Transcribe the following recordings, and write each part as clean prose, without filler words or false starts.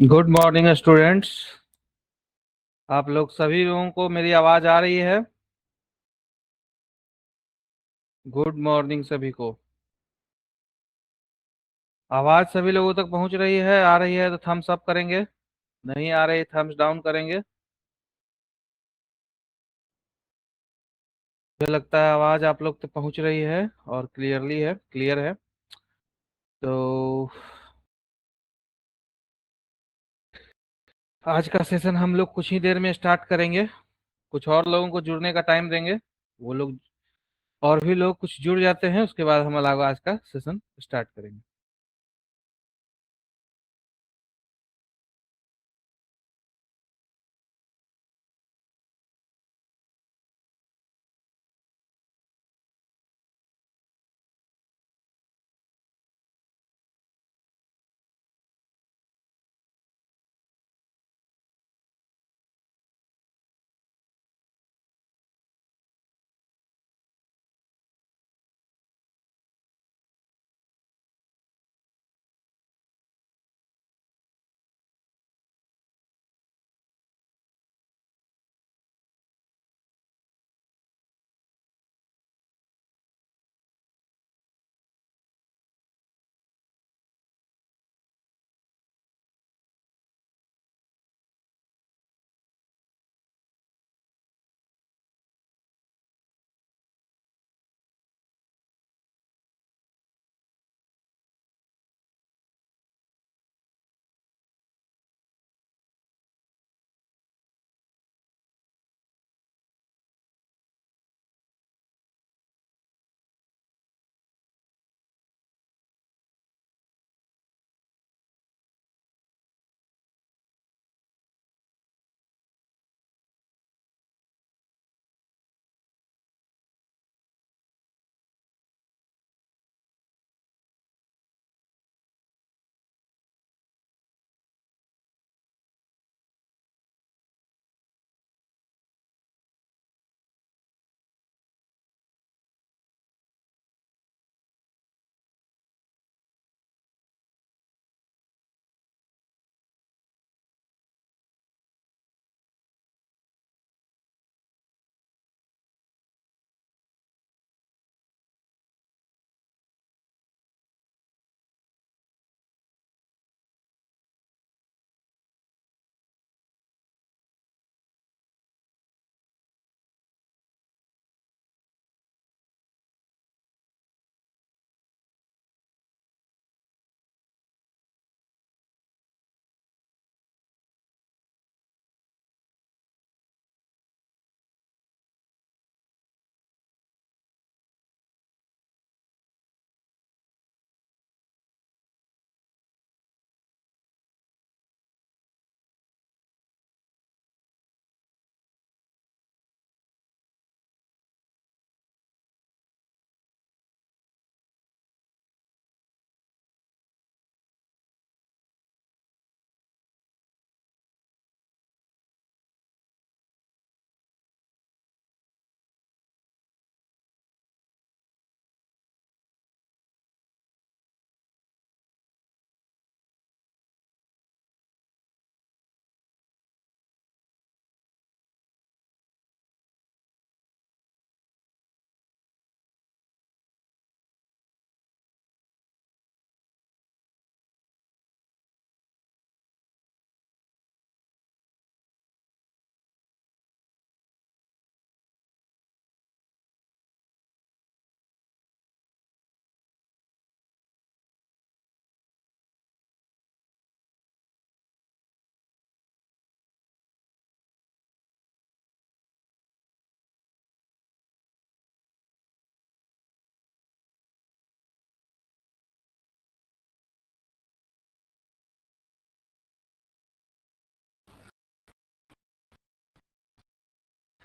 Good morning students. आप लोग सभी लोगों को मेरी आवाज आ रही है? गुड मॉर्निंग सभी को। आवाज सभी लोगों तक पहुंच रही है? आ रही है तो थम्स अप करेंगे, नहीं आ रही थम्स डाउन करेंगे। मुझे लगता है आवाज आप लोग तक पहुंच रही है और क्लियर है। तो आज का सेशन हम लोग कुछ ही देर में स्टार्ट करेंगे। कुछ और लोगों को जुड़ने का टाइम देंगे। वो लोग और भी लोग कुछ जुड़ जाते हैं, उसके बाद हम लोग आज का सेशन स्टार्ट करेंगे।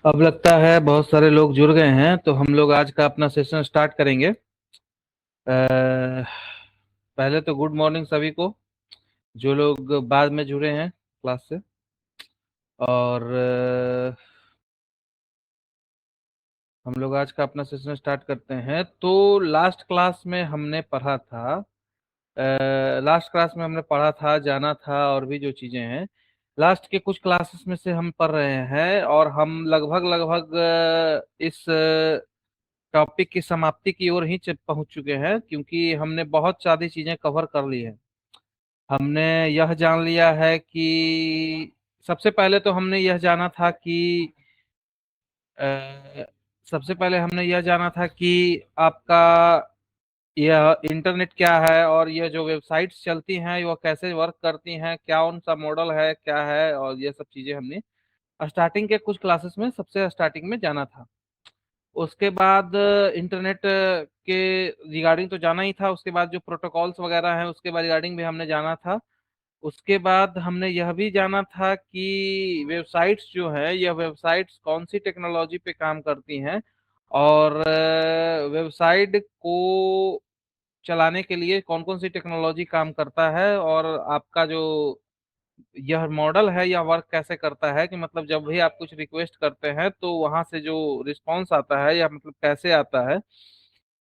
अब लगता है बहुत सारे लोग जुड़ गए हैं, तो हम लोग आज का अपना सेशन स्टार्ट करेंगे। पहले तो गुड मॉर्निंग सभी को, जो लोग बाद में जुड़े हैं क्लास से। और हम लोग आज का अपना सेशन स्टार्ट करते हैं। तो लास्ट क्लास में हमने पढ़ा था लास्ट क्लास में हमने पढ़ा था, जाना था, और भी जो चीजें हैं लास्ट के कुछ क्लासेस में से हम पढ़ रहे हैं, और हम लगभग लगभग इस टॉपिक की समाप्ति की ओर ही पहुंच चुके हैं, क्योंकि हमने बहुत सारी चीजें कवर कर ली हैं। हमने यह जान लिया है कि सबसे पहले तो हमने यह जाना था कि अ, सबसे पहले हमने यह जाना था कि आपका यह इंटरनेट क्या है, और यह जो वेबसाइट्स चलती हैं वह कैसे वर्क करती हैं, क्या उनका मॉडल है, क्या है, और ये सब चीजें हमने स्टार्टिंग के कुछ क्लासेस में सबसे स्टार्टिंग में जाना था। उसके बाद इंटरनेट के रिगार्डिंग तो जाना ही था, उसके बाद जो प्रोटोकॉल्स वगैरह हैं उसके बाद रिगार्डिंग भी हमने जाना था। उसके बाद हमने यह भी जाना था कि वेबसाइट्स जो है, यह वेबसाइट्स कौन सी टेक्नोलॉजी पे काम करती हैं, और वेबसाइट को चलाने के लिए कौन कौन सी टेक्नोलॉजी काम करता है, और आपका जो यह मॉडल है यह वर्क कैसे करता है, कि मतलब जब भी आप कुछ रिक्वेस्ट करते हैं तो वहां से जो रिस्पांस आता है या मतलब कैसे आता है।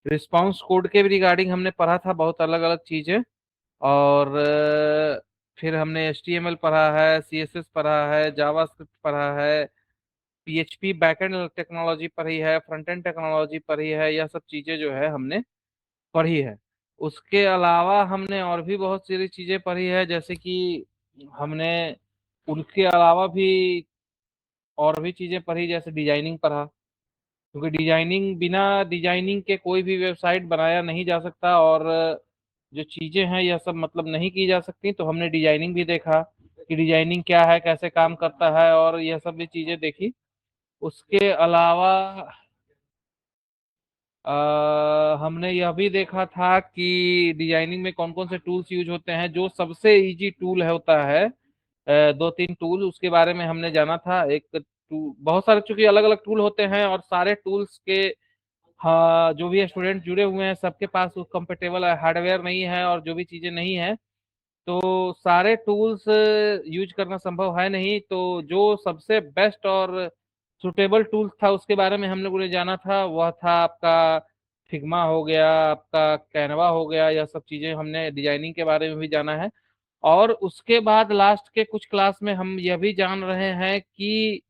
रिस्पांस कोड के भी रिगार्डिंग हमने पढ़ा था बहुत अलग अलग चीजें। और फिर हमने HTML पढ़ा है, CSS पढ़ा है, जावास्क्रिप्ट पढ़ा है, PHP बैकएंड टेक्नोलॉजी पढ़ी है, फ्रंट एंड टेक्नोलॉजी पढ़ी है, यह सब चीजें जो है हमने पढ़ी है। उसके अलावा हमने और भी बहुत सारी चीजें पढ़ी है, जैसे कि हमने उनके अलावा भी और भी चीजें पढ़ी, जैसे डिजाइनिंग पढ़ा, क्योंकि डिजाइनिंग, बिना डिजाइनिंग के कोई भी वेबसाइट बनाया नहीं जा सकता, और जो चीजें हैं यह सब मतलब नहीं की जा सकती, तो हमने डिजाइनिंग भी देखा कि डिजाइनिंग क्या है, कैसे काम करता है, और यह सब भी चीजें देखी। उसके अलावा हमने यह भी देखा था कि डिजाइनिंग में कौन कौन से टूल्स यूज होते हैं, जो सबसे इजी टूल है होता है, दो तीन टूल उसके बारे में हमने जाना था। एक टूल, बहुत सारे चूंकि अलग अलग टूल होते हैं, और सारे टूल्स के, हाँ, जो भी स्टूडेंट जुड़े हुए हैं सबके पास कंपेटेबल हार्डवेयर नहीं है, और जो भी चीजें नहीं है, तो सारे टूल्स यूज करना संभव है नहीं। तो जो सबसे बेस्ट और सुटेबल टूल्स था उसके बारे में हम लोगों ने जाना था, वह था आपका फिग्मा हो गया, आपका कैनवा हो गया, यह सब चीजें हमने डिजाइनिंग के बारे में भी जाना है। और उसके बाद लास्ट के कुछ क्लास में हम यह भी जान रहे हैं कि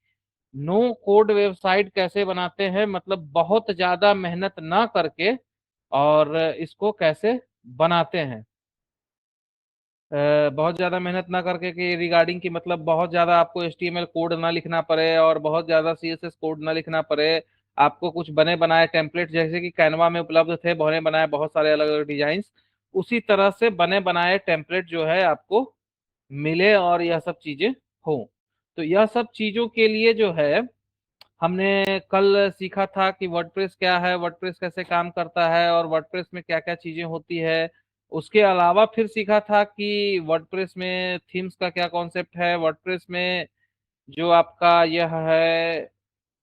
नो कोड वेबसाइट कैसे बनाते हैं, मतलब बहुत ज्यादा मेहनत ना करके, और इसको कैसे बनाते हैं। बहुत ज्यादा मेहनत ना करके कि रिगार्डिंग की, मतलब बहुत ज्यादा आपको HTML कोड ना लिखना पड़े, और बहुत ज्यादा CSS कोड ना लिखना पड़े। आपको कुछ बने बनाए टेम्पलेट, जैसे कि कैनवा में उपलब्ध थे बने बनाए बहुत सारे अलग अलग डिजाइन, उसी तरह से बने बनाए टेम्पलेट जो है आपको मिले, और यह सब चीजें हो। तो यह सब चीजों के लिए जो है हमने कल सीखा था कि वर्डप्रेस क्या है, वर्डप्रेस कैसे काम करता है, और वर्डप्रेस में क्या क्या चीजें होती है। उसके अलावा फिर सीखा था कि वर्डप्रेस में थीम्स का क्या कॉन्सेप्ट है, वर्डप्रेस में जो आपका यह है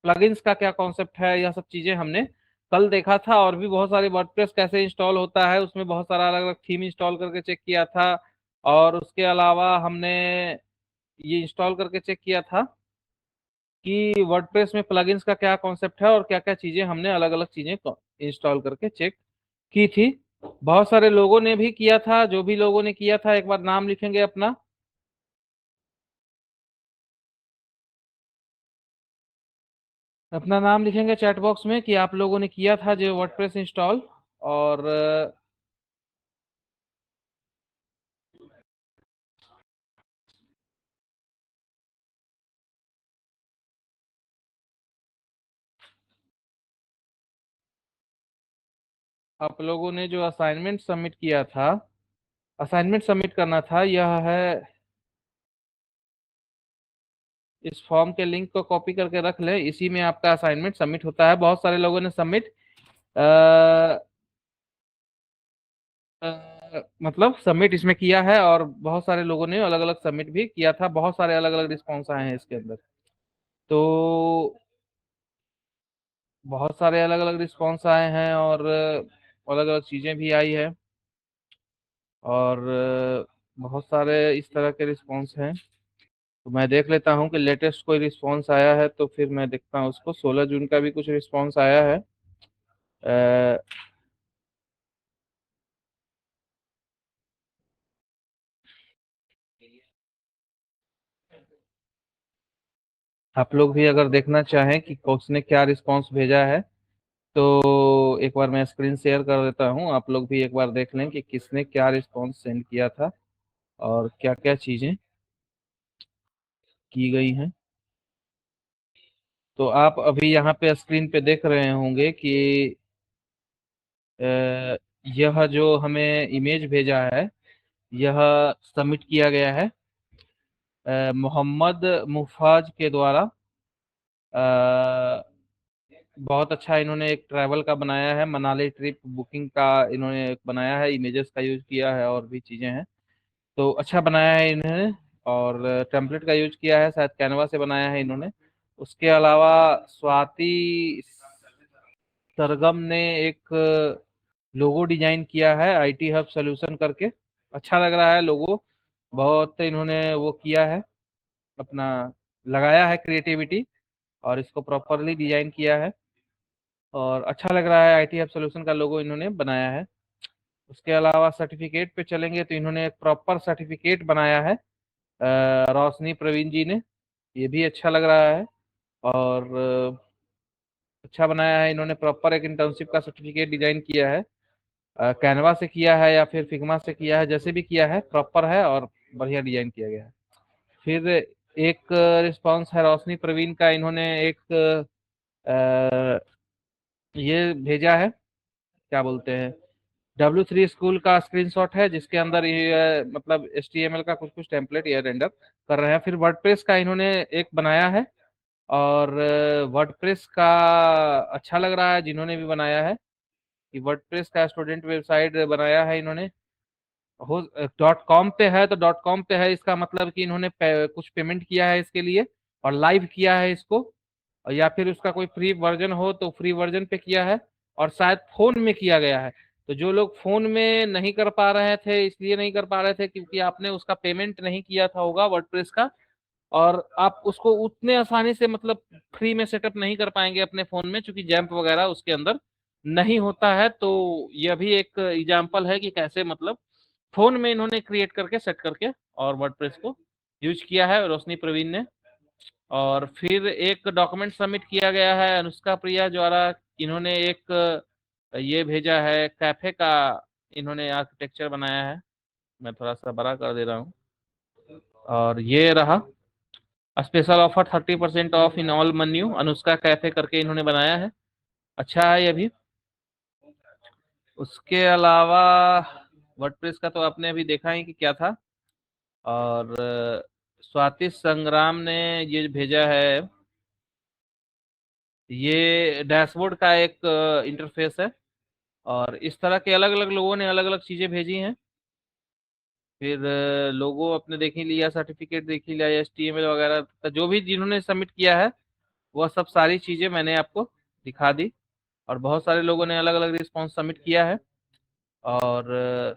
प्लगइन्स का क्या कॉन्सेप्ट है, यह सब चीजें हमने कल देखा था। और भी बहुत सारे वर्डप्रेस कैसे इंस्टॉल होता है, उसमें बहुत सारा अलग अलग थीम इंस्टॉल करके चेक किया था। और उसके अलावा हमने ये इंस्टॉल करके चेक किया था कि वर्डप्रेस में प्लगइन्स का क्या कॉन्सेप्ट है, और क्या क्या चीजें हमने अलग अलग चीजें इंस्टॉल करके चेक की थी। बहुत सारे लोगों ने भी किया था, जो भी लोगों ने किया था एक बार नाम लिखेंगे अपना। अपना नाम लिखेंगे चैट बॉक्स में कि आप लोगों ने किया था जो वर्डप्रेस इंस्टॉल। और आप लोगों ने जो असाइनमेंट सबमिट किया था, असाइनमेंट सबमिट करना था, यह है, इस फॉर्म के लिंक को कॉपी करके रख ले, इसी में आपका असाइनमेंट सबमिट होता है। बहुत सारे लोगों ने सबमिट मतलब सबमिट इसमें किया है, और बहुत सारे लोगों ने अलग अलग सबमिट भी किया था, बहुत सारे अलग अलग रिस्पॉन्स आए हैं इसके अंदर। तो बहुत सारे अलग अलग रिस्पॉन्स आए हैं, और अलग अलग चीजें भी आई है, और बहुत सारे इस तरह के रिस्पॉन्स हैं। तो मैं देख लेता हूँ कि लेटेस्ट कोई रिस्पॉन्स आया है, तो फिर मैं देखता हूँ उसको। 16 जून का भी कुछ रिस्पॉन्स आया है। अ, आप लोग भी अगर देखना चाहें कि उसने क्या रिस्पांस भेजा है, तो एक बार मैं स्क्रीन शेयर कर देता हूं, आप लोग भी एक बार देख लें कि किसने क्या रिस्पांस सेंड किया था और क्या क्या चीजें की गई हैं। तो आप अभी यहाँ पे स्क्रीन पे देख रहे होंगे कि अ, यह जो हमें इमेज भेजा है, यह सबमिट किया गया है मोहम्मद मुफाज के द्वारा। अ, बहुत अच्छा इन्होंने एक ट्रैवल का बनाया है, मनाली ट्रिप बुकिंग का इन्होंने एक बनाया है, इमेजेस का यूज किया है और भी चीजें हैं। तो अच्छा बनाया है इन्होंने, और टेम्पलेट का यूज किया है, शायद कैनवा से बनाया है इन्होंने। उसके अलावा स्वाति सरगम ने एक लोगो डिजाइन किया है आईटी हब सोल्यूशन करके। अच्छा लग रहा है लोगो, बहुत इन्होंने वो किया है, अपना लगाया है क्रिएटिविटी, और इसको प्रॉपरली डिजाइन किया है और अच्छा लग रहा है। आईटी हब सोल्यूशन का लोगो इन्होंने बनाया है। उसके अलावा सर्टिफिकेट पे चलेंगे तो इन्होंने एक प्रॉपर सर्टिफिकेट बनाया है रोशनी प्रवीण जी ने, ये भी अच्छा लग रहा है। और अच्छा बनाया है इन्होंने, प्रॉपर एक इंटर्नशिप का सर्टिफिकेट डिजाइन किया है। कैनवा से किया है या फिर फिग्मा से किया है, जैसे भी किया है प्रॉपर है और बढ़िया डिजाइन किया गया है। फिर एक रिस्पांस है रोशनी प्रवीण का, इन्होंने एक ये भेजा है, क्या बोलते हैं, W3 स्कूल का स्क्रीनशॉट है, जिसके अंदर ये मतलब HTML का कुछ कुछ टेम्पलेट ये रेंडर कर रहे हैं। फिर वर्डप्रेस का इन्होंने एक बनाया है, और वर्डप्रेस का अच्छा लग रहा है जिन्होंने भी बनाया है, कि वर्डप्रेस का स्टूडेंट वेबसाइट बनाया है इन्होंने। हो .com पे है तो .com पे है, इसका मतलब कि इन्होंने कुछ पेमेंट किया है इसके लिए और लाइव किया है इसको, और या फिर उसका कोई फ्री वर्जन हो तो फ्री वर्जन पे किया है, और शायद फोन में किया गया है। तो जो लोग फोन में नहीं कर पा रहे थे, इसलिए नहीं कर पा रहे थे क्योंकि आपने उसका पेमेंट नहीं किया था होगा वर्डप्रेस का, और आप उसको उतने आसानी से मतलब फ्री में सेटअप नहीं कर पाएंगे अपने फोन में, क्योंकि जैम्प वगैरह उसके अंदर नहीं होता है। तो यह भी एक एग्जाम्पल है कि कैसे मतलब फोन में इन्होंने क्रिएट करके सेट करके और वर्डप्रेस को यूज किया है रोशनी प्रवीण ने। और फिर एक डॉक्यूमेंट सबमिट किया गया है अनुष्का प्रिया द्वारा, इन्होंने एक ये भेजा है कैफे का, इन्होंने आर्किटेक्चर बनाया है। मैं थोड़ा सा बड़ा कर दे रहा हूँ, और ये रहा special offer 30% of in all menu, Anushka cafe करके इन्होंने बनाया है। अच्छा है ये भी। उसके अलावा वर्डप्रेस का तो आपने अभी देखा ही कि क्या था। और स्वाति संग्राम ने ये भेजा है, ये डैशबोर्ड का एक इंटरफेस है, और इस तरह के अलग अलग लोगों ने अलग अलग चीजें भेजी हैं। फिर लोगो अपने देख ही लिया, सर्टिफिकेट देख ही लिया, HTML वगैरह तो जो भी जिन्होंने सबमिट किया है वह सब सारी चीजें मैंने आपको दिखा दी। और बहुत सारे लोगों ने अलग अलग रिस्पॉन्स सबमिट किया है, और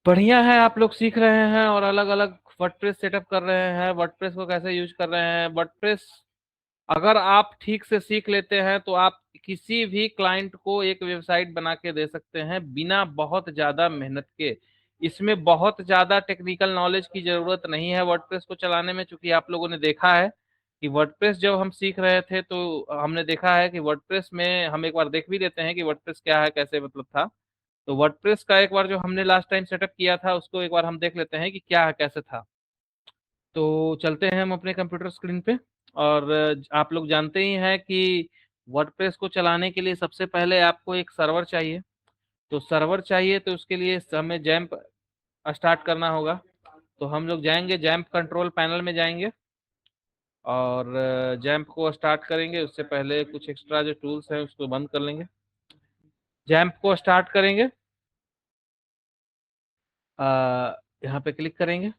बढ़िया है, आप लोग सीख रहे हैं और अलग अलग वर्डप्रेस सेटअप कर रहे हैं, वर्डप्रेस को कैसे यूज कर रहे हैं। वर्डप्रेस अगर आप ठीक से सीख लेते हैं तो आप किसी भी क्लाइंट को एक वेबसाइट बना के दे सकते हैं बिना बहुत ज्यादा मेहनत के। इसमें बहुत ज्यादा टेक्निकल नॉलेज की जरूरत नहीं है वर्डप्रेस को चलाने में, क्योंकि आप लोगों ने देखा है कि वर्डप्रेस जब हम सीख रहे थे तो हमने देखा है कि वर्डप्रेस में हम एक बार देख भी लेते हैं कि वर्डप्रेस क्या है, कैसे मतलब था। तो वर्डप्रेस का एक बार जो हमने लास्ट टाइम सेटअप किया था उसको एक बार हम देख लेते हैं कि क्या है, कैसे था। तो चलते हैं हम अपने कंप्यूटर स्क्रीन पे। और आप लोग जानते ही हैं कि वर्डप्रेस को चलाने के लिए सबसे पहले आपको एक सर्वर चाहिए। तो सर्वर चाहिए तो उसके लिए हमें जैम्प स्टार्ट करना होगा। तो हम लोग जाएंगे जैम्प कंट्रोल पैनल में जाएंगे, और जैम्प को स्टार्ट करेंगे। उससे पहले कुछ एक्स्ट्रा जो टूल्स हैं उसको बंद कर लेंगे। जैम्प को स्टार्ट करेंगे, यहाँ पे क्लिक करेंगे।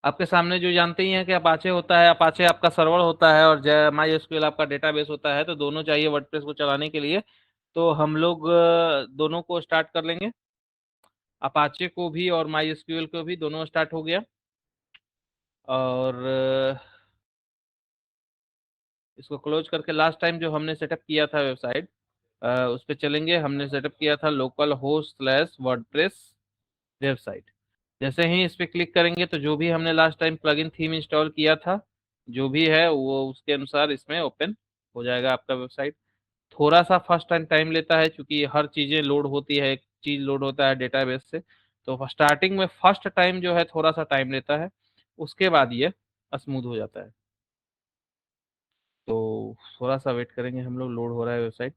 आपके सामने जो जानते ही हैं कि अपाचे होता है, अपाचे आपका सर्वर होता है और माई एसक्यूएल आपका डेटाबेस होता है, तो दोनों चाहिए वर्डप्रेस को चलाने के लिए। तो हम लोग दोनों को स्टार्ट कर लेंगे, अपाचे को भी और माई एसक्यूएल को भी, दोनों स्टार्ट हो गया। और इसको क्लोज करके लास्ट टाइम जो हमने सेटअप किया था वेबसाइट, उस पर चलेंगे। हमने सेटअप किया था local host slash WordPress website. जैसे ही इस पे क्लिक करेंगे तो जो भी हमने last time plugin theme install किया था, जो भी है वो उसके अनुसार इसमें ओपन हो जाएगा आपका वेबसाइट। थोड़ा सा फर्स्ट टाइम टाइम लेता है, क्योंकि हर चीजें लोड होती है, एक चीज लोड होता है डेटाबेस से, तो स्टार्टिंग में फर्स्ट टाइम जो है थोड़ा सा टाइम लेता है, उसके बाद ये स्मूथ हो जाता है। तो थोड़ा सा वेट करेंगे हम लोग, लोड हो रहा है वेबसाइट।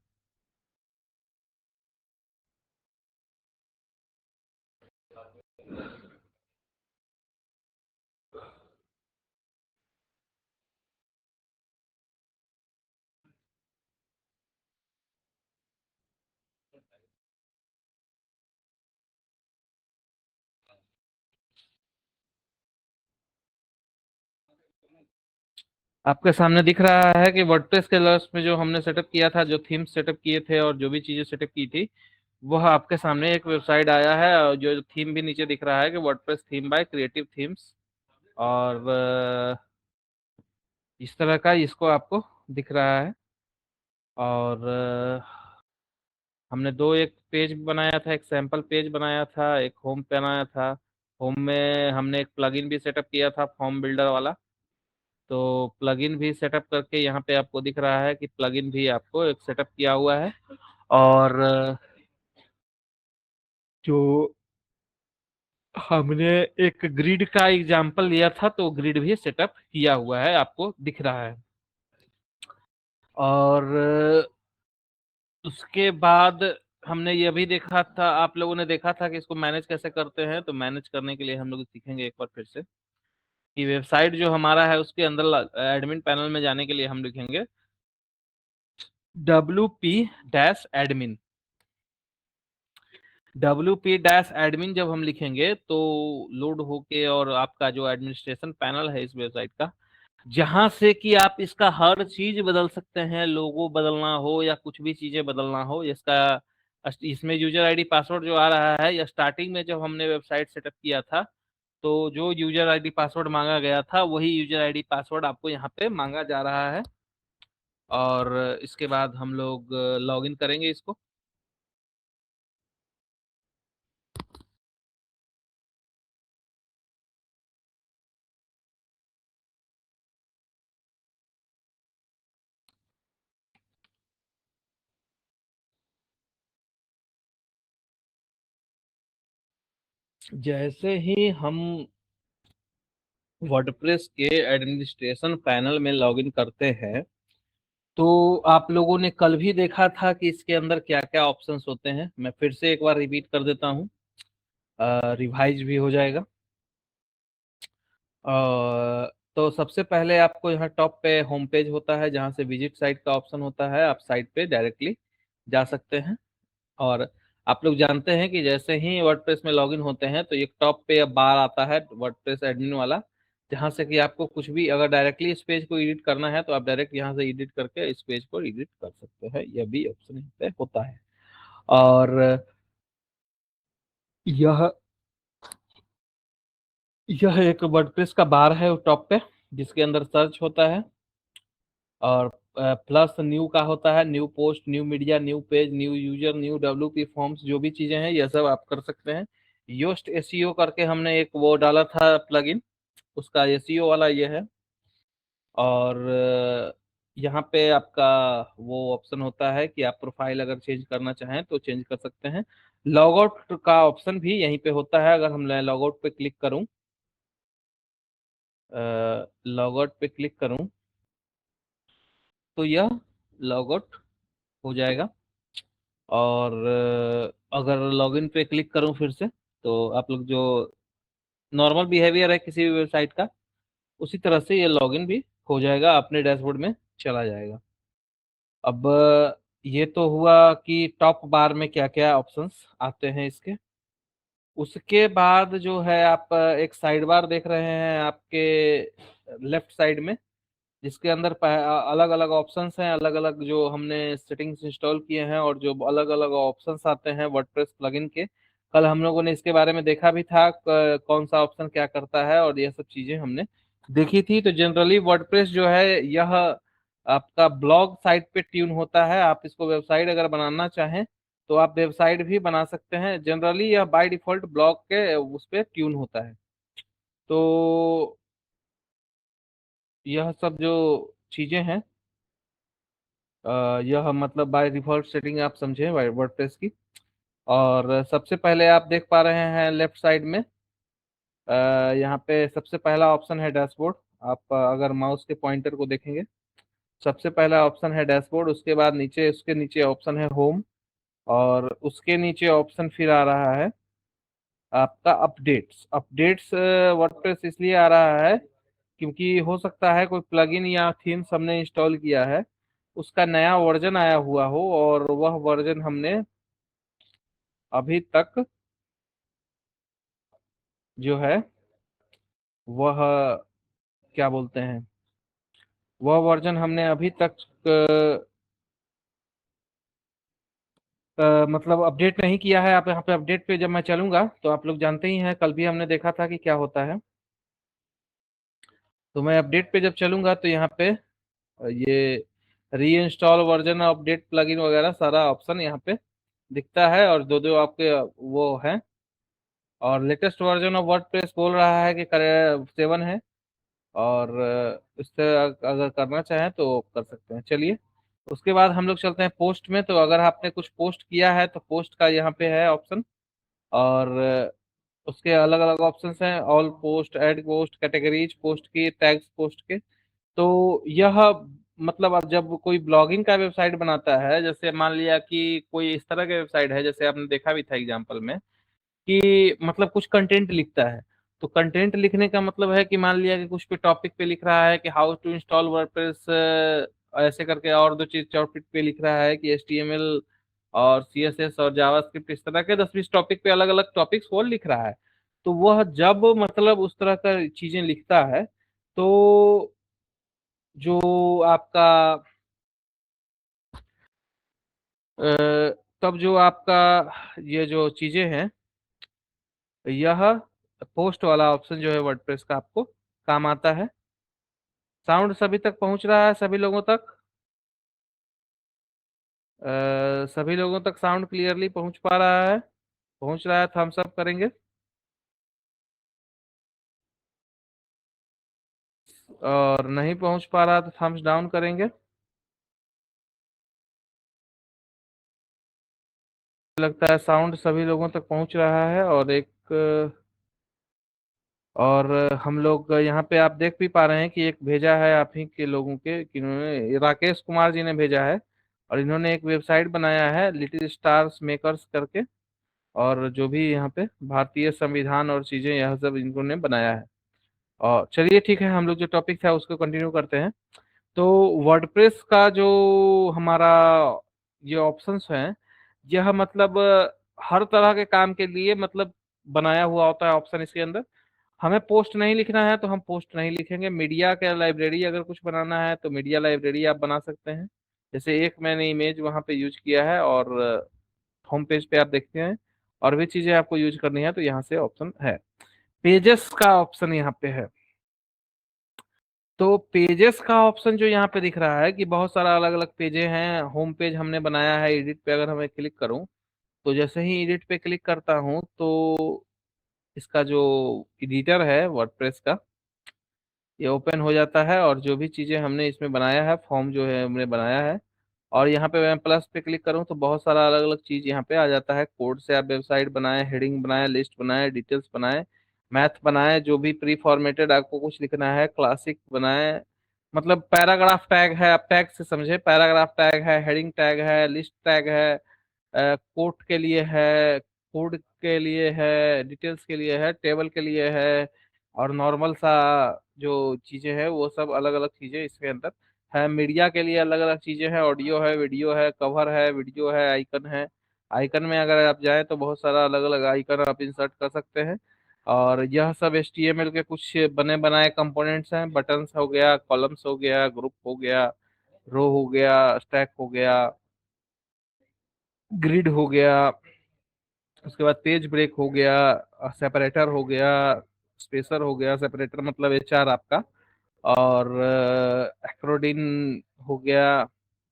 आपके सामने दिख रहा है कि वर्डप्रेस के लर्स में जो हमने सेटअप किया था, जो थीम सेटअप किए थे और जो भी चीजें सेटअप की थी, वह आपके सामने एक वेबसाइट आया है, और जो थीम भी नीचे दिख रहा है कि WordPress theme by creative themes. और इस तरह का इसको आपको दिख रहा है। और हमने दो, एक पेज बनाया था, एक सैंपल पेज बनाया था, एक होम बनाया था। होम में हमने एक प्लगइन भी सेटअप किया था फॉर्म बिल्डर वाला। तो प्लगइन भी सेटअप करके यहाँ पे आपको दिख रहा है कि प्लगइन भी आपको एक सेटअप किया हुआ है। और जो हमने एक ग्रिड का एग्जांपल लिया था, तो ग्रिड भी सेटअप किया हुआ है, आपको दिख रहा है। और उसके बाद हमने ये भी देखा था, आप लोगों ने देखा था कि इसको मैनेज कैसे करते हैं। तो मैनेज करने के लिए हम लोग सीखेंगे एक बार फिर से कि वेबसाइट जो हमारा है उसके अंदर एडमिन पैनल में जाने के लिए हम लिखेंगे WP-admin। WP-admin जब हम लिखेंगे तो लोड होके, और आपका जो एडमिनिस्ट्रेशन पैनल है इस वेबसाइट का, जहां से कि आप इसका हर चीज बदल सकते हैं, लोगो बदलना हो या कुछ भी चीजें बदलना हो इसका। इसमें यूजर आईडी पासवर्ड जो आ रहा है, या स्टार्टिंग में जब हमने वेबसाइट सेटअप किया था, तो जो यूजर आईडी पासवर्ड मांगा गया था, वही यूजर आईडी पासवर्ड आपको यहाँ पे मांगा जा रहा है। और इसके बाद हम लोग लॉगिन करेंगे इसको। जैसे ही हम वर्डप्रेस के एडमिनिस्ट्रेशन पैनल में लॉगिन करते हैं, तो आप लोगों ने कल भी देखा था कि इसके अंदर क्या क्या ऑप्शंस होते हैं। मैं फिर से एक बार रिपीट कर देता हूँ, रिवाइज भी हो जाएगा। तो सबसे पहले आपको यहाँ टॉप पे होम पेज होता है, जहाँ से विजिट साइट का ऑप्शन होता है, आप साइट पे डायरेक्टली जा सकते हैं। और आप लोग जानते हैं कि जैसे ही वर्डप्रेस में लॉगिन होते हैं, तो एक टॉप पे अब बार आता है वर्डप्रेस एडमिन वाला, जहाँ से कि आपको कुछ भी अगर डायरेक्टली इस पेज को एडिट करना है, तो आप डायरेक्ट यहाँ से एडिट करके इस पेज को एडिट कर सकते हैं। यह भी ऑप्शन यहाँ पे होता है। और यह यह एक वर्डप्रेस का बार है टॉप पे, जिसके अंदर सर्च होता है। और प्लस न्यू का होता है, new post, new media, new page, new user, new WP forms, जो भी चीजें हैं ये सब आप कर सकते हैं। योस्ट एसईओ करके हमने एक वो डाला था प्लगइन, उसका एसईओ वाला ये है। और यहाँ पे आपका वो ऑप्शन होता है कि आप प्रोफाइल अगर चेंज करना चाहें तो चेंज कर सकते हैं। लॉग आउट का ऑप्शन भी यहीं पे होता है। अगर हम लॉग आउट पे क्लिक करूं, लॉग आउट पे क्लिक करूं, तो यह लॉग आउट हो जाएगा। और अगर लॉगिन पे क्लिक करूं फिर से, तो आप लोग जो नॉर्मल बिहेवियर है किसी भी वेबसाइट का, उसी तरह से ये लॉगिन भी हो जाएगा, अपने डैशबोर्ड में चला जाएगा। अब ये तो हुआ कि टॉप बार में क्या क्या ऑप्शंस आते हैं इसके। उसके बाद जो है, आप एक साइड बार देख रहे हैं आपके लेफ्ट साइड में, जिसके अंदर अलग अलग ऑप्शंस हैं, अलग अलग जो हमने सेटिंग्स इंस्टॉल किए हैं, और जो अलग अलग ऑप्शंस आते हैं वर्डप्रेस प्लगइन के। कल हम लोगों ने इसके बारे में देखा भी था, कौन सा ऑप्शन क्या करता है, और यह सब चीजें हमने देखी थी। तो जनरली वर्डप्रेस जो है, यह आपका ब्लॉग साइट पे ट्यून होता है। आप इसको वेबसाइट अगर बनाना चाहें, तो आप वेबसाइट भी बना सकते हैं। जनरली यह बाय डिफॉल्ट ब्लॉग के उस पे ट्यून होता है। तो यह सब जो चीजें हैं, यह मतलब बाय डिफॉल्ट सेटिंग आप समझे वर्डप्रेस की। और सबसे पहले आप देख पा रहे हैं लेफ्ट साइड में, अ, यहाँ पे सबसे पहला ऑप्शन है डैशबोर्ड। आप अगर माउस के पॉइंटर को देखेंगे, सबसे पहला ऑप्शन है डैशबोर्ड, उसके बाद नीचे उसके नीचे ऑप्शन है होम, और उसके नीचे ऑप्शन फिर आ रहा है आपका अपडेट्स। अपडेट्स वर्डप्रेस इसलिए आ रहा है क्योंकि हो सकता है कोई प्लगइन या थीम्स हमने इंस्टॉल किया है, उसका नया वर्जन आया हुआ हो, और वह वर्जन हमने अभी तक जो है वह क्या बोलते हैं, वह वर्जन हमने अभी तक मतलब अपडेट नहीं किया है। आप यहाँ पे अपडेट पे जब मैं चलूंगा तो आप लोग जानते ही हैं, कल भी हमने देखा था कि क्या होता है। तो मैं अपडेट पे जब चलूंगा तो यहाँ पे ये री इंस्टॉल वर्जन अपडेट प्लगइन वगैरह सारा ऑप्शन यहाँ पे दिखता है, और दो दो आपके वो है। और लेटेस्ट वर्जन ऑफ वर्डप्रेस बोल रहा है कि 7 है, और इससे अगर करना चाहें तो कर सकते हैं। चलिए, उसके बाद हम लोग चलते हैं पोस्ट में। तो अगर आपने कुछ पोस्ट किया है तो पोस्ट का यहाँ पे है ऑप्शन, और उसके अलग अलग ऑप्शंस हैं, all post, add post, categories post की, टैग्स पोस्ट के। तो यह मतलब अब जब कोई ब्लॉगिंग का वेबसाइट बनाता है, जैसे मान लिया कि कोई इस तरह का वेबसाइट है, जैसे आपने देखा भी था एग्जाम्पल में, कि मतलब कुछ कंटेंट लिखता है। तो कंटेंट लिखने का मतलब है कि मान लिया कि कुछ पे टॉपिक पे लिख रहा है कि हाउ टू इंस्टॉल वर्डप्रेस, ऐसे करके, और दो चीज टॉपिक पे लिख रहा है कि एचटीएमएल और सीएसएस और जावास्क्रिप्ट, इस तरह के 10-20 टॉपिक पे अलग अलग टॉपिक्स वो लिख रहा है। तो वह जब मतलब उस तरह का चीजें लिखता है, तो जो आपका अ, तब जो आपका ये जो चीजें हैं, यह पोस्ट वाला ऑप्शन जो है वर्डप्रेस का आपको काम आता है। साउंड सभी तक पहुंच रहा है, सभी लोगों तक? सभी लोगों तक साउंड क्लियरली पहुंच पा रहा है? पहुंच रहा है, थम्स अप करेंगे। और नहीं पहुंच पा रहा तो थम्स डाउन करेंगे। लगता है साउंड सभी लोगों तक पहुंच रहा है। और हम लोग यहाँ पे आप देख भी पा रहे हैं कि एक भेजा है आप ही के लोगों के, किन्होंने, राकेश कुमार जी ने भेजा है। और इन्होंने एक वेबसाइट बनाया है लिटिल स्टार्स मेकर्स करके, और जो भी यहाँ पे भारतीय संविधान और चीजें यह सब इन्होंने बनाया है। और चलिए ठीक है, हम लोग जो टॉपिक था उसको कंटिन्यू करते हैं। तो वर्डप्रेस का जो हमारा ये ऑप्शंस हैं, यह मतलब हर तरह के काम के लिए मतलब बनाया हुआ होता है ऑप्शन इसके अंदर। हमें पोस्ट नहीं लिखना है तो हम पोस्ट नहीं लिखेंगे। मीडिया का लाइब्रेरी अगर कुछ बनाना है तो मीडिया लाइब्रेरी आप बना सकते हैं। जैसे एक मैंने इमेज वहां पे यूज किया है, और होम पेज पे आप देखते हैं। और भी चीजें आपको यूज करनी है तो यहाँ से ऑप्शन है। पेजेस का ऑप्शन यहाँ पे है। तो पेजेस का ऑप्शन जो यहाँ पे दिख रहा है कि बहुत सारा अलग अलग पेजेस हैं, होम पेज हमने बनाया है, एडिट पे अगर हमें क्लिक करूँ, तो जैसे ही एडिट पे क्लिक करता हूँ तो इसका जो एडिटर है वर्डप्रेस का, ये ओपन हो जाता है। और जो भी चीज़ें हमने इसमें बनाया है, फॉर्म जो है हमने बनाया है, और यहाँ पे मैं प्लस पे क्लिक करूँ तो बहुत सारा अलग अलग चीज़ यहाँ पे आ जाता है। कोड से आप वेबसाइट बनाए, हेडिंग बनाए, लिस्ट बनाए, डिटेल्स बनाए, मैथ बनाए, जो भी प्री फॉर्मेटेड आपको कुछ लिखना है, क्लासिक बनाए, मतलब पैराग्राफ टैग है, आप टैग से समझे, पैराग्राफ टैग है, हेडिंग टैग है, लिस्ट टैग है, कोट के लिए है, कोड के लिए है, डिटेल्स के लिए है, टेबल के लिए है, और नॉर्मल सा जो चीजें हैं वो सब अलग अलग चीजें इसके अंदर है। मीडिया के लिए अलग अलग चीजें हैं, ऑडियो है, वीडियो है, कवर है, वीडियो है, आइकन है। आइकन में अगर आप जाएं तो बहुत सारा अलग अलग आइकन आप इंसर्ट कर सकते हैं। और यह सब HTML के कुछ बने बनाए कंपोनेंट्स हैं। बटन्स हो गया, कॉलम्स हो गया, ग्रुप हो गया, रो हो गया, स्टैक हो गया, ग्रिड हो गया, उसके बाद पेज ब्रेक हो गया, सेपरेटर हो गया, स्पेसर हो गया, सेपरेटर मतलब HR आपका, और एक्रोडिन हो गया,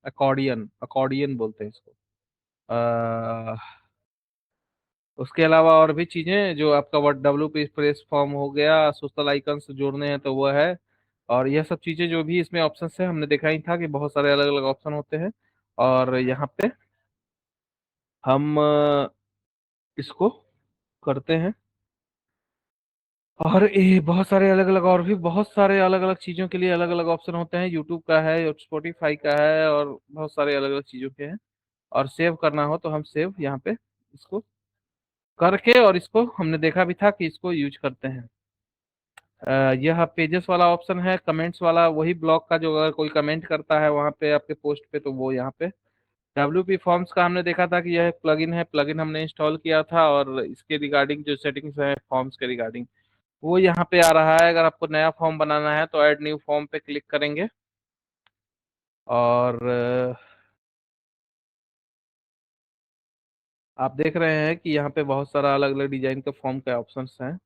अकॉर्डियन, अकॉर्डियन बोलते हैं इसको, उसके अलावा और भी चीजें जो आपका वर्ड WP प्रेस फॉर्म हो गया, सोशल आइकन्स जोड़ने हैं तो वो है। और यह सब चीजें जो भी इसमें ऑप्शन है, हमने देखा ही था कि बहुत सारे अलग अलग ऑप्शन होते हैं। और यहाँ पे हम इसको करते हैं। और ये बहुत सारे अलग अलग, और भी बहुत सारे अलग अलग चीजों के लिए अलग अलग ऑप्शन होते हैं। यूट्यूब का है और स्पॉटिफाई का है और बहुत सारे अलग अलग चीजों के हैं। और सेव करना हो तो हम सेव यहाँ पे इसको करके, और इसको हमने देखा भी था कि इसको यूज करते हैं। यह पेजेस वाला ऑप्शन है, कमेंट्स वाला वही ब्लॉग का, जो अगर कोई कमेंट करता है वहां पे आपके पोस्ट पे तो वो यहाँ पे। WP फॉर्म्स का हमने देखा था कि यह एक प्लगइन है, प्लगइन हमने इंस्टॉल किया था, और इसके रिगार्डिंग जो सेटिंग्स है फॉर्म्स के रिगार्डिंग वो यहाँ पे आ रहा है। अगर आपको नया फॉर्म बनाना है तो ऐड न्यू फॉर्म पे क्लिक करेंगे। और आप देख रहे हैं कि यहाँ पे बहुत सारा अलग अलग डिजाइन के फॉर्म के ऑप्शंस हैं।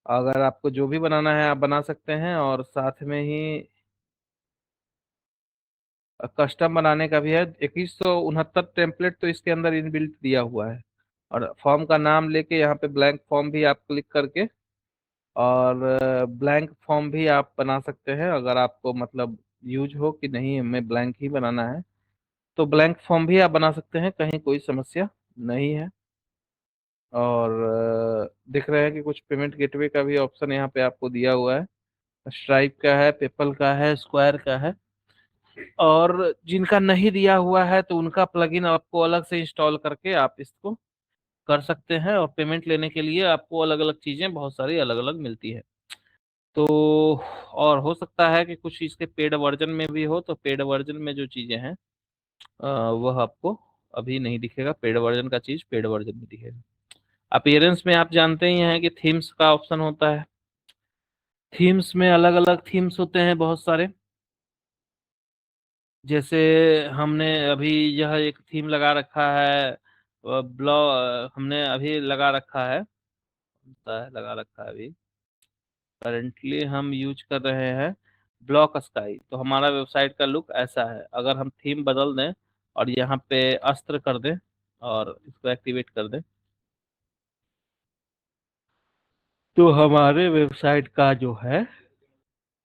अगर आपको जो भी बनाना है आप बना सकते हैं, और साथ में ही कस्टम बनाने का भी है। 2169 टेम्पलेट तो इसके अंदर इनबिल्ट दिया हुआ है। और फॉर्म का नाम लेके यहाँ पे ब्लैंक फॉर्म भी आप क्लिक करके, और ब्लैंक फॉर्म भी आप बना सकते हैं। अगर आपको मतलब यूज हो कि नहीं हमें ब्लैंक ही बनाना है तो ब्लैंक फॉर्म भी आप बना सकते हैं, कहीं कोई समस्या नहीं है। और दिख रहे हैं कि कुछ पेमेंट गेटवे का भी ऑप्शन यहाँ पे आपको दिया हुआ है। स्ट्राइप का है, पेपल का है, स्क्वायर का है। और जिनका नहीं दिया हुआ है तो उनका प्लगइन आपको अलग से इंस्टॉल करके आप इसको कर सकते हैं। और पेमेंट लेने के लिए आपको अलग अलग चीजें बहुत सारी अलग अलग मिलती है। तो और हो सकता है कि कुछ इसके पेड वर्जन में भी हो, तो पेड वर्जन में जो चीजें हैं वह आपको अभी नहीं दिखेगा। पेड वर्जन का चीज पेड वर्जन में दिखेगा। अपीयरेंस में आप जानते ही हैं कि थीम्स का ऑप्शन होता है। थीम्स में अलग अलग थीम्स होते हैं बहुत सारे। जैसे हमने अभी यह एक थीम लगा रखा है, ब्लॉग हमने अभी लगा रखा है, लगा रखा है अभी। करंटली हम यूज कर रहे हैं ब्लॉक स्काई। तो हमारा वेबसाइट का लुक ऐसा है। अगर हम थीम बदल दें और यहाँ पे अस्त्र कर दें और इसको एक्टिवेट कर दें, तो हमारे वेबसाइट का जो है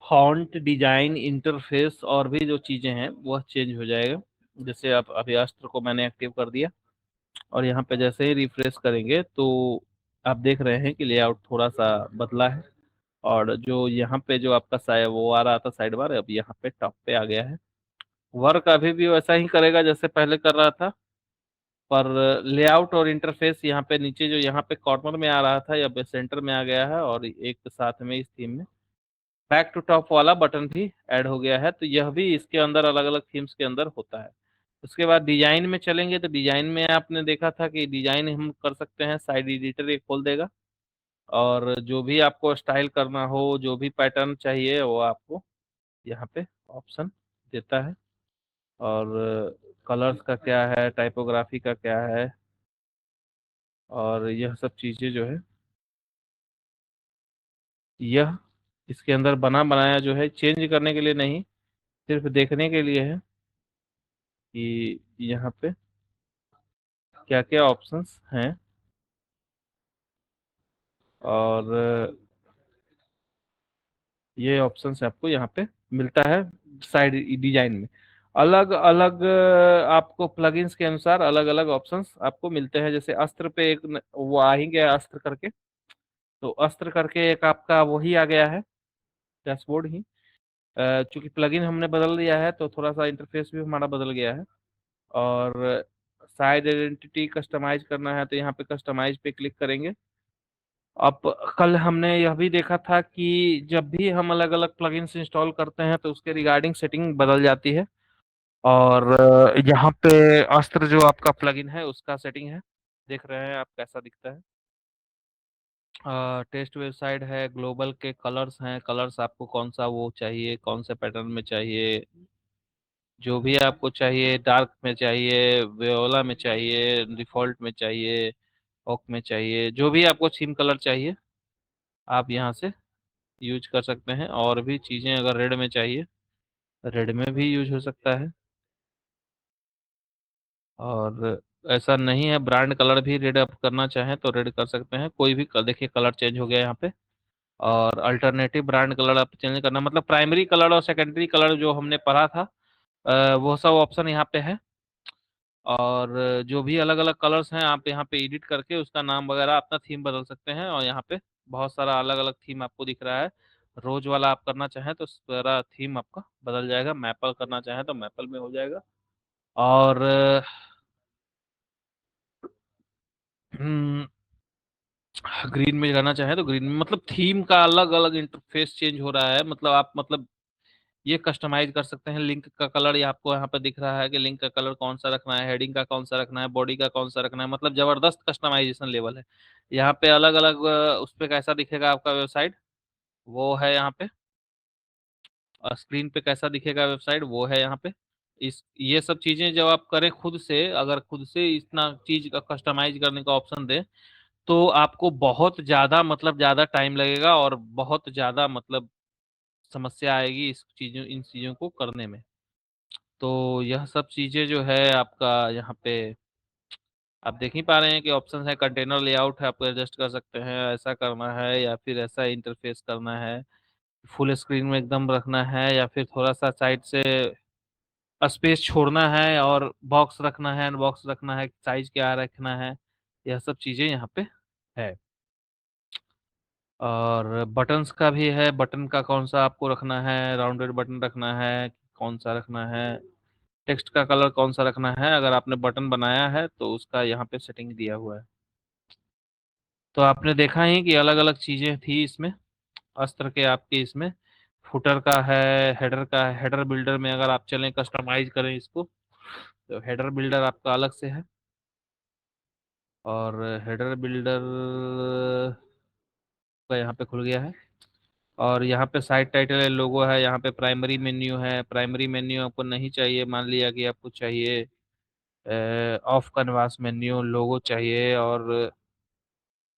फॉन्ट डिजाइन इंटरफेस और भी जो चीजें हैं वह चेंज हो जाएगा। जैसे आप अभी अस्त्र को मैंने एक्टिव कर दिया, और यहाँ पे जैसे ही रिफ्रेश करेंगे तो आप देख रहे हैं कि लेआउट थोड़ा सा बदला है। और जो यहाँ पे जो आपका वो आ रहा था साइड बार, अब यहाँ पे टॉप पे आ गया है। वर्क अभी भी वैसा ही करेगा जैसे पहले कर रहा था, पर लेआउट और इंटरफेस यहाँ पे नीचे जो यहाँ पे कॉर्नर में आ रहा था या सेंटर में आ गया है। और एक साथ में इस थीम में बैक टू टॉप वाला बटन भी ऐड हो गया है। तो यह भी इसके अंदर अलग अलग थीम्स के अंदर होता है। उसके बाद डिजाइन में चलेंगे तो डिजाइन में आपने देखा था कि डिजाइन हम कर सकते हैं, साइड एडिटर ये खोल देगा। और जो भी आपको स्टाइल करना हो, जो भी पैटर्न चाहिए वो आपको यहाँ पे ऑप्शन देता है। और कलर्स का क्या है, टाइपोग्राफी का क्या है, और यह सब चीजें जो है यह इसके अंदर बना बनाया जो है, चेंज करने के लिए नहीं, सिर्फ देखने के लिए है कि यहाँ पे क्या क्या ऑप्शंस हैं। और ये ऑप्शंस आपको यहाँ पे मिलता है साइड डिजाइन में। अलग अलग आपको प्लगइन्स के अनुसार अलग अलग ऑप्शंस आपको मिलते हैं। जैसे अस्त्र पे एक वो आ ही गया अस्त्र करके, तो अस्त्र करके एक आपका वही आ गया है डैशबोर्ड ही। चूंकि प्लगइन हमने बदल दिया है तो थोड़ा सा इंटरफेस भी हमारा बदल गया है। और साइड आइडेंटिटी कस्टमाइज करना है तो यहाँ पे कस्टमाइज पे क्लिक करेंगे। अब कल हमने यह भी देखा था कि जब भी हम अलग अलग प्लगइन्स इंस्टॉल करते हैं तो उसके रिगार्डिंग सेटिंग बदल जाती है। और यहाँ पे अस्त्र जो आपका प्लगइन है उसका सेटिंग है, देख रहे हैं आप कैसा दिखता है। टेस्ट वेबसाइट है, ग्लोबल के कलर्स हैं, कलर्स आपको कौन सा वो चाहिए, कौन से पैटर्न में चाहिए, जो भी आपको चाहिए, डार्क में चाहिए, वेओला में चाहिए, डिफॉल्ट में चाहिए, ओक में चाहिए, जो भी आपको थीम कलर चाहिए आप यहाँ से यूज कर सकते हैं। और भी चीज़ें अगर रेड में चाहिए, रेड में भी यूज हो सकता है। और ऐसा नहीं है, ब्रांड कलर भी रेड आप करना चाहें तो रेड कर सकते हैं, कोई भी देखिए कलर चेंज हो गया यहाँ पे। और अल्टरनेटिव ब्रांड कलर आप चेंज करना, मतलब प्राइमरी कलर और सेकेंडरी कलर जो हमने पढ़ा था वो सब ऑप्शन यहाँ पे है। और जो भी अलग अलग कलर्स हैं आप यहाँ पे एडिट करके उसका नाम वगैरह अपना थीम बदल सकते हैं। और यहाँ पे बहुत सारा अलग अलग थीम आपको दिख रहा है। रोज वाला आप करना चाहें तो सारा थीम आपका बदल जाएगा, मैपल करना चाहें तो मैपल में हो जाएगा। और ग्रीन में करना चाहें तो ग्रीन में, मतलब थीम का अलग अलग इंटरफेस चेंज हो रहा है। मतलब आप मतलब ये कस्टमाइज कर सकते हैं। लिंक का कलर ये आपको यहाँ पे दिख रहा है कि लिंक का कलर कौन सा रखना है, हेडिंग का कौन सा रखना है, बॉडी का कौन सा रखना है, मतलब जबरदस्त कस्टमाइजेशन लेवल है। यहाँ पे अलग अलग उस पे कैसा दिखेगा आपका वेबसाइट वो है यहाँ पे, और स्क्रीन पे कैसा दिखेगा वेबसाइट वो है यहाँ पे। इस ये सब चीजें जब आप करें खुद से, अगर खुद से इतना चीज का कस्टमाइज करने का ऑप्शन दें तो आपको बहुत ज्यादा मतलब ज्यादा टाइम लगेगा और बहुत ज्यादा मतलब समस्या आएगी इस चीजों इन चीजों को करने में। तो यह सब चीजें जो है आपका यहाँ पे आप देख ही पा रहे हैं कि ऑप्शन है। कंटेनर लेआउट है, आप एडजस्ट कर सकते हैं, ऐसा करना है या फिर ऐसा इंटरफेस करना है, फुल स्क्रीन में एकदम रखना है या फिर थोड़ा सा साइड से स्पेस छोड़ना है, और बॉक्स रखना है, बॉक्स रखना है, साइज क्या रखना है, यह सब चीजें यहाँ पे है। और बटन्स का भी है, बटन का कौन सा आपको रखना है, राउंडेड बटन रखना है, कौन सा रखना है, टेक्स्ट का कलर कौन सा रखना है। अगर आपने बटन बनाया है तो उसका यहाँ पे सेटिंग दिया हुआ है। तो आपने देखा ही कि अलग अलग चीजें थी इसमें, अस्त्र के आपके इसमें फुटर का है, हेडर का है। हेडर बिल्डर में अगर आप चलें कस्टमाइज करें इसको तो हेडर बिल्डर आपका अलग से है। और हेडर बिल्डर का यहाँ पे खुल गया है। और यहाँ पे साइड टाइटल है, लोगो है, यहाँ पे प्राइमरी मेन्यू है। प्राइमरी मेन्यू आपको नहीं चाहिए, मान लिया कि आपको चाहिए ऑफ कैनवास मेन्यू, लोगो चाहिए और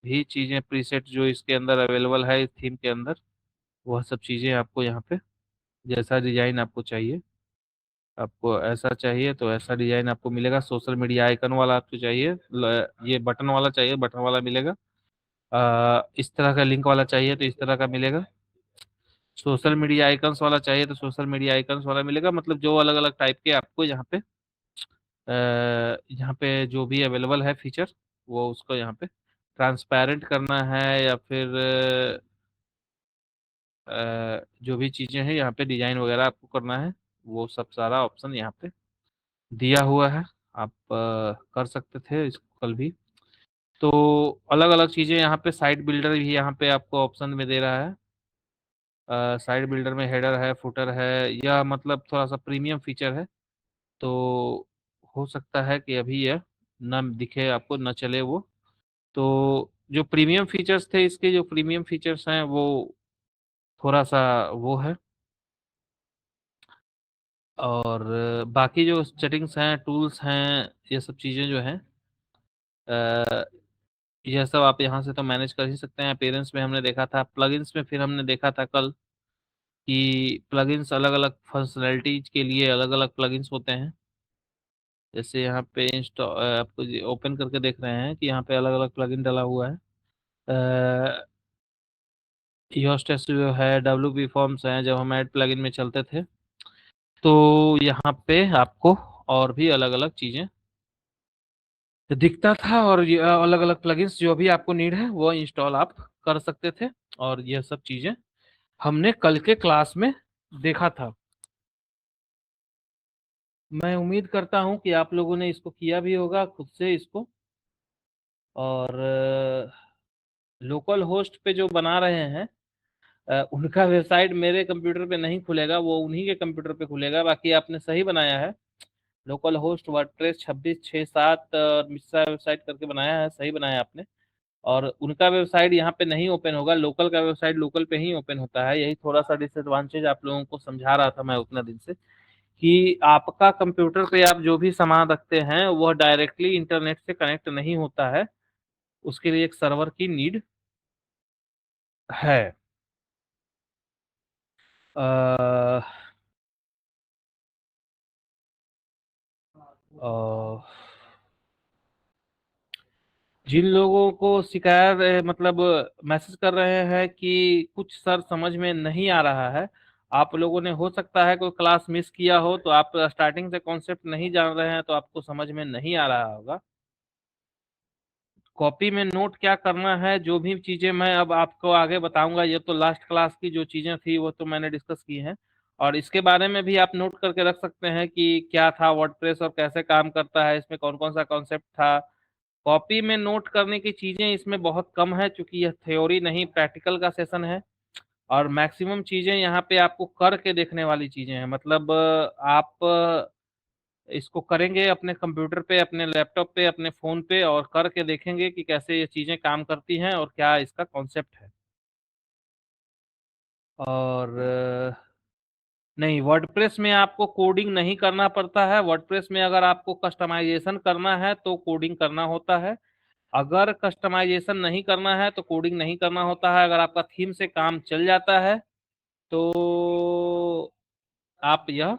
भी चीजें प्रीसेट जो इसके अंदर अवेलेबल है इस थीम के अंदर, वह सब चीजें आपको यहाँ पे जैसा डिजाइन आपको चाहिए, आपको ऐसा चाहिए तो ऐसा डिजाइन आपको मिलेगा। सोशल मीडिया आइकन वाला आपको चाहिए, ये बटन वाला चाहिए, बटन वाला मिलेगा। इस तरह का लिंक वाला चाहिए तो इस तरह का मिलेगा। सोशल मीडिया आइकन्स वाला चाहिए तो सोशल मीडिया आइकन्स वाला मिलेगा। मतलब जो अलग अलग टाइप के आपको यहाँ पे जो भी अवेलेबल है फीचर, वो उसको यहाँ पे ट्रांसपेरेंट करना है या फिर जो भी चीज़ें हैं यहाँ पे डिजाइन वगैरह आपको करना है, वो सब सारा ऑप्शन यहाँ पे दिया हुआ है। आप कर सकते थे इसको कल भी। तो अलग अलग चीज़ें यहाँ पे साइट बिल्डर भी यहाँ पे आपको ऑप्शन में दे रहा है। साइट बिल्डर में हेडर है, फुटर है, यह मतलब थोड़ा सा प्रीमियम फीचर है। तो हो सकता है कि अभी यह न दिखे आपको, न चले वो। तो जो प्रीमियम फीचर्स थे इसके, जो प्रीमियम फीचर्स हैं वो थोड़ा सा वो है। और बाकी जो सेटिंग्स हैं, टूल्स हैं, ये सब चीज़ें जो हैं अ, यह सब आप यहाँ से तो मैनेज कर ही सकते हैं। अपीयरेंस में हमने देखा था, प्लगइन्स में फिर हमने देखा था कल कि प्लगइन्स अलग अलग फंक्शनैलिटीज के लिए अलग अलग प्लगइन्स होते हैं। जैसे यहाँ पे इंस्टॉल आपको ओपन करके देख रहे हैं कि यहाँ पे अलग अलग प्लगइन डला हुआ है। योस्ट एसईओ है, डब्ल्यू बी फॉर्म्स हैं, जब हम ऐड प्लगइन में चलते थे तो यहाँ पे आपको और भी अलग अलग चीजें दिखता था। और ये अलग अलग प्लगइन्स जो भी आपको नीड है वो इंस्टॉल आप कर सकते थे। और यह सब चीजें हमने कल के क्लास में देखा था। मैं उम्मीद करता हूँ कि आप लोगों ने इसको किया भी होगा खुद से इसको। और लोकल होस्ट पे जो बना रहे हैं उनका वेबसाइट मेरे कंप्यूटर पे नहीं खुलेगा, वो उन्हीं के कंप्यूटर पे खुलेगा। बाकी आपने सही बनाया है, लोकल होस्ट वर्डप्रेस 2667 और मिस्सा वेबसाइट करके बनाया है, सही बनाया आपने। और उनका वेबसाइट यहाँ पे नहीं ओपन होगा, लोकल का वेबसाइट लोकल पे ही ओपन होता है। यही थोड़ा सा डिसएडवांटेज आप लोगों को समझा रहा था मैं उतना दिन से, कि आपका कंप्यूटर पे आप जो भी सामान रखते हैं वह डायरेक्टली इंटरनेट से कनेक्ट नहीं होता है, उसके लिए एक सर्वर की नीड है। अ, जिन लोगों को शिकायत मतलब मैसेज कर रहे हैं कि कुछ सर समझ में नहीं आ रहा है, आप लोगों ने हो सकता है कोई क्लास मिस किया हो, तो आप स्टार्टिंग से कॉन्सेप्ट नहीं जान रहे हैं, तो आपको समझ में नहीं आ रहा होगा। कॉपी में नोट क्या करना है, जो भी चीजें मैं अब आपको आगे बताऊंगा, ये तो लास्ट क्लास की जो चीजें थी वो तो मैंने डिस्कस की हैं। और इसके बारे में भी आप नोट करके रख सकते हैं कि क्या था वर्डप्रेस और कैसे काम करता है, इसमें कौन कौन सा कॉन्सेप्ट था। कॉपी में नोट करने की चीजें इसमें बहुत कम है, क्योंकि यह थ्योरी नहीं प्रैक्टिकल का सेशन है। और मैक्सिमम चीजें यहाँ पे आपको करके देखने वाली चीजें हैं, मतलब आप इसको करेंगे अपने कंप्यूटर पे, अपने लैपटॉप पे, अपने फोन पे, और करके देखेंगे कि कैसे ये चीजें काम करती हैं और क्या इसका कॉन्सेप्ट है। और नहीं, वर्डप्रेस में आपको कोडिंग नहीं करना पड़ता है। वर्डप्रेस में अगर आपको कस्टमाइजेशन करना है तो कोडिंग करना होता है। अगर कस्टमाइजेशन नहीं करना है तो कोडिंग नहीं करना होता है। अगर आपका थीम से काम चल जाता है तो आप यह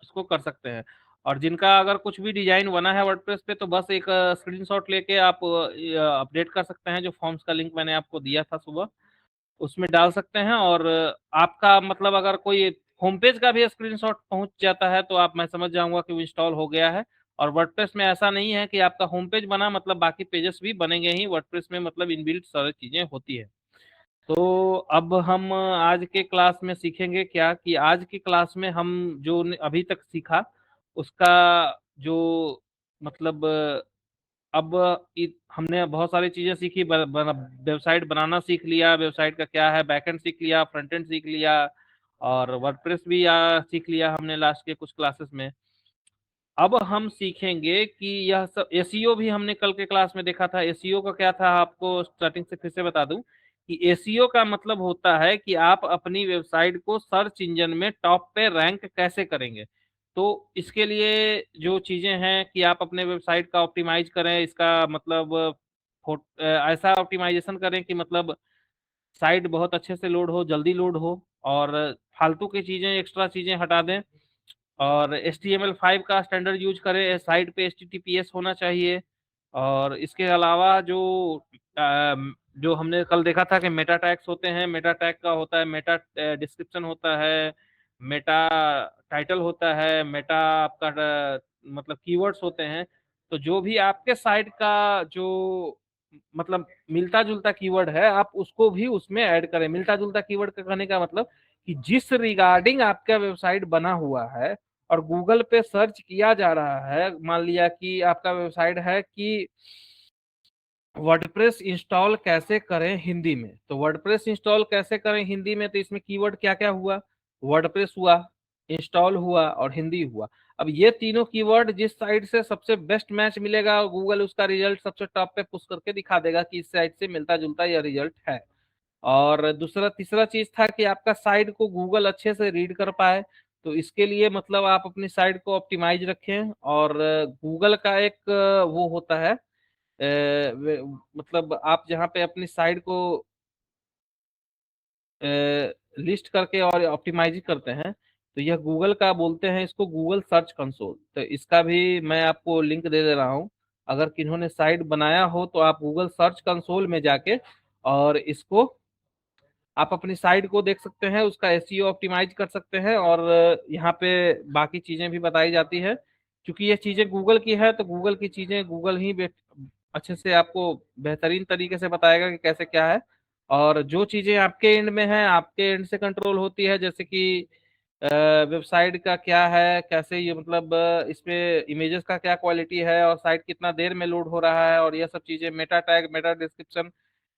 इसको कर सकते हैं। और जिनका अगर कुछ भी डिजाइन बना है वर्डप्रेस पे, तो बस एक स्क्रीनशॉट लेके आप अपडेट कर सकते हैं। जो फॉर्म्स का लिंक मैंने आपको दिया था सुबह, उसमें डाल सकते हैं। और आपका मतलब अगर कोई होम पेज का भी स्क्रीनशॉट पहुंच जाता है, तो आप मैं समझ जाऊंगा कि वो इंस्टॉल हो गया है। और वर्डप्रेस में ऐसा नहीं है कि आपका होम पेज बना मतलब बाकी पेजेस भी बनेंगे ही। वर्डप्रेस में मतलब इनबिल्ट सारी चीजें होती है। तो अब हम आज के क्लास में सीखेंगे क्या, कि आज की क्लास में हम जो अभी तक सीखा उसका जो मतलब अब हमने बहुत सारी चीजें सीखी। वेबसाइट बनाना सीख लिया, वेबसाइट का क्या है, बैकएंड सीख लिया, फ्रंट एंड सीख लिया, और वर्डप्रेस भी सीख लिया हमने लास्ट के कुछ क्लासेस में। अब हम सीखेंगे कि यह सब एसईओ भी हमने कल के क्लास में देखा था। एसईओ का क्या था, आपको स्टार्टिंग से फिर से बता दूं कि एसईओ का मतलब होता है कि आप अपनी वेबसाइट को सर्च इंजन में टॉप पे रैंक कैसे करेंगे। तो इसके लिए जो चीजें हैं कि आप अपने वेबसाइट का ऑप्टिमाइज करें, इसका मतलब ऐसा ऑप्टिमाइजेशन करें कि मतलब साइट बहुत अच्छे से लोड हो, जल्दी लोड हो, और फालतू की चीजें, एक्स्ट्रा चीजें हटा दें। और HTML5 का स्टैंडर्ड यूज करें, साइट पे HTTPS होना चाहिए। और इसके अलावा जो हमने कल देखा था कि मेटा टैग्स होते हैं, मेटा टैग का होता है, मेटा डिस्क्रिप्शन होता है, मेटा टाइटल होता है, मेटा आपका मतलब कीवर्ड्स होते हैं। तो जो भी आपके साइट का जो मतलब मिलता जुलता कीवर्ड है, आप उसको भी उसमें ऐड करें। मिलता जुलता कीवर्ड का कहने का मतलब कि जिस रिगार्डिंग आपका वेबसाइट बना हुआ है और गूगल पे सर्च किया जा रहा है, मान लिया कि आपका वेबसाइट है कि वर्डप्रेस इंस्टॉल कैसे करें हिंदी में, तो वर्डप्रेस इंस्टॉल कैसे करें हिंदी में, तो इसमें कीवर्ड क्या क्या हुआ, वर्डप्रेस हुआ, इंस्टॉल हुआ, और हिंदी हुआ। अब ये तीनों कीवर्ड जिस साइट से सबसे बेस्ट मैच मिलेगा, गूगल उसका रिजल्ट सबसे टॉप पे पुश करके दिखा देगा कि इस साइट से मिलता जुलता यह रिजल्ट है। और दूसरा तीसरा चीज था कि आपका साइट को गूगल अच्छे से रीड कर पाए। तो इसके लिए मतलब आप अपनी साइट को ऑप्टिमाइज रखें। और गूगल का एक वो होता है मतलब आप जहाँ पे अपनी साइट को लिस्ट करके और ऑप्टिमाइज करते हैं, तो यह गूगल का बोलते हैं इसको गूगल सर्च कंसोल। तो इसका भी मैं आपको लिंक दे दे रहा हूँ। अगर किन्होंने साइट बनाया हो तो आप गूगल सर्च कंसोल में जाके और इसको आप अपनी साइट को देख सकते हैं, उसका एसईओ ऑप्टिमाइज कर सकते हैं। और यहाँ पे बाकी चीजें भी बताई जाती है। क्योंकि ये चीजें गूगल की है, तो गूगल की चीजें गूगल ही अच्छे से आपको बेहतरीन तरीके से बताएगा कि कैसे क्या है। और जो चीजें आपके एंड में है, आपके एंड से कंट्रोल होती है, जैसे कि वेबसाइट का क्या है, कैसे ये मतलब इस पे इमेजेस का क्या क्वालिटी है, और साइट कितना देर में लोड हो रहा है, और यह सब चीजें, मेटा टैग, मेटा डिस्क्रिप्शन,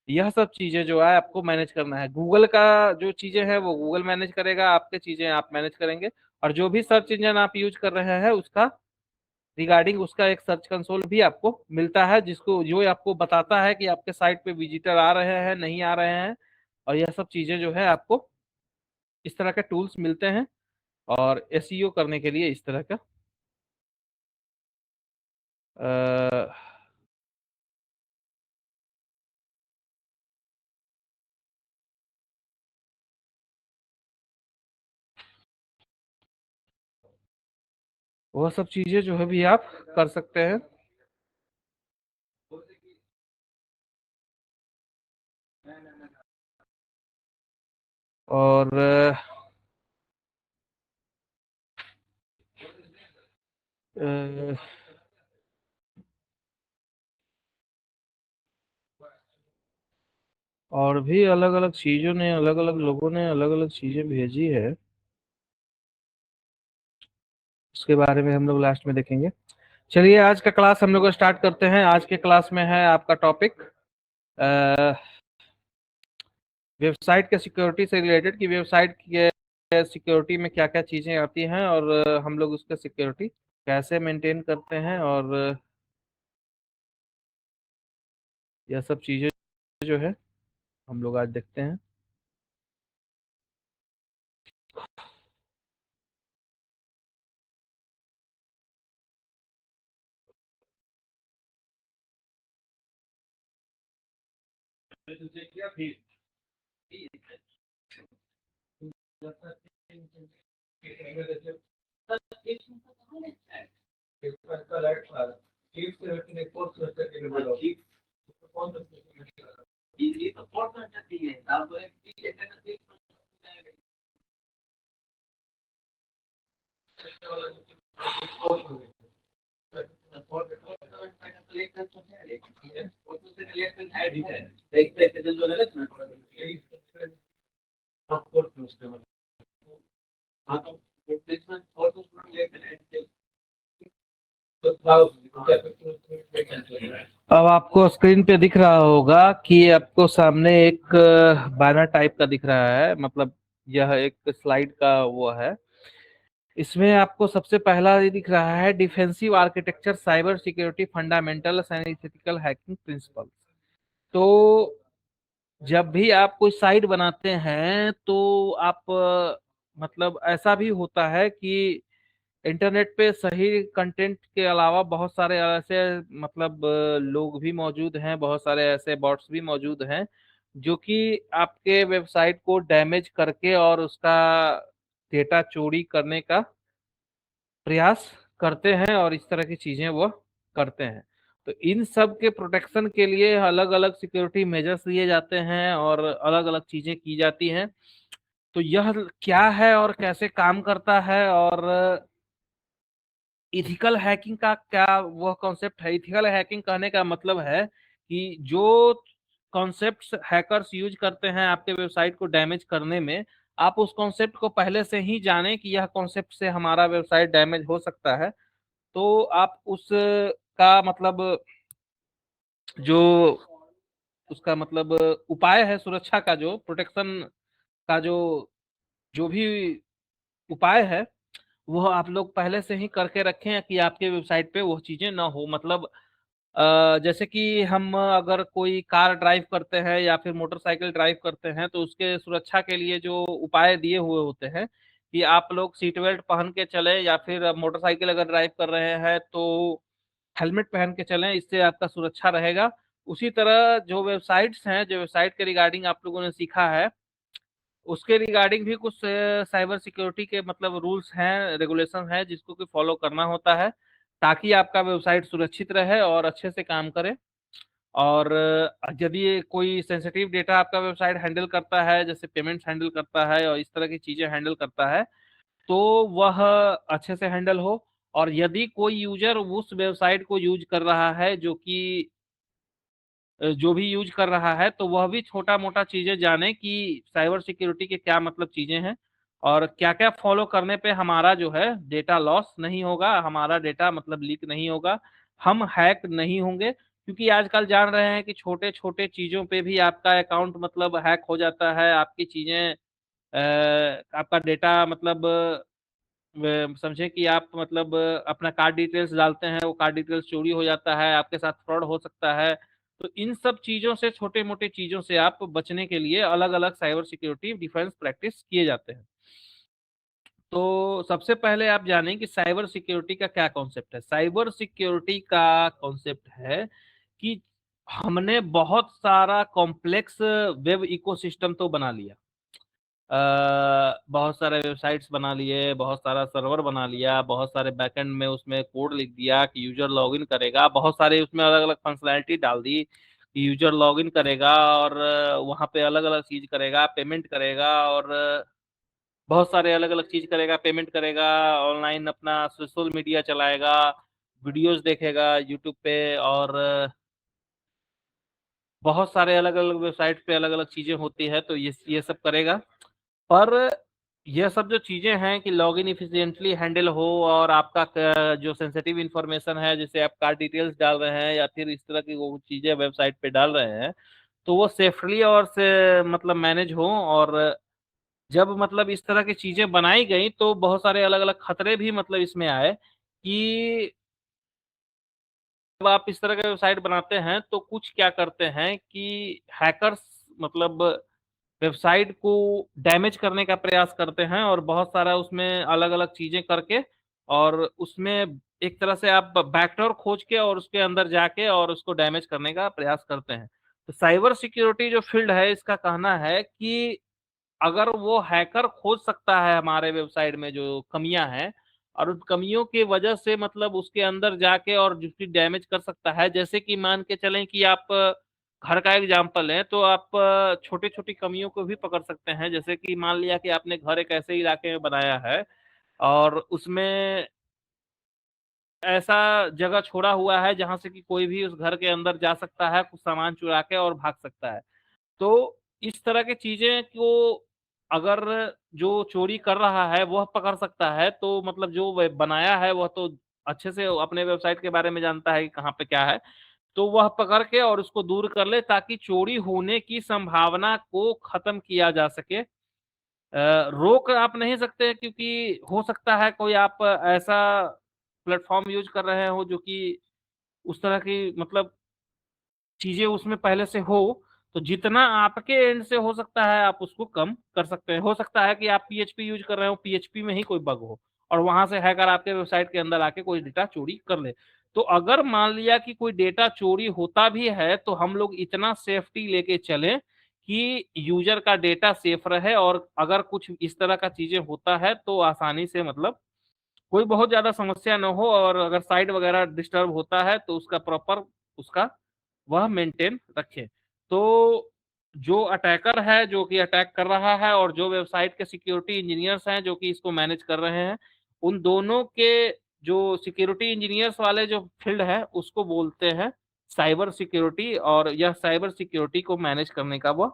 यह सब चीजें जो है आपको मैनेज करना है। गूगल का जो चीजें हैं वो गूगल मैनेज करेगा, आपके चीजें आप मैनेज करेंगे। और जो भी सर्च इंजन आप यूज कर रहे हैं उसका रिगार्डिंग उसका एक सर्च कंसोल भी आपको मिलता है, जिसको जो आपको बताता है कि आपके साइट पे विजिटर आ रहे हैं, नहीं आ रहे हैं। और यह सब चीजें जो है आपको इस तरह के टूल्स मिलते हैं। और एसईओ करने के लिए इस तरह का अ, वह सब चीजें जो है भी आप कर सकते हैं। और अ, और भी अलग अलग चीजों ने, अलग अलग लोगों ने अलग अलग चीजें भेजी है, उसके बारे में हम लोग लास्ट में देखेंगे। चलिए आज का क्लास हम लोग स्टार्ट करते हैं। आज के क्लास में है आपका टॉपिक वेबसाइट के सिक्योरिटी से रिलेटेड, कि वेबसाइट के सिक्योरिटी में क्या क्या चीजें आती हैं, और हम लोग उसका सिक्योरिटी कैसे मेंटेन करते हैं, और यह सब चीजें जो है हम लोग आज देखते हैं। अब आपको स्क्रीन पे दिख रहा होगा कि आपको सामने एक बैनर टाइप का दिख रहा है, मतलब यह एक स्लाइड का वो है। इसमें आपको सबसे पहला ये दिख रहा है defensive architecture cyber security fundamental and ethical hacking principle. तो जब भी आप कोई साइट बनाते हैं तो आप मतलब ऐसा भी होता है कि इंटरनेट पे सही कंटेंट के अलावा बहुत सारे ऐसे मतलब लोग भी मौजूद हैं, बहुत सारे ऐसे बॉट्स भी मौजूद हैं जो कि आपके वेबसाइट को डैमेज करके और उसका डेटा चोरी करने का प्रयास करते हैं, और इस तरह की चीजें वो करते हैं। तो इन सब के प्रोटेक्शन के लिए अलग अलग सिक्योरिटी मेजर्स लिए जाते हैं और अलग अलग चीजें की जाती हैं। तो यह क्या है और कैसे काम करता है, और इथिकल हैकिंग का क्या वह कॉन्सेप्ट है। इथिकल हैकिंग कहने का मतलब है कि जो कॉन्सेप्ट्स हैकर्स यूज करते हैं आपके वेबसाइट को डैमेज करने में, आप उस कॉन्सेप्ट को पहले से ही जानें कि यह कॉन्सेप्ट से हमारा वेबसाइट डैमेज हो सकता है। तो आप उस का मतलब जो उसका मतलब उपाय है, सुरक्षा का जो प्रोटेक्शन का जो जो भी उपाय है, वो आप लोग पहले से ही करके रखें कि आपके वेबसाइट पे वो चीजें ना हो। मतलब जैसे कि हम अगर कोई कार ड्राइव करते हैं या फिर मोटरसाइकिल ड्राइव करते हैं तो उसके सुरक्षा के लिए जो उपाय दिए हुए होते हैं कि आप लोग सीट बेल्ट पहन के चले, या फिर मोटरसाइकिल अगर ड्राइव कर रहे हैं तो हेलमेट पहन के चलें, इससे आपका सुरक्षा रहेगा। उसी तरह जो वेबसाइट्स हैं, जो वेबसाइट के रिगार्डिंग आप लोगों ने सीखा है, उसके रिगार्डिंग भी कुछ साइबर सिक्योरिटी के मतलब रूल्स हैं, रेगुलेशन है, जिसको कि फॉलो करना होता है ताकि आपका वेबसाइट सुरक्षित रहे और अच्छे से काम करे। और यदि कोई सेंसिटिव डेटा आपका वेबसाइट हैंडल करता है, जैसे पेमेंट्स हैंडल करता है और इस तरह की चीजें हैंडल करता है, तो वह अच्छे से हैंडल हो। और यदि कोई यूजर उस वेबसाइट को यूज कर रहा है जो भी यूज कर रहा है, तो वह भी छोटा मोटा चीजें जाने कि साइबर सिक्योरिटी के क्या मतलब चीजें हैं, और क्या क्या फॉलो करने पे हमारा जो है डेटा लॉस नहीं होगा, हमारा डेटा मतलब लीक नहीं होगा, हम हैक नहीं होंगे। क्योंकि आजकल जान रहे हैं कि छोटे छोटे चीजों पे भी आपका अकाउंट मतलब हैक हो जाता है, आपकी चीजें आपका डेटा मतलब समझे कि आप मतलब अपना कार्ड डिटेल्स डालते हैं, वो कार्ड डिटेल्स चोरी हो जाता है, आपके साथ फ्रॉड हो सकता है। तो इन सब चीजों से, छोटे मोटे चीजों से आप बचने के लिए अलग अलग साइबर सिक्योरिटी डिफेंस प्रैक्टिस किए जाते हैं। तो सबसे पहले आप जानें कि साइबर सिक्योरिटी का क्या कॉन्सेप्ट है। साइबर सिक्योरिटी का कॉन्सेप्ट है कि हमने बहुत सारा कॉम्प्लेक्स वेब इकोसिस्टम तो बना लिया, बहुत सारे वेबसाइट्स बना लिए, बहुत सारा सर्वर बना लिया, बहुत सारे बैकएंड में उसमें कोड लिख दिया कि यूजर लॉगिन करेगा, बहुत सारे उसमें अलग अलग फंक्शनैलिटी डाल दी, यूजर लॉगिन करेगा और वहां पे अलग अलग चीज करेगा, पेमेंट करेगा और बहुत सारे अलग अलग चीज करेगा, पेमेंट करेगा, ऑनलाइन अपना सोशल मीडिया चलाएगा, वीडियोस देखेगा यूट्यूब पे, और बहुत सारे अलग अलग वेबसाइट पे अलग अलग चीजें होती है, तो ये सब करेगा। पर यह सब जो चीजें हैं कि लॉगिन इफिशिएंटली हैंडल हो, और आपका जो सेंसिटिव इंफॉर्मेशन है, जैसे आप कार्ड डिटेल्स डाल रहे हैं या फिर इस तरह की वो चीजें वेबसाइट पे डाल रहे हैं, तो वो सेफली और से मतलब मैनेज हो। और जब मतलब इस तरह की चीजें बनाई गई तो बहुत सारे अलग अलग खतरे भी मतलब इसमें आए कि जब आप इस तरह का वेबसाइट बनाते हैं तो कुछ क्या करते हैं कि हैकर्स मतलब वेबसाइट को डैमेज करने का प्रयास करते हैं, और बहुत सारा उसमें अलग अलग चीजें करके, और उसमें एक तरह से आप बैकडोर खोज के और उसके अंदर जाके और उसको डैमेज करने का प्रयास करते हैं। तो साइबर सिक्योरिटी जो फील्ड है, इसका कहना है कि अगर वो हैकर खोज सकता है हमारे वेबसाइट में जो कमियां हैं, और उन कमियों की वजह से मतलब उसके अंदर जाके और जिसकी डैमेज कर सकता है, जैसे कि मान के चलें कि आप घर का एग्जाम्पल है, तो आप छोटी छोटी कमियों को भी पकड़ सकते हैं। जैसे कि मान लिया कि आपने घर एक ऐसे इलाके में बनाया है और उसमें ऐसा जगह छोड़ा हुआ है जहां से कि कोई भी उस घर के अंदर जा सकता है, कुछ सामान चुरा के और भाग सकता है। तो इस तरह की चीजें को अगर जो चोरी कर रहा है वह पकड़ सकता है, तो मतलब जो बनाया है वह तो अच्छे से अपने वेबसाइट के बारे में जानता है कि कहाँ पे क्या है, तो वह पकड़ के और उसको दूर कर ले, ताकि चोरी होने की संभावना को खत्म किया जा सके। रोक आप नहीं सकते, क्योंकि हो सकता है कोई आप ऐसा प्लेटफॉर्म यूज कर रहे हो जो कि उस तरह की मतलब चीजें उसमें पहले से हो, तो जितना आपके एंड से हो सकता है आप उसको कम कर सकते हैं। हो सकता है कि आप पीएचपी यूज कर रहे हो, पीएचपी में ही कोई बग हो और वहां से हैकर आपके वेबसाइट के अंदर आके कोई डेटा चोरी कर ले। तो अगर मान लिया कि कोई डेटा चोरी होता भी है, तो हम लोग इतना सेफ्टी लेके चलें कि यूजर का डेटा सेफ रहे, और अगर कुछ इस तरह का चीजें होता है तो आसानी से मतलब कोई बहुत ज्यादा समस्या न हो, और अगर साइट वगैरह डिस्टर्ब होता है तो उसका प्रॉपर उसका वह मेंटेन रखे। तो जो अटैकर है जो कि अटैक कर रहा है, और जो वेबसाइट के सिक्योरिटी इंजीनियर्स हैं जो कि इसको मैनेज कर रहे हैं, उन दोनों के जो सिक्योरिटी इंजीनियर्स वाले जो फील्ड है उसको बोलते हैं साइबर सिक्योरिटी। और यह साइबर सिक्योरिटी को मैनेज करने का वह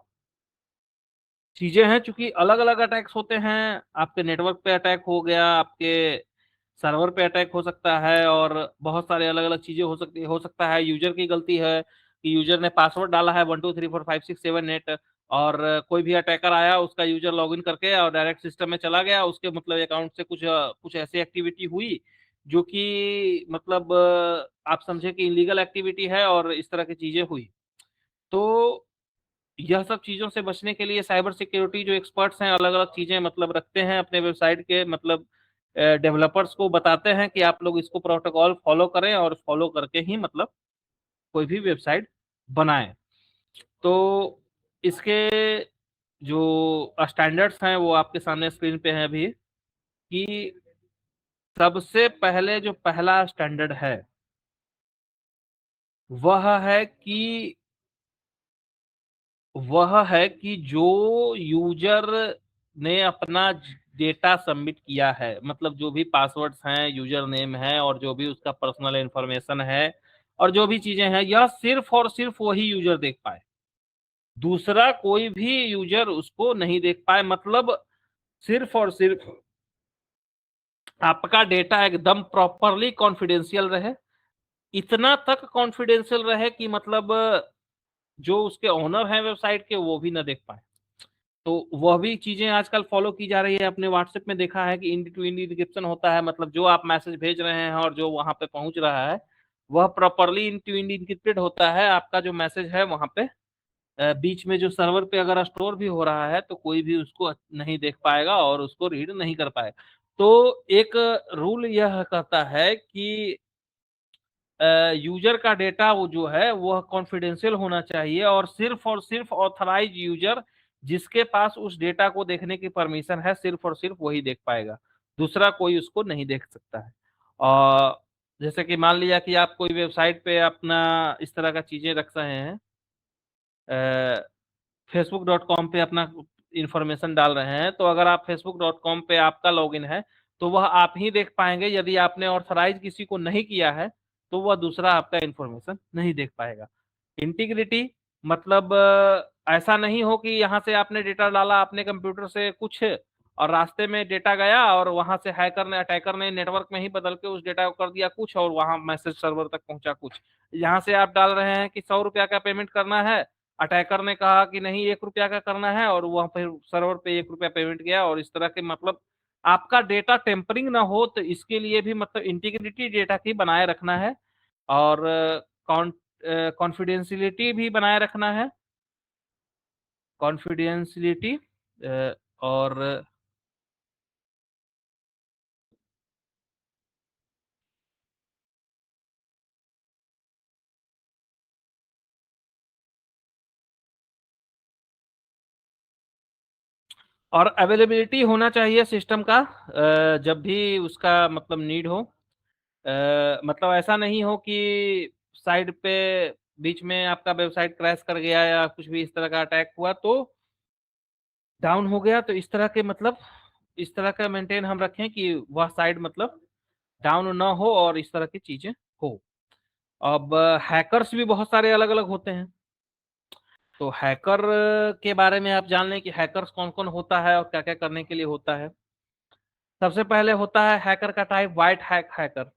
चीजें हैं। चूंकि अलग अलग अटैक्स होते हैं, आपके नेटवर्क पे अटैक हो गया, आपके सर्वर पे अटैक हो सकता है, और बहुत सारे अलग अलग चीजें हो सकता है यूजर की गलती है कि यूजर ने पासवर्ड डाला है 1234567 8, और कोई भी अटैकर आया उसका यूजर लॉगिन करके और डायरेक्ट सिस्टम में चला गया, उसके मतलब अकाउंट से कुछ कुछ ऐसी एक्टिविटी हुई जो कि मतलब आप समझे कि इलीगल एक्टिविटी है, और इस तरह की चीजें हुई। तो यह सब चीजों से बचने के लिए साइबर सिक्योरिटी जो एक्सपर्ट्स हैं अलग अलग चीजें मतलब रखते हैं अपने वेबसाइट के मतलब डेवलपर्स को बताते हैं कि आप लोग इसको प्रोटोकॉल फॉलो करें, और फॉलो करके ही मतलब कोई भी वेबसाइट बनाएं। तो इसके जो स्टैंडर्ड्स हैं वो आपके सामने स्क्रीन पे हैं अभी, कि सबसे पहले जो पहला स्टैंडर्ड है वह है कि जो यूजर ने अपना डेटा सबमिट किया है, मतलब जो भी पासवर्ड्स हैं, यूजर नेम है, और जो भी उसका पर्सनल इंफॉर्मेशन है और जो भी चीजें हैं, यह सिर्फ और सिर्फ वही यूजर देख पाए, दूसरा कोई भी यूजर उसको नहीं देख पाए। मतलब सिर्फ और सिर्फ आपका डेटा एकदम प्रॉपरली कॉन्फिडेंशियल रहे, इतना तक कॉन्फिडेंशियल रहे कि मतलब जो उसके ओनर हैं वेबसाइट के वो भी ना देख पाए। तो वह भी चीजें आजकल फॉलो की जा रही है। अपने व्हाट्सएप में देखा है कि इंड टू इंड इंक्रिप्शन होता है, मतलब जो आप मैसेज भेज रहे हैं और जो वहां पे पहुंच रहा है वह properly end to end encrypted होता है। आपका जो मैसेज है वहां पे बीच में जो सर्वर पे अगर स्टोर भी हो रहा है तो कोई भी उसको नहीं देख पाएगा और उसको रीड नहीं कर पाएगा। तो एक रूल यह कहता है कि यूजर का डेटा वो जो है वह कॉन्फिडेंशियल होना चाहिए, और सिर्फ ऑथराइज यूजर जिसके पास उस डेटा को देखने की परमिशन है, सिर्फ और सिर्फ वही देख पाएगा, दूसरा कोई उसको नहीं देख सकता है। और जैसे कि मान लिया कि आप कोई वेबसाइट पे अपना इस तरह का चीजें रख रहे हैं, facebook.com पे अपना इंफॉर्मेशन डाल रहे हैं, तो अगर आप facebook.com पे आपका लॉगिन है तो वह आप ही देख पाएंगे। यदि आपने ऑथराइज किसी को नहीं किया है तो वह दूसरा आपका इंफॉर्मेशन नहीं देख पाएगा। इंटीग्रिटी मतलब ऐसा नहीं हो कि यहाँ से आपने डेटा डाला अपने कंप्यूटर से कुछ और रास्ते में डेटा गया और वहां से हैकर ने अटैकर ने नेटवर्क में ही बदल के उस डेटा को कर दिया कुछ और वहां मैसेज सर्वर तक पहुंचा कुछ। यहाँ से आप डाल रहे हैं कि 100 रुपया का पेमेंट करना है, अटैकर ने कहा कि नहीं 1 रुपया का करना है और वहां फिर सर्वर पे 1 रुपया पेमेंट गया और इस तरह के मतलब आपका डेटा टेम्परिंग ना हो, तो इसके लिए भी मतलब इंटीग्रिटी डेटा की बनाए रखना है और कॉन्फिडेंशियलिटी भी बनाए रखना है। कॉन्फिडेंशियलिटी और अवेलेबिलिटी होना चाहिए सिस्टम का जब भी उसका मतलब नीड हो। मतलब ऐसा नहीं हो कि साइड पे बीच में आपका वेबसाइट क्रैश कर गया या कुछ भी इस तरह का अटैक हुआ तो डाउन हो गया, तो इस तरह के मतलब इस तरह का मेंटेन हम रखें कि वह साइड मतलब डाउन ना हो और इस तरह की चीजें हो। अब हैकर्स भी बहुत सारे अलग अलग होते हैं, तो हैकर के बारे में आप जान लें कि हैकर्स कौन कौन होता है और क्या क्या करने के लिए होता है। सबसे पहले होता है हैकर का type white hat hacker.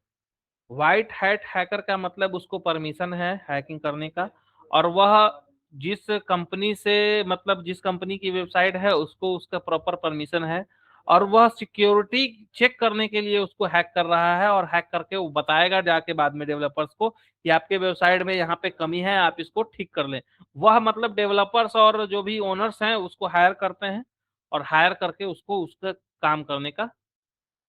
White hat hacker का मतलब उसको परमिशन है हैकिंग करने का और वह जिस कंपनी से मतलब जिस कंपनी की वेबसाइट है उसको उसका प्रॉपर परमिशन है और वह सिक्योरिटी चेक करने के लिए उसको हैक कर रहा है और हैक करके वो बताएगा जाके बाद में डेवलपर्स को कि आपके वेबसाइट में यहाँ पे कमी है, आप इसको ठीक कर लें। वह मतलब डेवलपर्स और जो भी ओनर्स हैं उसको हायर करते हैं और हायर करके उसको उसका काम करने का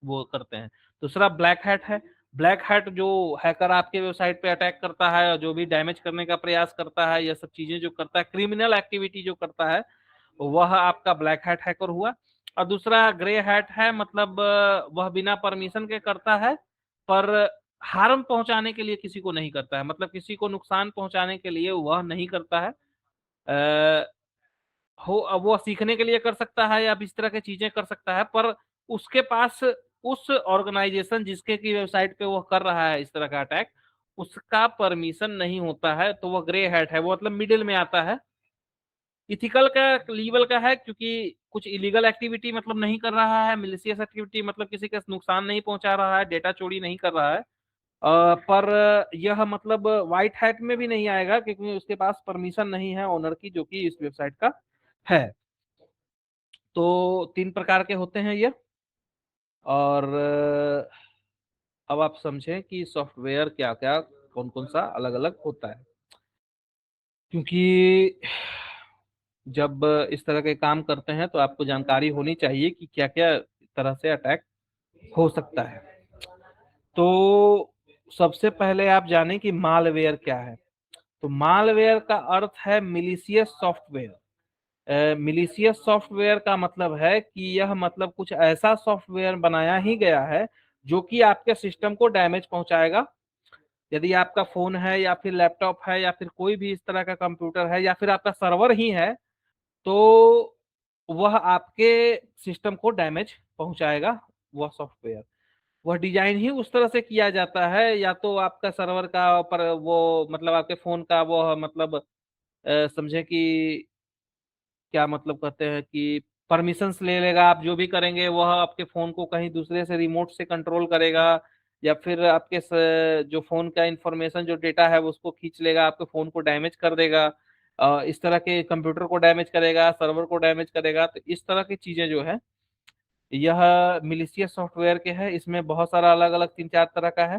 वो करते हैं। दूसरा ब्लैक हैट है। ब्लैक हैट जो हैकर आपके वेबसाइट पे अटैक करता है और जो भी डैमेज करने का प्रयास करता है, ये सब चीजें जो करता है, क्रिमिनल एक्टिविटी जो करता है, वह आपका ब्लैक हैट हैकर हुआ। और दूसरा ग्रे हैट है, मतलब वह बिना परमिशन के करता है पर हार्म पहुंचाने के लिए किसी को नहीं करता है, मतलब किसी को नुकसान पहुंचाने के लिए वह नहीं करता है। हो अब वो सीखने के लिए कर सकता है या इस तरह की चीजें कर सकता है, पर उसके पास उस ऑर्गेनाइजेशन जिसके की वेबसाइट पे वो कर रहा है इस तरह का अटैक, उसका परमिशन नहीं होता है, तो वो ग्रे हैट है, वो मतलब मिडिल में आता है। इथिकल का लीवल का है क्योंकि कुछ इलीगल एक्टिविटी मतलब नहीं कर रहा है, मिलिशियस एक्टिविटी मतलब किसी का नुकसान नहीं पहुंचा रहा है, डेटा चोरी नहीं कर रहा है। पर यह मतलब व्हाइट हैट में भी नहीं आएगा क्योंकि उसके पास परमिशन नहीं है ओनर की जो कि इस वेबसाइट का है। तो 3 प्रकार के होते हैं ये। और अब आप समझें कि सॉफ्टवेयर क्या क्या कौन कौन सा अलग अलग होता है, क्योंकि जब इस तरह के काम करते हैं तो आपको जानकारी होनी चाहिए कि क्या क्या तरह से अटैक हो सकता है। तो सबसे पहले आप जानें कि मालवेयर क्या है। तो मालवेयर का अर्थ है मिलिशियस सॉफ्टवेयर। मिलिशियस सॉफ्टवेयर का मतलब है कि यह मतलब कुछ ऐसा सॉफ्टवेयर बनाया ही गया है जो कि आपके सिस्टम को डैमेज पहुंचाएगा। यदि आपका फोन है या फिर लैपटॉप है या फिर कोई भी इस तरह का कंप्यूटर है या फिर आपका सर्वर ही है, तो वह आपके सिस्टम को डैमेज पहुंचाएगा। वह सॉफ्टवेयर वह डिजाइन ही उस तरह से किया जाता है, या तो आपका सर्वर का पर वो मतलब आपके फोन का वो मतलब समझे कि क्या मतलब कहते हैं कि परमिशंस ले लेगा, आप जो भी करेंगे वह आपके फोन को कहीं दूसरे से रिमोट से कंट्रोल करेगा, या फिर आपके जो फोन का इंफॉर्मेशन जो डेटा है वो उसको खींच लेगा, आपके फोन को डैमेज कर देगा, इस तरह के कंप्यूटर को डैमेज करेगा, सर्वर को डैमेज करेगा। तो इस तरह की चीजें जो है यह मिलिशियस सॉफ्टवेयर के है। इसमें बहुत सारा अलग अलग 3-4 तरह का है।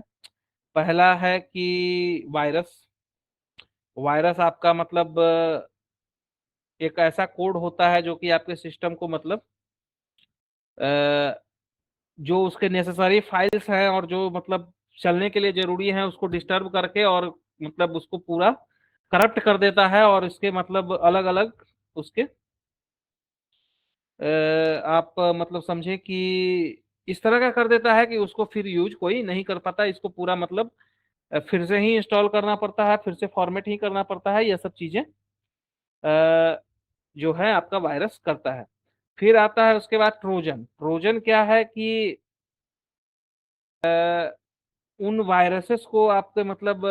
पहला है कि वायरस। वायरस आपका मतलब एक ऐसा कोड होता है जो कि आपके सिस्टम को मतलब जो उसके नेसेसरी फाइल्स हैं और जो मतलब चलने के लिए जरूरी है उसको डिस्टर्ब करके और मतलब उसको पूरा करप्ट कर देता है, और इसके मतलब अलग अलग उसके आप मतलब समझे कि इस तरह का कर देता है कि उसको फिर यूज कोई नहीं कर पाता, इसको पूरा मतलब फिर से ही इंस्टॉल करना पड़ता है, फिर से फॉर्मेट ही करना पड़ता है, ये सब चीजें जो है आपका वायरस करता है। फिर आता है उसके बाद ट्रोजन। ट्रोजन क्या है कि उन वायरसेस को आपके मतलब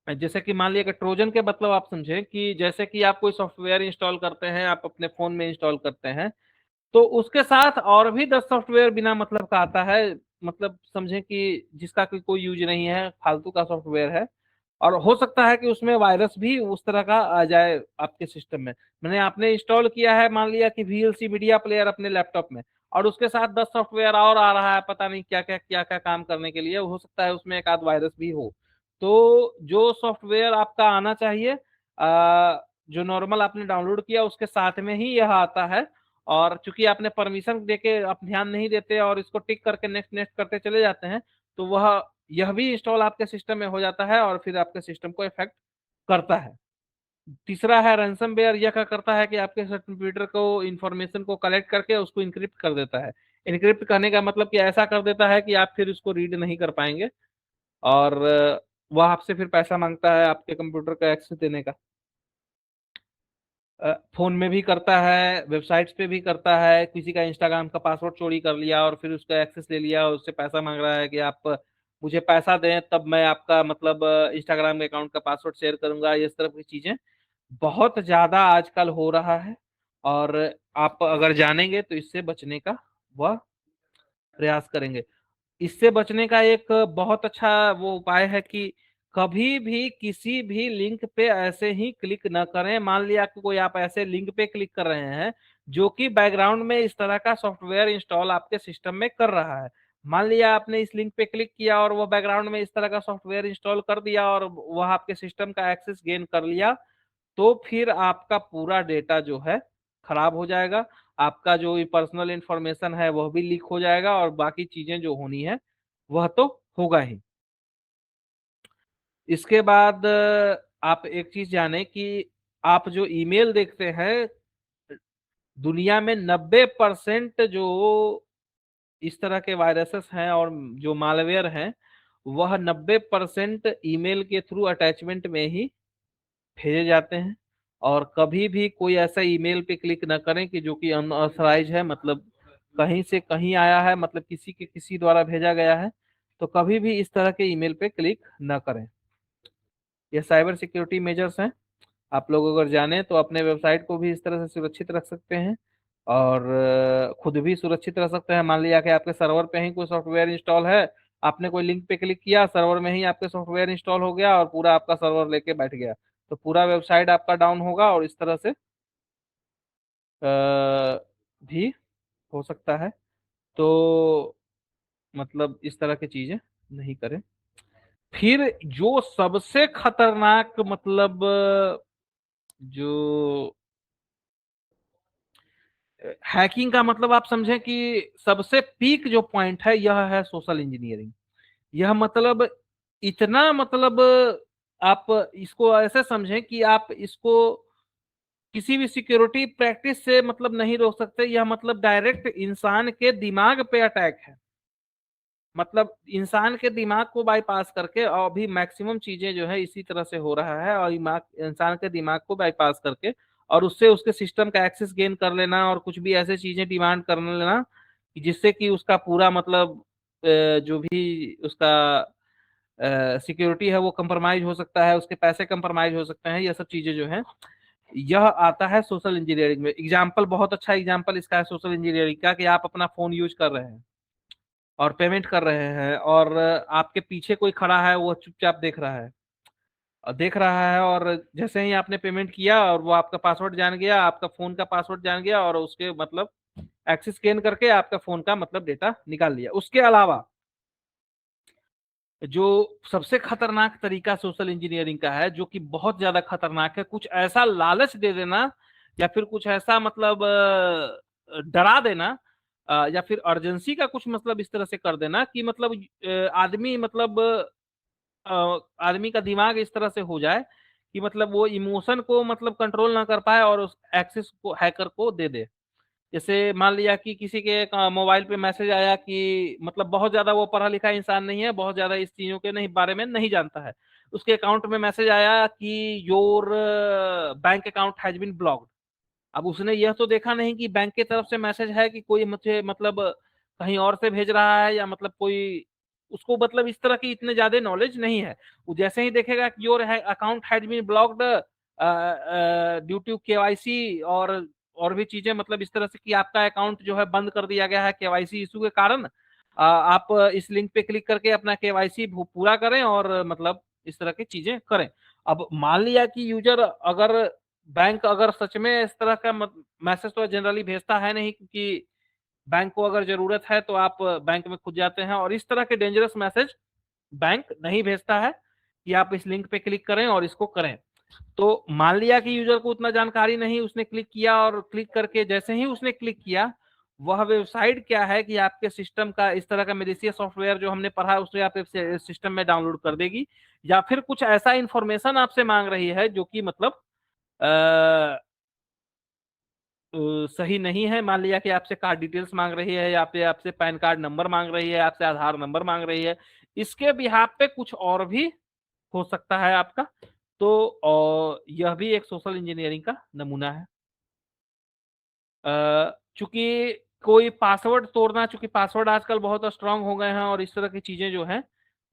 जैसे कि मान लिया कि ट्रोजन के मतलब आप समझे कि जैसे कि आप कोई सॉफ्टवेयर इंस्टॉल करते हैं, आप अपने फोन में इंस्टॉल करते हैं, तो उसके साथ और भी 10 सॉफ्टवेयर बिना मतलब का आता है। मतलब समझे कि जिसका कोई यूज नहीं है, फालतू का सॉफ्टवेयर है, और हो सकता है कि उसमें वायरस भी उस तरह का आ जाए आपके सिस्टम में। मैंने आपने इंस्टॉल किया है मान लिया कि वीएलसी मीडिया प्लेयर अपने लैपटॉप में, और उसके साथ 10 सॉफ्टवेयर और आ रहा है, पता नहीं क्या क्या काम करने के लिए, हो सकता है उसमें एक आध वायरस भी हो। तो जो सॉफ्टवेयर आपका आना चाहिए, जो नॉर्मल आपने डाउनलोड किया उसके साथ में ही यह आता है। और चूंकि आपने परमिशन देके आप ध्यान नहीं देते और इसको टिक करके नेक्स्ट नेक्स्ट करते चले जाते हैं, तो वह यह भी इंस्टॉल आपके सिस्टम में हो जाता है और फिर आपके सिस्टम को इफेक्ट करता है। तीसरा है रैंसमवेयर। यह क्या करता है कि आपके कंप्यूटर को इंफॉर्मेशन को कलेक्ट करके उसको इनक्रिप्ट कर देता है। इनक्रिप्ट करने का मतलब कि ऐसा कर देता है कि आप फिर उसको रीड नहीं कर पाएंगे, और वह आपसे फिर पैसा मांगता है आपके कंप्यूटर का एक्सेस देने का। फोन में भी करता है, वेबसाइट्स पे भी करता है। किसी का इंस्टाग्राम का पासवर्ड चोरी कर लिया और फिर उसका एक्सेस ले लिया और उससे पैसा मांग रहा है कि आप मुझे पैसा दें तब मैं आपका मतलब इंस्टाग्राम के अकाउंट का पासवर्ड शेयर करूंगा। ये इस तरह की चीजें बहुत ज्यादा आजकल हो रहा है, और आप अगर जानेंगे तो इससे बचने का वह प्रयास करेंगे। इससे बचने का एक बहुत अच्छा वो उपाय है कि कभी भी किसी भी लिंक पे ऐसे ही क्लिक न करें। मान लिया कि कोई आप ऐसे लिंक पे क्लिक कर रहे हैं जो कि बैकग्राउंड में इस तरह का सॉफ्टवेयर इंस्टॉल आपके सिस्टम में कर रहा है। मान लिया आपने इस लिंक पे क्लिक किया और वो बैकग्राउंड में इस तरह का सॉफ्टवेयर इंस्टॉल कर दिया और वह आपके सिस्टम का एक्सेस गेन कर लिया, तो फिर आपका पूरा डेटा जो है खराब हो जाएगा। आपका जो पर्सनल इंफॉर्मेशन है वह भी लीक हो जाएगा, और बाकी चीजें जो होनी है वह तो होगा ही। इसके बाद आप एक चीज जाने कि आप जो ईमेल देखते हैं, दुनिया में 90% जो इस तरह के वायरसेस हैं और जो मालवेयर हैं, वह 90% ईमेल के थ्रू अटैचमेंट में ही भेजे जाते हैं। और कभी भी कोई ऐसा ईमेल पे क्लिक ना करें कि जो कि अनऑथराइज है, मतलब कहीं से कहीं आया है, मतलब किसी के किसी द्वारा भेजा गया है। तो कभी भी इस तरह के ईमेल पे क्लिक ना करें। ये साइबर सिक्योरिटी मेजर्स हैं। आप लोग अगर जाने तो अपने वेबसाइट को भी इस तरह से सुरक्षित रख सकते हैं, और खुद भी सुरक्षित रख सकते हैं। मान लिया कि आपके सर्वर पे ही कोई सॉफ्टवेयर इंस्टॉल है, आपने कोई लिंक पे क्लिक किया, सर्वर में ही आपके सॉफ्टवेयर इंस्टॉल हो गया और पूरा आपका सर्वर लेके बैठ गया, तो पूरा वेबसाइट आपका डाउन होगा। और इस तरह से भी हो सकता है। तो मतलब इस तरह की चीजें नहीं करें। फिर जो सबसे खतरनाक मतलब जो हैकिंग का मतलब आप समझें कि सबसे पीक जो पॉइंट है यह है सोशल इंजीनियरिंग। यह मतलब इतना मतलब आप इसको ऐसे समझें कि आप इसको किसी भी सिक्योरिटी प्रैक्टिस से मतलब नहीं रोक सकते। यह मतलब डायरेक्ट इंसान के दिमाग पे अटैक है। मतलब इंसान के दिमाग को बाईपास करके, और अभी मैक्सिमम चीजें जो है इसी तरह से हो रहा है, और दिमाग इंसान के दिमाग को बाईपास करके और उससे उसके सिस्टम का एक्सेस गेन कर लेना और कुछ भी ऐसे चीजें डिमांड कर लेना कि जिससे कि उसका पूरा मतलब जो भी उसका सिक्योरिटी है वो कंप्रोमाइज हो सकता है, उसके पैसे कंप्रोमाइज हो सकते हैं। ये सब चीजें जो है यह आता है सोशल इंजीनियरिंग में। एग्जाम्पल, बहुत अच्छा एग्जाम्पल इसका है सोशल इंजीनियरिंग का, कि आप अपना फोन यूज कर रहे हैं और पेमेंट कर रहे हैं, और आपके पीछे कोई खड़ा है, वो चुपचाप देख रहा है और देख रहा है, और जैसे ही आपने पेमेंट किया और वो आपका पासवर्ड जान गया, आपका फोन का पासवर्ड जान गया, और उसके मतलब एक्सेस गेन करके आपका फोन का मतलब डेटा निकाल लिया। उसके अलावा जो सबसे खतरनाक तरीका सोशल इंजीनियरिंग का है, जो कि बहुत ज्यादा खतरनाक है, कुछ ऐसा लालच दे देना या फिर कुछ ऐसा मतलब डरा देना, या फिर अर्जेंसी का कुछ मतलब इस तरह से कर देना कि मतलब आदमी मतलब आदमी का दिमाग इस तरह से हो जाए कि मतलब वो इमोशन को मतलब कंट्रोल ना कर पाए और उस एक्सेस को हैकर को दे दे। जैसे मान लिया कि किसी के मोबाइल पे मैसेज आया कि मतलब बहुत ज्यादा वो पढ़ा लिखा इंसान नहीं है, बहुत ज्यादा इस चीजों के नहीं बारे में नहीं जानता है, उसके अकाउंट में मैसेज आया कि your bank account has been blocked. अब उसने यह तो देखा नहीं कि बैंक की तरफ से मैसेज है कि कोई मुझे मतलब कहीं और से भेज रहा है, या मतलब कोई उसको मतलब इस तरह की इतने ज्यादा नॉलेज नहीं है। वो जैसे ही देखेगा कि your account has been blocked due to KYC और भी चीजें, मतलब इस तरह से कि आपका अकाउंट जो है बंद कर दिया गया है केवाईसी इशू के कारण, आप इस लिंक पे क्लिक करके अपना केवाईसी पूरा करें और मतलब इस तरह की चीजें करें। अब मान लिया कि यूजर अगर बैंक अगर सच में इस तरह का मैसेज तो जनरली भेजता है नहीं, क्योंकि बैंक को अगर जरूरत है तो आप बैंक में खुद जाते हैं, और इस तरह के डेंजरस मैसेज बैंक नहीं भेजता है कि आप इस लिंक पे क्लिक करें और इसको करें। तो मान लिया कि यूजर को उतना जानकारी नहीं, उसने क्लिक किया और क्लिक करके जैसे ही उसने क्लिक किया, वह वेबसाइट क्या है कि आपके सिस्टम का इस तरह का मेलिशियस सॉफ्टवेयर जो हमने पढ़ा उसे आप सिस्टम में डाउनलोड कर देगी, या फिर कुछ ऐसा इंफॉर्मेशन आपसे मांग रही है जो कि मतलब सही नहीं है। मान लिया कि आपसे कार्ड डिटेल्स मांग रही है, या फिर आपसे पैन कार्ड नंबर मांग रही है, आपसे आधार नंबर मांग रही है, इसके बिहाफ पे कुछ और भी हो सकता है आपका। तो यह भी एक सोशल इंजीनियरिंग का नमूना है। चूंकि कोई पासवर्ड तोड़ना, चूंकि पासवर्ड आजकल बहुत स्ट्रांग हो गए हैं और इस तरह की चीजें जो हैं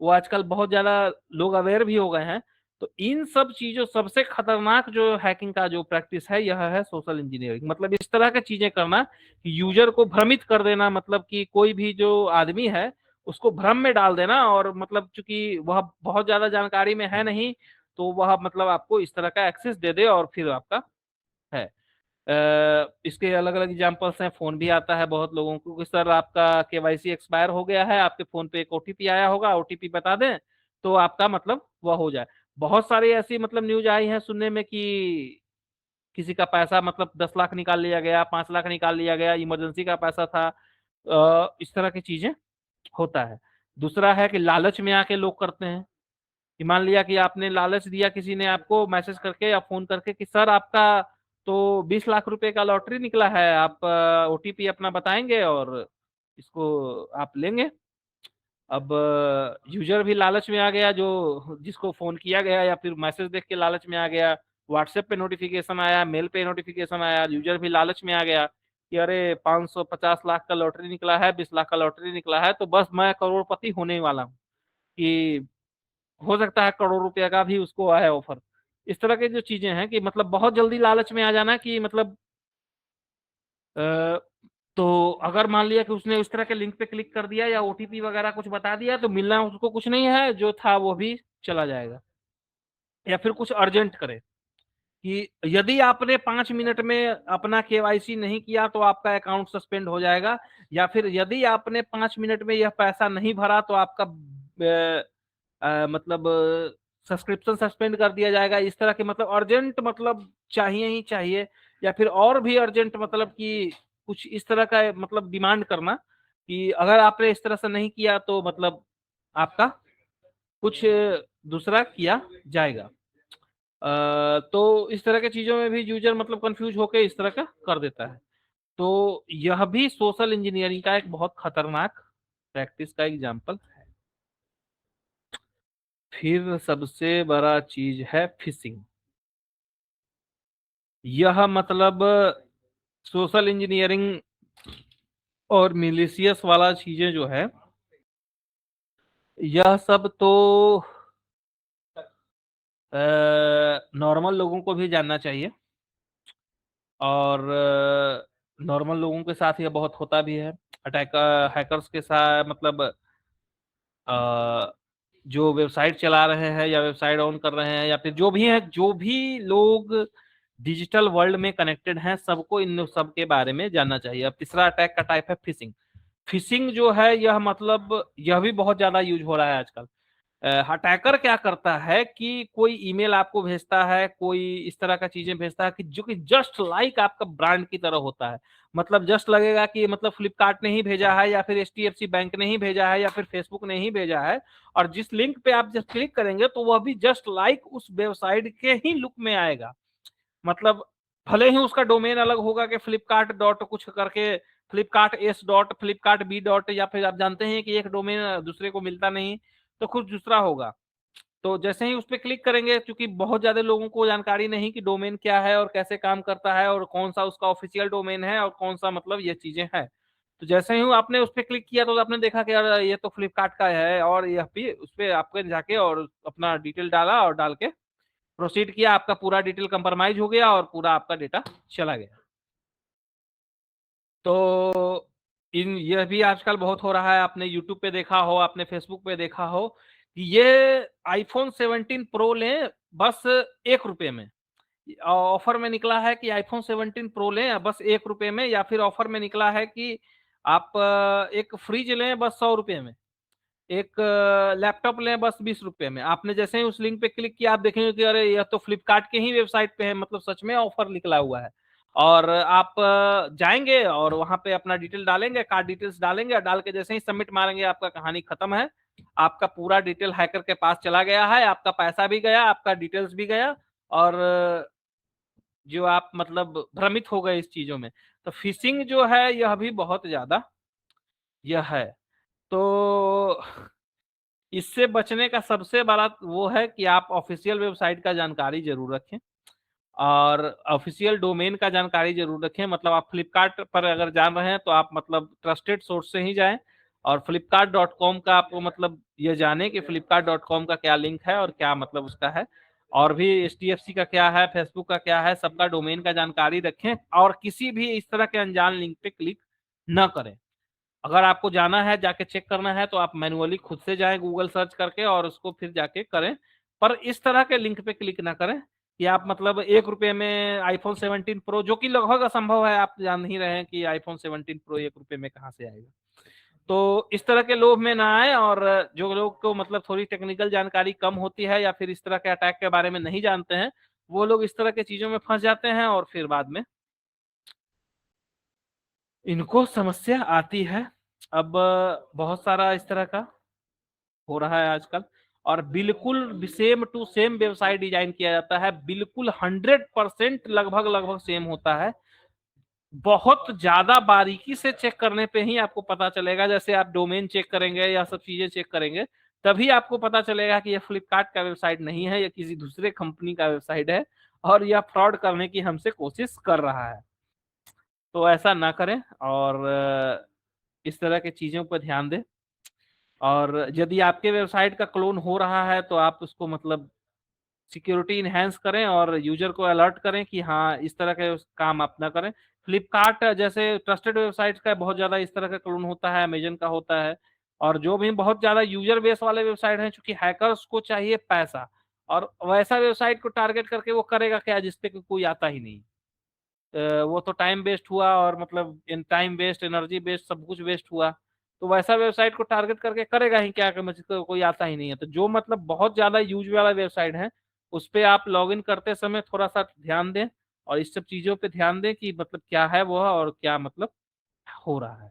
वो आजकल बहुत ज्यादा लोग अवेयर भी हो गए हैं। तो इन सब चीजों सबसे खतरनाक जो हैकिंग का जो प्रैक्टिस है यह है सोशल इंजीनियरिंग। मतलब इस तरह की चीजें करना कि यूजर को भ्रमित कर देना, मतलब कि कोई भी जो आदमी है उसको भ्रम में डाल देना, और मतलब चूंकि वह बहुत ज्यादा जानकारी में है नहीं तो वह मतलब आपको इस तरह का एक्सेस दे दे और फिर आपका है। इसके अलग अलग एग्जांपल्स हैं। फोन भी आता है बहुत लोगों को कि सर आपका केवाईसी एक्सपायर हो गया है, आपके फोन पे एक ओटीपी आया होगा, ओटीपी बता दें तो आपका मतलब वह हो जाए। बहुत सारी ऐसी मतलब न्यूज आई है सुनने में कि किसी का पैसा मतलब 10 लाख निकाल लिया गया, 5 लाख निकाल लिया गया, इमरजेंसी का पैसा था। इस तरह की चीजें होता है। दूसरा है कि लालच में आके लोग करते हैं कि मान लिया कि आपने लालच दिया, किसी ने आपको मैसेज करके या फोन करके कि सर आपका तो 20 लाख रुपए का लॉटरी निकला है, आप ओटीपी अपना बताएंगे और इसको आप लेंगे। अब यूजर भी लालच में आ गया, जो जिसको फोन किया गया या फिर मैसेज देख के लालच में आ गया, व्हाट्सएप पे नोटिफिकेशन आया, मेल पे नोटिफिकेशन आया, यूजर भी लालच में आ गया कि अरे 550 लाख का लॉटरी निकला है, 20 लाख का लॉटरी निकला है, तो बस मैं करोड़पति होने वाला हूँ, कि हो सकता है करोड़ रुपया का भी उसको आया ऑफर। इस तरह की जो चीजें हैं कि मतलब बहुत जल्दी लालच में आ जाना कि मतलब अ, तो अगर मान लिया कि उसने उस तरह के लिंक पे क्लिक कर दिया या ओटीपी वगैरह कुछ बता दिया तो मिलना उसको कुछ नहीं है, जो था वो भी चला जाएगा। या फिर कुछ अर्जेंट करे कि यदि आपने 5 मिनट में अपना केवाईसी नहीं किया तो आपका अकाउंट सस्पेंड हो जाएगा, या फिर यदि आपने 5 मिनट में यह पैसा नहीं भरा तो आपका मतलब सब्सक्रिप्शन सस्पेंड कर दिया जाएगा। इस तरह के मतलब अर्जेंट मतलब चाहिए ही चाहिए, या फिर और भी अर्जेंट मतलब कि कुछ इस तरह का मतलब डिमांड करना कि अगर आपने इस तरह से नहीं किया तो मतलब आपका कुछ दूसरा किया जाएगा। तो इस तरह के चीजों में भी यूजर मतलब कंफ्यूज होकर इस तरह का कर देता है। तो यह भी सोशल इंजीनियरिंग का एक बहुत खतरनाक प्रैक्टिस का एग्जाम्पल है। फिर सबसे बड़ा चीज है फिशिंग। यह मतलब सोशल इंजीनियरिंग और मिलिशियस वाला चीजें जो है यह सब तो नॉर्मल लोगों को भी जानना चाहिए, और नॉर्मल लोगों के साथ यह बहुत होता भी है। अटैकर हैकर्स के साथ मतलब जो वेबसाइट चला रहे हैं या वेबसाइट ऑन कर रहे हैं या फिर जो भी है, जो भी लोग डिजिटल वर्ल्ड में कनेक्टेड हैं, सबको इन सब के बारे में जानना चाहिए। अब तीसरा अटैक का टाइप है फिशिंग। फिशिंग जो है यह मतलब यह भी बहुत ज्यादा यूज हो रहा है आजकल। अटैकर क्या करता है कि कोई ईमेल आपको भेजता है, कोई इस तरह का चीजें भेजता है कि जो कि जस्ट लाइक आपका ब्रांड की तरह होता है। मतलब जस्ट लगेगा कि मतलब फ्लिपकार्ट ने ही भेजा है, या फिर एचडीएफसी बैंक ने ही भेजा है, या फिर फेसबुक ने ही भेजा है। और जिस लिंक पे आप जब क्लिक करेंगे तो वह भी जस्ट लाइक उस वेबसाइट के ही लुक में आएगा। मतलब भले ही उसका डोमेन अलग होगा कि फ्लिपकार्ट डॉट कुछ करके, Flipkart S dot, Flipkart B dot, या फिर आप जानते हैं कि एक डोमेन दूसरे को मिलता नहीं तो कुछ दूसरा होगा। तो जैसे ही उस पे क्लिक करेंगे, क्योंकि बहुत ज्यादा लोगों को जानकारी नहीं कि डोमेन क्या है और कैसे काम करता है और कौन सा उसका ऑफिशियल डोमेन है और कौन सा मतलब ये चीजें हैं। तो जैसे ही आपने उस पे क्लिक किया तो आपने देखा कि यार ये तो फ्लिपकार्ट का है, और यह भी उस पे आपके जाके और अपना डिटेल डाला और डाल के प्रोसीड किया, आपका पूरा डिटेल कंप्रोमाइज हो गया और पूरा आपका डेटा चला गया। तो इन यह भी आजकल बहुत हो रहा है, आपने यूट्यूब पे देखा हो, आपने फेसबुक पे देखा हो कि ये आईफोन 17 प्रो लें बस 1 रुपए में। ऑफर में निकला है कि आईफोन 17 प्रो लें बस 1 रुपए में, या फिर ऑफर में निकला है कि आप एक फ्रिज लें बस 100 रुपए में, एक लैपटॉप लें बस 20 रुपए में। आपने जैसे ही उस लिंक पे क्लिक किया, आप देखेंगे कि अरे यह तो फ्लिपकार्ट के ही वेबसाइट पे है, मतलब सच में ऑफर निकला हुआ है। और आप जाएंगे और वहां पे अपना डिटेल डालेंगे, कार्ड डिटेल्स डालेंगे, और डाल के जैसे ही सबमिट मारेंगे, आपका कहानी खत्म है। आपका पूरा डिटेल हैकर के पास चला गया है, आपका पैसा भी गया, आपका डिटेल्स भी गया, और जो आप मतलब भ्रमित हो गए इस चीजों में। तो फिशिंग जो है यह भी बहुत ज्यादा यह है। तो इससे बचने का सबसे बड़ा वो है कि आप ऑफिशियल वेबसाइट का जानकारी जरूर रखें, और ऑफिशियल डोमेन का जानकारी जरूर रखें। मतलब आप फ्लिपकार्ट पर अगर जा रहे हैं तो आप मतलब ट्रस्टेड सोर्स से ही जाएं, और flipkart.com का आपको मतलब ये जाने कि flipkart.com का क्या लिंक है और क्या मतलब उसका है, और भी HDFC का क्या है, फेसबुक का क्या है, सबका डोमेन का जानकारी रखें, और किसी भी इस तरह के अनजान लिंक पे क्लिक न करें। अगर आपको जाना है, जाके चेक करना है, तो आप मैनुअली खुद से जाएं गूगल सर्च करके और उसको फिर जाके करें। पर इस तरह के लिंक पे क्लिक ना करें कि आप मतलब 1 रुपए में आईफोन 17 प्रो, जो कि लगभग असंभव है, आप जान ही रहे हैं कि आईफोन 17 प्रो 1 रुपए में कहाँ से आएगा। तो इस तरह के लोभ में ना आए, और जो लोग को मतलब थोड़ी टेक्निकल जानकारी कम होती है या फिर इस तरह के अटैक के बारे में नहीं जानते हैं, वो लोग इस तरह के चीजों में फंस जाते हैं, और फिर बाद में इनको समस्या आती है। अब बहुत सारा इस तरह का हो रहा है आजकल, और बिल्कुल same to same website design किया जाता है, बिल्कुल 100% लगभग लगभग सेम होता है। बहुत ज्यादा बारीकी से चेक करने पे ही आपको पता चलेगा, जैसे आप डोमेन चेक करेंगे या सब चीजें चेक करेंगे, तभी आपको पता चलेगा कि यह फ्लिपकार्ट का वेबसाइट नहीं है, यह किसी दूसरे कंपनी का वेबसाइट है, और यह फ्रॉड करने की हमसे कोशिश कर रहा है। तो ऐसा ना करें, और इस तरह की चीजों पर ध्यान दें। और यदि आपके वेबसाइट का क्लोन हो रहा है तो आप उसको मतलब सिक्योरिटी इनहेंस करें और यूजर को अलर्ट करें कि हाँ इस तरह के काम आप ना करें। फ्लिपकार्ट जैसे ट्रस्टेड वेबसाइट्स का बहुत ज्यादा इस तरह का क्लोन होता है, अमेजन का होता है, और जो भी बहुत ज्यादा यूजर बेस वाले वेबसाइट हैं, चूंकि हैकर्स को चाहिए पैसा, और वैसा वेबसाइट को टारगेट करके वो करेगा क्या जिसपे कोई आता ही नहीं। वो तो टाइम वेस्ट हुआ, और मतलब इन टाइम वेस्ट, एनर्जी वेस्ट, सब कुछ वेस्ट हुआ। तो वैसा वेबसाइट को टारगेट करके करेगा ही क्या कि मुझको कोई आता ही नहीं है। तो जो मतलब बहुत ज्यादा यूज वाला वेबसाइट है, उस पे आप लॉगिन करते समय थोड़ा सा ध्यान दें, और इस सब चीजों पे ध्यान दें कि मतलब क्या है वो, और क्या मतलब हो रहा है।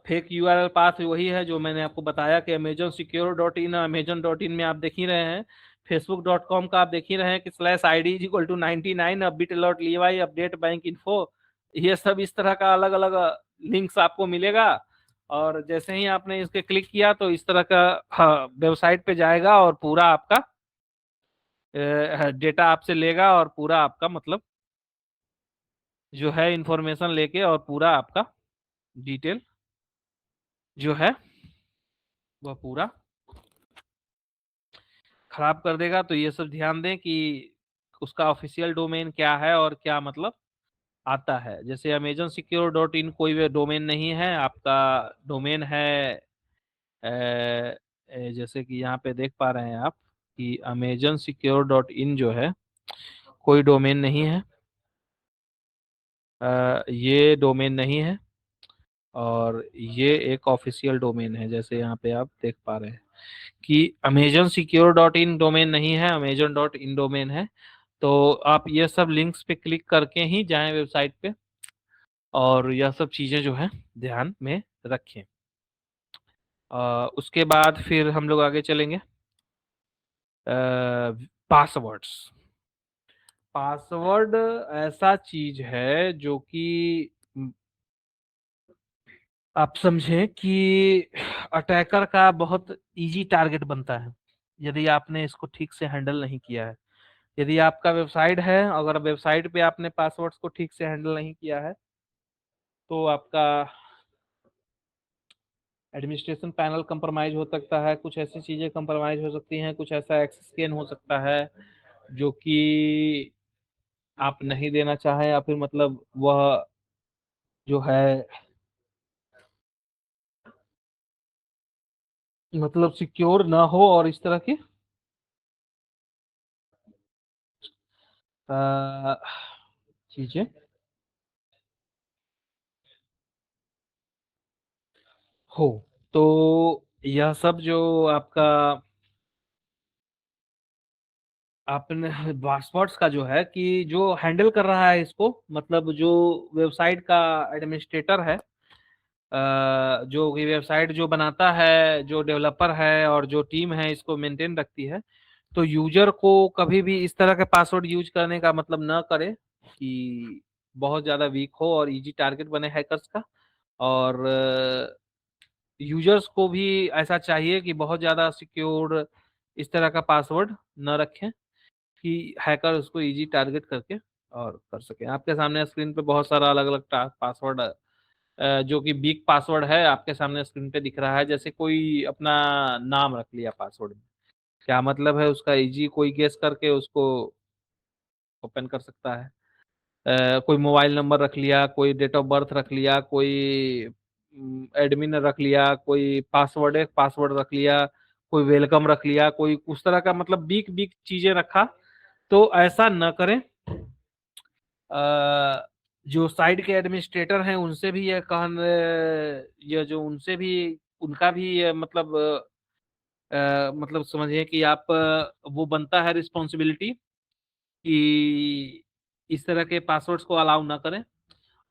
फेक यूआरएल पाथ वही है जो मैंने आपको बताया कि amazonsecure.in, amazon.in में आप देख ही रहे हैं। facebook.com का आप देख ही रहे हैं कि /ID = 99, bit alert लीवाई, update bank info, ये सब इस तरह का अलग अलग लिंक्स आपको मिलेगा। और जैसे ही आपने इसके क्लिक किया तो इस तरह का वेबसाइट पे जाएगा, और पूरा आपका डेटा आपसे लेगा, और पूरा आपका मतलब जो है इंफॉर्मेशन लेके, और पूरा आपका डिटेल जो है वह पूरा खराब कर देगा। तो ये सब ध्यान दें कि उसका ऑफिशियल डोमेन क्या है और क्या मतलब आता है। जैसे amazonsecure.in कोई भी डोमेन नहीं है, आपका डोमेन है जैसे कि यहाँ पे देख पा रहे हैं आप कि amazonsecure.in जो है कोई डोमेन नहीं है, ये डोमेन नहीं है, और ये एक ऑफिशियल डोमेन है, जैसे यहाँ पे आप देख पा रहे हैं कि amazonsecure.in डोमेन नहीं है, amazon.in डोमेन है। तो आप ये सब लिंक्स पे क्लिक करके ही जाएं वेबसाइट पे, और यह सब चीजें जो है ध्यान में रखें। उसके बाद फिर हम लोग आगे चलेंगे। पासवर्ड्स, पासवर्ड ऐसा चीज है जो कि आप समझें कि अटैकर का बहुत इजी टारगेट बनता है यदि आपने इसको ठीक से हैंडल नहीं किया है। यदि आपका वेबसाइट है, अगर वेबसाइट पे आपने पासवर्ड्स को ठीक से हैंडल नहीं किया है, तो आपका एडमिनिस्ट्रेशन पैनल कंप्रोमाइज हो सकता है, कुछ ऐसी चीजें कंप्रोमाइज हो सकती हैं, कुछ ऐसा एक्सेस स्कैन हो सकता है जो कि आप नहीं देना चाहें, या फिर मतलब वह जो है मतलब सिक्योर ना हो, और इस तरह की अ, चीजें हो। तो यह सब जो आपका आपने पासवर्ड्स का जो है कि जो हैंडल कर रहा है इसको, मतलब जो वेबसाइट का एडमिनिस्ट्रेटर है, जो कि वेबसाइट जो बनाता है, जो डेवलपर है और जो टीम है इसको मेंटेन रखती है, तो यूजर को कभी भी इस तरह के पासवर्ड यूज करने का मतलब ना करे कि बहुत ज्यादा वीक हो और इजी टारगेट बने हैकर्स का। और यूजर्स को भी ऐसा चाहिए कि बहुत ज़्यादा सिक्योर इस तरह का पासवर्ड न रखें कि हैकर उसको इजी टारगेट करके और कर सके। आपके सामने स्क्रीन पे बहुत सारा अलग अलग पासवर्ड जो कि वीक पासवर्ड है आपके सामने स्क्रीन पे दिख रहा है। जैसे कोई अपना नाम रख लिया पासवर्ड में, क्या मतलब है उसका, इजी कोई गेस करके उसको ओपन कर सकता है। कोई मोबाइल नंबर रख लिया, कोई डेट ऑफ बर्थ रख लिया, कोई एडमिन रख लिया, कोई पासवर्ड है पासवर्ड रख लिया, कोई वेलकम रख लिया, कोई उस तरह का मतलब बीक बीक चीजें रखा। तो ऐसा न करें। जो साइट के एडमिनिस्ट्रेटर हैं उनसे भी ये जो उनसे भी उनका भी मतलब मतलब समझिए कि आप वो बनता है रिस्पॉन्सिबिलिटी कि इस तरह के पासवर्ड्स को अलाउ ना करें,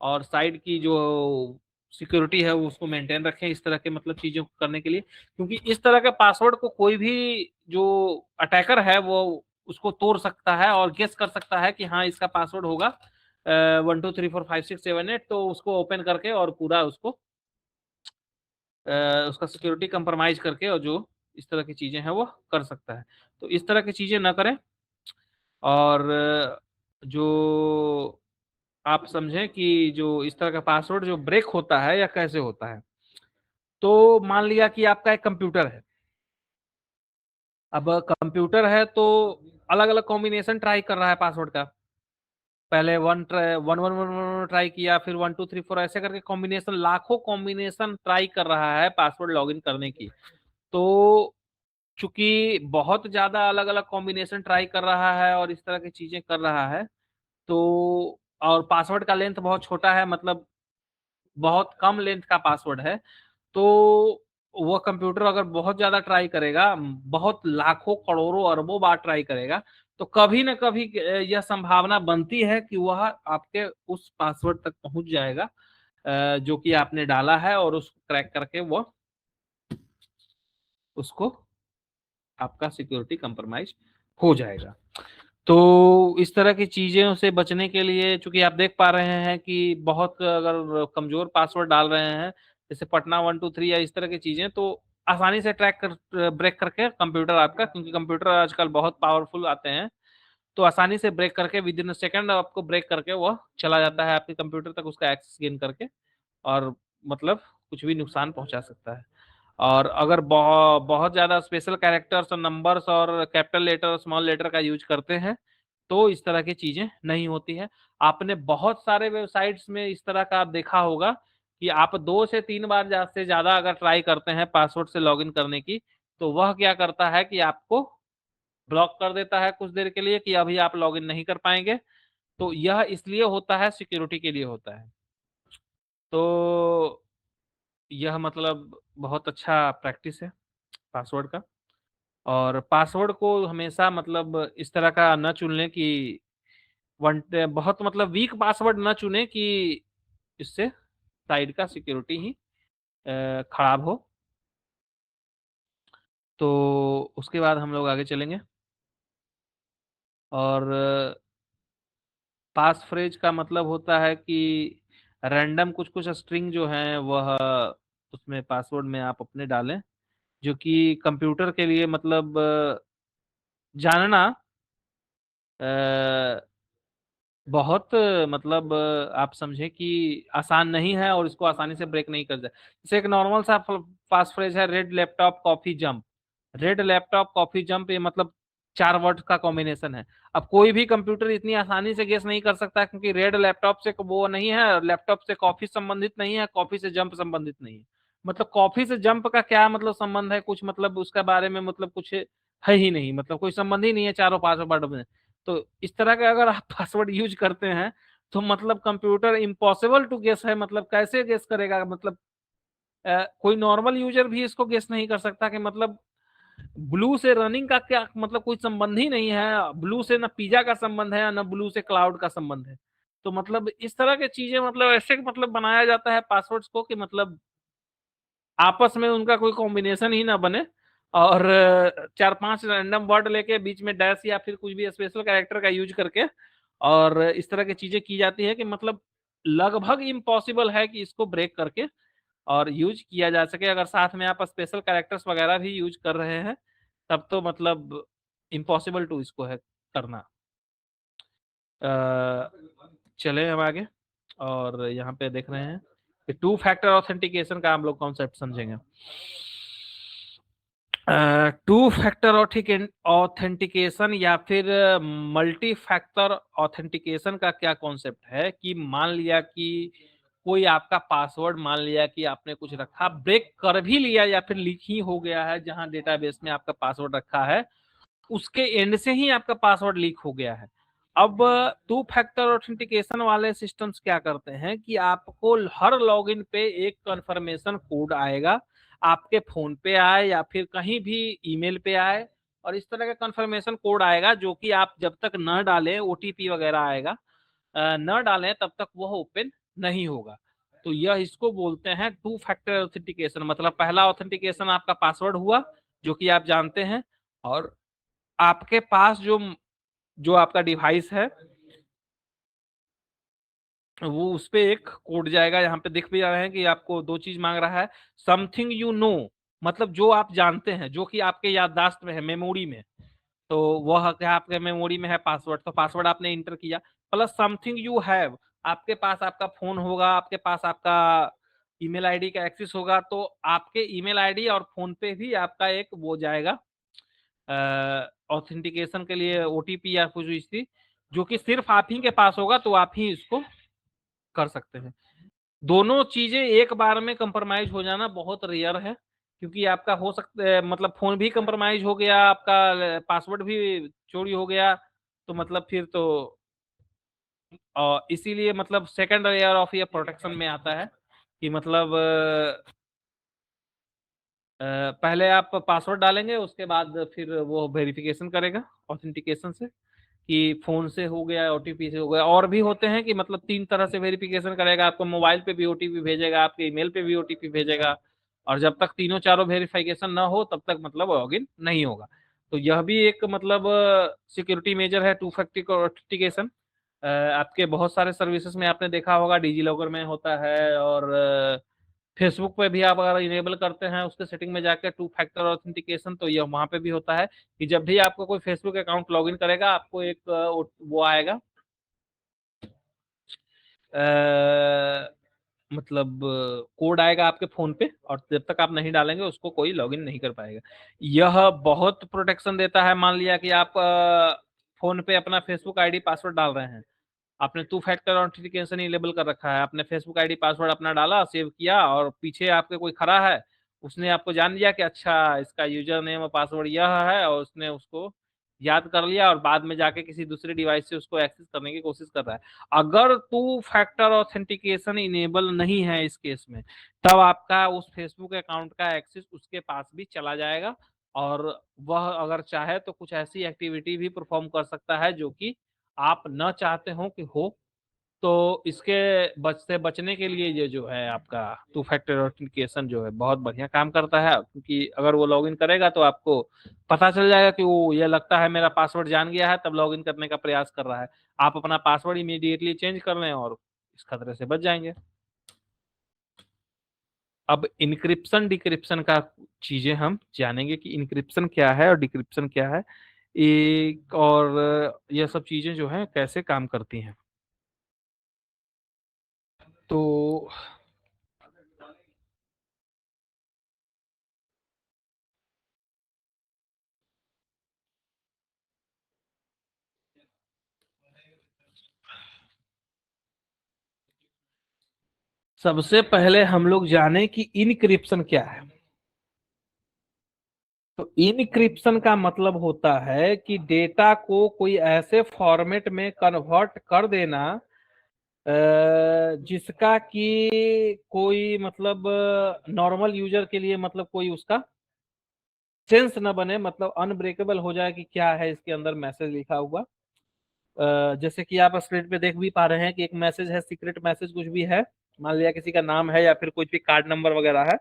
और साइट की जो सिक्योरिटी है वो उसको मेंटेन रखें इस तरह के मतलब चीजों को करने के लिए। क्योंकि इस तरह के पासवर्ड को कोई भी जो अटैकर है वो उसको तोड़ सकता है और गेस कर सकता है कि हाँ इसका पासवर्ड होगा 1 2 3 4 5 6 7 8, तो उसको ओपन करके और पूरा उसको अ, उसका सिक्योरिटी कंप्रोमाइज करके और जो इस तरह की चीजें हैं वो कर सकता है। तो इस तरह की चीजें ना करें। और जो आप समझें कि जो इस तरह का पासवर्ड जो ब्रेक होता है या कैसे होता है। तो मान लिया कि आपका एक कंप्यूटर है। अब कंप्यूटर है तो अलग अलग कॉम्बिनेशन ट्राई कर रहा है पासवर्ड का। पहले वन वन वन ट्राई किया, फिर 1 2 3 4 ऐसे करके कॉम्बिनेशन, लाखों कॉम्बिनेशन ट्राई कर रहा है पासवर्ड लॉगिन करने की। तो चूंकि बहुत ज्यादा अलग अलग कॉम्बिनेशन ट्राई कर रहा है और इस तरह की चीजें कर रहा है, तो और पासवर्ड का लेंथ बहुत छोटा है, मतलब बहुत कम लेंथ का पासवर्ड है। तो वो कंप्यूटर अगर बहुत ज्यादा ट्राई करेगा, बहुत लाखों करोड़ों अरबों बार ट्राई करेगा, तो कभी ना कभी यह संभावना बनती है कि वह आपके उस पासवर्ड तक पहुंच जाएगा जो कि आपने डाला है, और उसको क्रैक करके वह उसको आपका सिक्योरिटी कंप्रोमाइज हो जाएगा। तो इस तरह की चीजें से बचने के लिए, चूंकि आप देख पा रहे हैं कि बहुत अगर कमजोर पासवर्ड डाल रहे हैं, जैसे पटना 1 2 3 या इस तरह की चीजें, तो आसानी से ट्रैक कर ब्रेक करके कंप्यूटर आपका, क्योंकि कंप्यूटर आजकल बहुत पावरफुल आते हैं, तो आसानी से ब्रेक करके विद इन सेकंड आपको ब्रेक करके वह चला जाता है आपके कंप्यूटर तक, उसका एक्सेस गेन करके, और मतलब कुछ भी नुकसान पहुंचा सकता है। और अगर बहुत ज्यादा स्पेशल कैरेक्टर्स और नंबर्स और कैपिटल लेटर स्मॉल लेटर का यूज करते हैं, तो इस तरह की चीजें नहीं होती है। आपने बहुत सारे वेबसाइट्स में इस तरह का आप देखा होगा कि आप 2 से 3 बार से ज्यादा अगर ट्राई करते हैं पासवर्ड से लॉगिन करने की, तो वह क्या करता है कि आपको ब्लॉक कर देता है कुछ देर के लिए कि अभी आप लॉगिन नहीं कर पाएंगे। तो यह इसलिए होता है, सिक्योरिटी के लिए होता है। तो यह मतलब बहुत अच्छा प्रैक्टिस है पासवर्ड का। और पासवर्ड को हमेशा मतलब इस तरह का न चुन लें कि वन बहुत मतलब वीक पासवर्ड न चुने कि इससे साइड का सिक्योरिटी ही खराब हो। तो उसके बाद हम लोग आगे चलेंगे। और पास फ्रेज का मतलब होता है कि रैंडम कुछ कुछ स्ट्रिंग जो है वह उसमें पासवर्ड में आप अपने डालें, जो कि कंप्यूटर के लिए मतलब जानना अ, बहुत मतलब आप समझे कि आसान नहीं है और इसको आसानी से ब्रेक नहीं कर जाए। जैसे एक नॉर्मल सा पास फ्रेज है, red laptop coffee jump. Red laptop coffee jump ये मतलब 4 वर्ड का कॉम्बिनेशन है। अब कोई भी कंप्यूटर इतनी आसानी से गेस नहीं कर सकता, क्योंकि रेड लैपटॉप से वो नहीं है, लैपटॉप से कॉफी संबंधित नहीं है, कॉफी से जंप संबंधित नहीं है। मतलब कॉफी से जंप का क्या मतलब संबंध है, कुछ मतलब उसके बारे में मतलब कुछ है ही नहीं, मतलब कोई संबंध ही नहीं है चारों पांचों वर्ड में। तो इस तरह का अगर आप पासवर्ड यूज करते हैं तो मतलब कंप्यूटर इम्पॉसिबल टू गेस है, मतलब कैसे गेस करेगा, मतलब कोई नॉर्मल यूजर भी इसको गेस नहीं कर सकता कि मतलब ब्लू से रनिंग का क्या मतलब, कोई संबंध ही नहीं है। ब्लू से ना पिज्जा का संबंध है ना ब्लू से क्लाउड का संबंध है। तो मतलब इस तरह की चीजें मतलब ऐसे मतलब बनाया जाता है पासवर्ड्स को कि मतलब आपस में उनका कोई कॉम्बिनेशन ही ना बने, और 4-5 रैंडम वर्ड लेके बीच में डैश या फिर कुछ भी स्पेशल कैरेक्टर का यूज करके और इस तरह की चीजें की जाती है कि मतलब लगभग इम्पॉसिबल है कि इसको ब्रेक करके और यूज किया जा सके। अगर साथ में आप स्पेशल कैरेक्टर्स वगैरह भी यूज कर रहे हैं तब तो मतलब इम्पॉसिबल टू इसको है करना। अ, चले हम आगे और यहाँ पे देख रहे हैं कि टू फैक्टर ऑथेंटिकेशन का हम लोग कॉन्सेप्ट समझेंगे। टू फैक्टर ऑथेंटिकेशन या फिर मल्टी फैक्टर ऑथेंटिकेशन का क्या कॉन्सेप्ट है कि मान लिया कि कोई आपका पासवर्ड, मान लिया कि आपने कुछ रखा, ब्रेक कर भी लिया या फिर लीक ही हो गया है, जहां डेटाबेस में आपका पासवर्ड रखा है उसके एंड से ही आपका पासवर्ड लीक हो गया है। अब टू फैक्टर ऑथेंटिकेशन वाले सिस्टम्स क्या करते हैं कि आपको हर लॉगिन पे एक कंफर्मेशन कोड आएगा, आपके फोन पे आए या फिर कहीं भी ईमेल पे आए, और इस तरह का कंफर्मेशन कोड आएगा जो कि आप जब तक न डालें, ओटीपी वगैरह आएगा, न डालें तब तक वह ओपन नहीं होगा। तो यह इसको बोलते हैं टू फैक्टर ऑथेंटिकेशन। मतलब पहला ऑथेंटिकेशन आपका पासवर्ड हुआ जो कि आप जानते हैं, और आपके पास जो जो आपका डिवाइस है वो उस पे एक कोड जाएगा। यहाँ पे दिख भी रहा है कि आपको दो चीज मांग रहा है, समथिंग यू नो, मतलब जो आप जानते हैं, जो कि आपके याददाश्त में है, मेमोरी में। तो वह क्या आपके मेमोरी में है पासवर्ड, तो पासवर्ड आपने इंटर किया, प्लस समथिंग यू हैव, आपके पास आपका फोन होगा, आपके पास आपका ईमेल आईडी का एक्सेस होगा, तो आपके ईमेल आईडी और फोन पे भी आपका एक वो जाएगा ऑथेंटिकेशन के लिए ओटीपी या कुछ इसी, जो कि सिर्फ आप ही के पास होगा, तो आप ही इसको कर सकते हैं। दोनों चीजें एक बार में कंप्रोमाइज हो जाना बहुत रेयर है, क्योंकि आपका हो सकता है मतलब फोन भी कंप्रोमाइज हो गया, आपका पासवर्ड भी चोरी हो गया, तो मतलब फिर तो इसीलिए मतलब सेकंड लेयर ऑफ ये प्रोटेक्शन में आता है कि मतलब पहले आप पासवर्ड डालेंगे, उसके बाद फिर वो वेरिफिकेशन करेगा ऑथेंटिकेशन से कि फोन से हो गया, ओटीपी से हो गया। और भी होते हैं कि मतलब 3 तरह से वेरिफिकेशन करेगा, आपको मोबाइल पे भी ओटीपी भेजेगा, आपके ईमेल पे भी ओटीपी भेजेगा, और जब तक तीनों चारों वेरिफिकेशन ना हो तब तक मतलब लॉगिन नहीं होगा। तो यह भी एक मतलब सिक्योरिटी मेजर है टू फैक्टर ऑथेंटिकेशन। आपके बहुत सारे सर्विसेज में आपने देखा होगा, डिजी लॉकर में होता है, और फेसबुक पे भी आप अगर इनेबल करते हैं उसके सेटिंग में जाकर टू फैक्टर ऑथेंटिकेशन, तो ये वहां पे भी होता है कि जब भी आपको कोई फेसबुक अकाउंट लॉगिन करेगा आपको एक वो आएगा, मतलब कोड आएगा आपके फोन पे, और जब तक आप नहीं डालेंगे उसको कोई लॉगिन नहीं कर पाएगा। यह बहुत प्रोटेक्शन देता है। मान लिया कि आप फोन पे अपना फेसबुक आईडी पासवर्ड डाल रहे हैं, आपने टू फैक्टर ऑथेंटिकेशन इनेबल कर रखा है, आपने फेसबुक आईडी पासवर्ड अपना डाला, सेव किया, और पीछे आपके कोई खड़ा है, उसने आपको जान लिया कि अच्छा इसका यूजर नेम और पासवर्ड यह है, और उसने उसको याद कर लिया और बाद में जाके किसी दूसरे डिवाइस से उसको एक्सेस करने की कोशिश कर रहा है। अगर टू फैक्टर ऑथेंटिकेशन इनेबल नहीं है इस केस में, तब आपका उस फेसबुक अकाउंट का एक्सेस उसके पास भी चला जाएगा, और वह अगर चाहे तो कुछ ऐसी एक्टिविटी भी परफॉर्म कर सकता है जो कि आप न चाहते हो कि हो। तो इसके से बचने के लिए ये जो है आपका टू फैक्टर ऑथेंटिकेशन जो है बहुत बढ़िया काम करता है, क्योंकि अगर वो लॉगिन करेगा तो आपको पता चल जाएगा कि वो ये लगता है मेरा पासवर्ड जान गया है, तब लॉगिन करने का प्रयास कर रहा है। आप अपना पासवर्ड इमीडिएटली चेंज कर लें और इस खतरे से बच जाएंगे। अब इनक्रिप्शन डिक्रिप्शन का चीजें हम जानेंगे कि इनक्रिप्शन क्या है और डिक्रिप्शन क्या है, एक और यह सब चीजें जो है कैसे काम करती हैं। तो सबसे पहले हम लोग जाने कि इनक्रिप्शन क्या है। तो इनक्रिप्शन का मतलब होता है कि डेटा को कोई ऐसे फॉर्मेट में कन्वर्ट कर देना जिसका कि कोई मतलब नॉर्मल यूजर के लिए मतलब कोई उसका सेंस न बने, मतलब अनब्रेकेबल हो जाए कि क्या है इसके अंदर मैसेज लिखा हुआ। जैसे कि आप स्क्रीन पे देख भी पा रहे हैं कि एक मैसेज है, सीक्रेट मैसेज कुछ भी है, मान लिया किसी का नाम है या फिर कुछ भी कार्ड नंबर वगैरह है,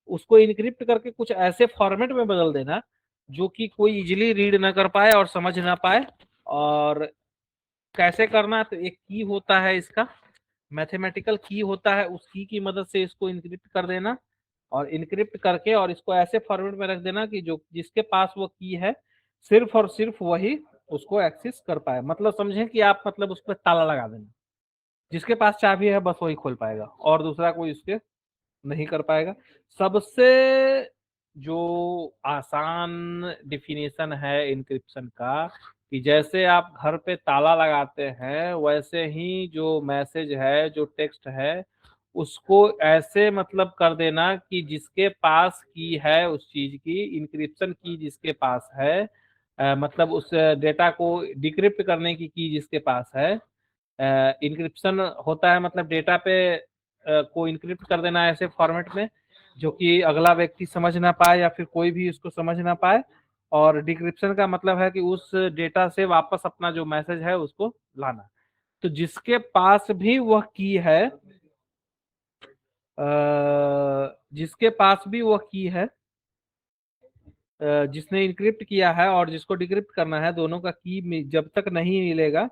उसको इनक्रिप्ट करके कुछ ऐसे फॉर्मेट में बदल देना जो कि कोई इजिली रीड ना कर पाए और समझ ना पाए। और कैसे करना, तो एक की होता है इसका, मैथमेटिकल की होता है, उस की मदद से इसको इनक्रिप्ट कर देना और इनक्रिप्ट करके और इसको ऐसे फॉर्मेट में रख देना कि जो जिसके पास वो की है सिर्फ और सिर्फ वही उसको एक्सेस कर पाए। मतलब समझें कि आप मतलब उस पर ताला लगा देना, जिसके पास चाबी है बस वही खोल पाएगा और दूसरा कोई उसके नहीं कर पाएगा। सबसे जो आसान डिफिनेशन है इनक्रिप्शन का, कि जैसे आप घर पे ताला लगाते हैं वैसे ही जो मैसेज है, जो टेक्स्ट है, उसको ऐसे मतलब कर देना कि जिसके पास की है उस चीज की, इंक्रिप्शन की जिसके पास है, मतलब उस डेटा को डिक्रिप्ट करने की जिसके पास है, इंक्रिप्शन होता है मतलब डेटा पे को इंक्रिप्ट कर देना ऐसे फॉर्मेट में जो कि अगला व्यक्ति समझ ना पाए या फिर कोई भी उसको समझ ना पाए। और डिक्रिप्शन का मतलब है कि उस डेटा से वापस अपना जो मैसेज है उसको लाना। तो जिसके पास भी वह की है, जिसके पास भी वह की है, जिसने इंक्रिप्ट किया है और जिसको डिक्रिप्ट करना है, दोनों का की जब तक नहीं मिलेगा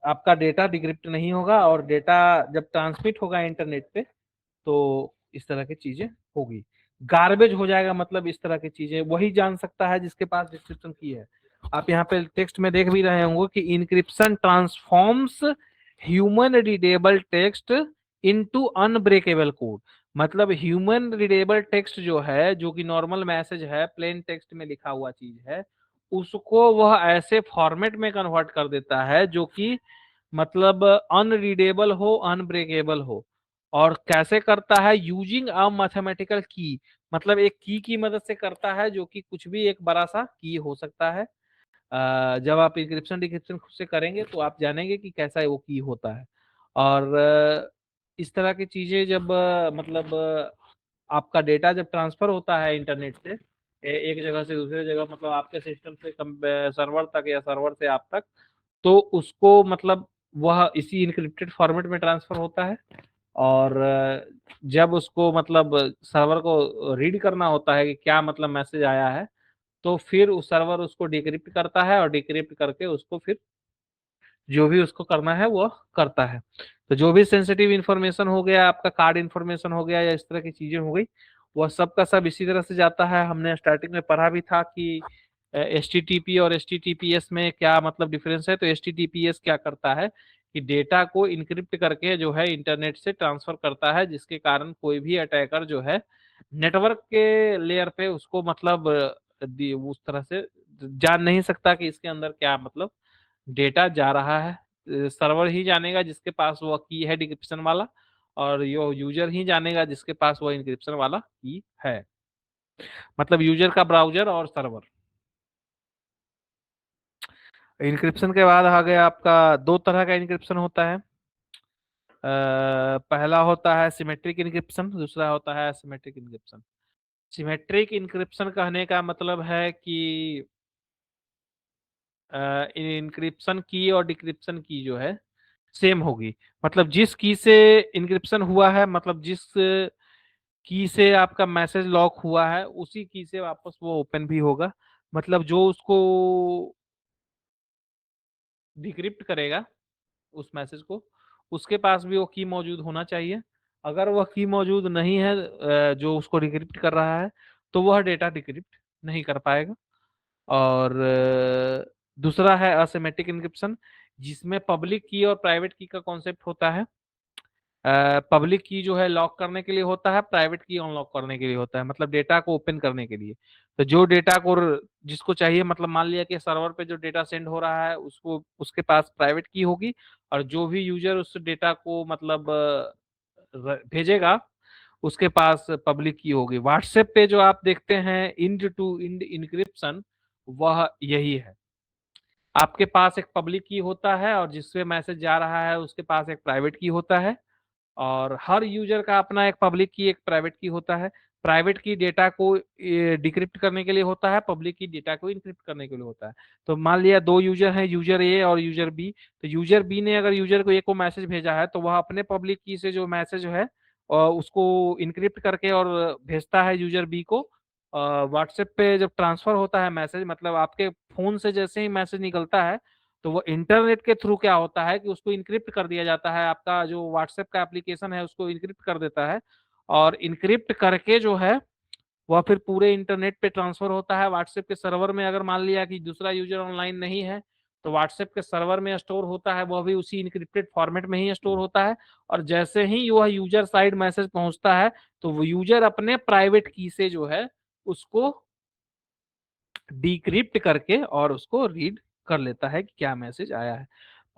आपका डेटा डिक्रिप्ट नहीं होगा। और डेटा जब ट्रांसमिट होगा इंटरनेट पे तो इस तरह की चीजें होगी, गार्बेज हो जाएगा। मतलब इस तरह की चीजें वही जान सकता है जिसके पास डिस्क्रिप्शन की है। आप यहाँ पे टेक्स्ट में देख भी रहे होंगे कि encryption transforms human readable text into unbreakable code. मतलब ह्यूमन रीडेबल टेक्स्ट जो है, जो कि नॉर्मल मैसेज है, प्लेन टेक्स्ट में लिखा हुआ चीज है, उसको वह ऐसे फॉर्मेट में कन्वर्ट कर देता है जो कि मतलब अनरीडेबल हो, अनब्रेकेबल हो। और कैसे करता है, यूजिंग अ मैथमेटिकल की, मतलब एक की मदद से करता है जो कि कुछ भी एक बड़ा सा की हो सकता है। जब आप इंक्रिप्शन डिक्रिप्शन खुद से करेंगे तो आप जानेंगे कि कैसा वो की होता है। और इस तरह की चीजें जब मतलब आपका डेटा जब ट्रांसफर होता है इंटरनेट से एक जगह से दूसरे जगह, मतलब आपके सिस्टम से सर्वर तक या सर्वर से आप तक, तो उसको मतलब वह इसी इनक्रिप्टेड फॉर्मेट में ट्रांसफर होता है। और जब उसको मतलब सर्वर को रीड करना होता है कि क्या मतलब मैसेज आया है, तो फिर उस सर्वर उसको डिक्रिप्ट करता है और डिक्रिप्ट करके उसको फिर जो भी उसको करना है वो करता है। तो जो भी सेंसिटिव इंफॉर्मेशन हो गया, आपका कार्ड इंफॉर्मेशन हो गया या इस तरह की चीजें हो गई, वह सब का सब इसी तरह से जाता है। हमने स्टार्टिंग में पढ़ा भी था कि HTTP और HTTPS में क्या मतलब डिफरेंस है। तो HTTPS क्या करता है कि डेटा को इनक्रिप्ट करके जो है इंटरनेट से ट्रांसफर करता है, जिसके कारण कोई भी अटैकर जो है नेटवर्क के लेयर पे उसको मतलब उस तरह से जान नहीं सकता कि इसके अंदर क्या मतलब डेटा जा रहा है। सर्वर ही जानेगा जिसके पास वो की है डिक्रिप्शन वाला, और यो यूजर ही जानेगा जिसके पास वो इंक्रिप्शन वाला की है। मतलब यूजर का ब्राउजर और सर्वर। इंक्रिप्शन के बाद आ गया आपका, दो तरह का इंक्रिप्शन होता है। पहला होता है सिमेट्रिक इंक्रिप्शन, दूसरा होता है एसिमेट्रिक इंक्रिप्शन। सिमेट्रिक इंक्रिप्शन कहने का मतलब है कि इंक्रिप्शन की और डिक्रिप्शन की जो है सेम होगी। मतलब जिस की से इंक्रिप्शन हुआ है, मतलब जिस की से आपका मैसेज लॉक हुआ है, उसी की से वापस वो ओपन भी होगा। मतलब जो उसको डिक्रिप्ट करेगा उस मैसेज को, उसके पास भी वो की मौजूद होना चाहिए। अगर वह की मौजूद नहीं है जो उसको डिक्रिप्ट कर रहा है, तो वह डेटा डिक्रिप्ट नहीं कर पाएगा। और दूसरा है असिमेट्रिक इनक्रिप्शन, जिसमें पब्लिक की और प्राइवेट की का कॉन्सेप्ट होता है। पब्लिक की जो है लॉक करने के लिए होता है, प्राइवेट की अनलॉक करने के लिए होता है, मतलब डेटा को ओपन करने के लिए। तो जो डेटा को जिसको चाहिए, मतलब मान लिया कि सर्वर पे जो डेटा सेंड हो रहा है उसको उसके पास प्राइवेट की होगी, और जो भी यूजर उस डेटा को मतलब भेजेगा उसके पास पब्लिक की होगी। व्हाट्सएप पे जो आप देखते हैं इंड टू इंड इनक्रिप्शन, वह यही है। आपके पास एक पब्लिक की होता है और जिससे मैसेज जा रहा है उसके पास एक प्राइवेट की होता है, और हर यूजर का अपना एक पब्लिक की एक प्राइवेट की होता है। प्राइवेट की डेटा को डिक्रिप्ट करने के लिए होता है, पब्लिक की डेटा को इनक्रिप्ट करने के लिए होता है। तो मान लिया दो यूजर हैं, यूजर ए और यूजर बी। तो यूजर बी ने अगर यूजर को ए को मैसेज भेजा है, तो वह अपने पब्लिक की से जो मैसेज है उसको इनक्रिप्ट करके और भेजता है यूजर बी को। व्हाट्सएप पे जब ट्रांसफर होता है मैसेज, मतलब आपके फोन से जैसे ही मैसेज निकलता है, तो वो इंटरनेट के थ्रू क्या होता है कि उसको इनक्रिप्ट कर दिया जाता है। आपका जो व्हाट्सएप का एप्लीकेशन है उसको इनक्रिप्ट कर देता है, और इनक्रिप्ट करके जो है वह फिर पूरे इंटरनेट पे ट्रांसफर होता है। व्हाट्सएप के सर्वर में अगर मान लिया कि दूसरा यूजर ऑनलाइन नहीं है, तो व्हाट्सएप के सर्वर में स्टोर होता है, वह भी उसी इनक्रिप्टेड फॉर्मेट में ही स्टोर होता है। और जैसे ही वह यूजर साइड मैसेज पहुंचता है, तो वो यूजर अपने प्राइवेट की से जो है उसको डिक्रिप्ट करके और उसको रीड कर लेता है कि क्या मैसेज आया है।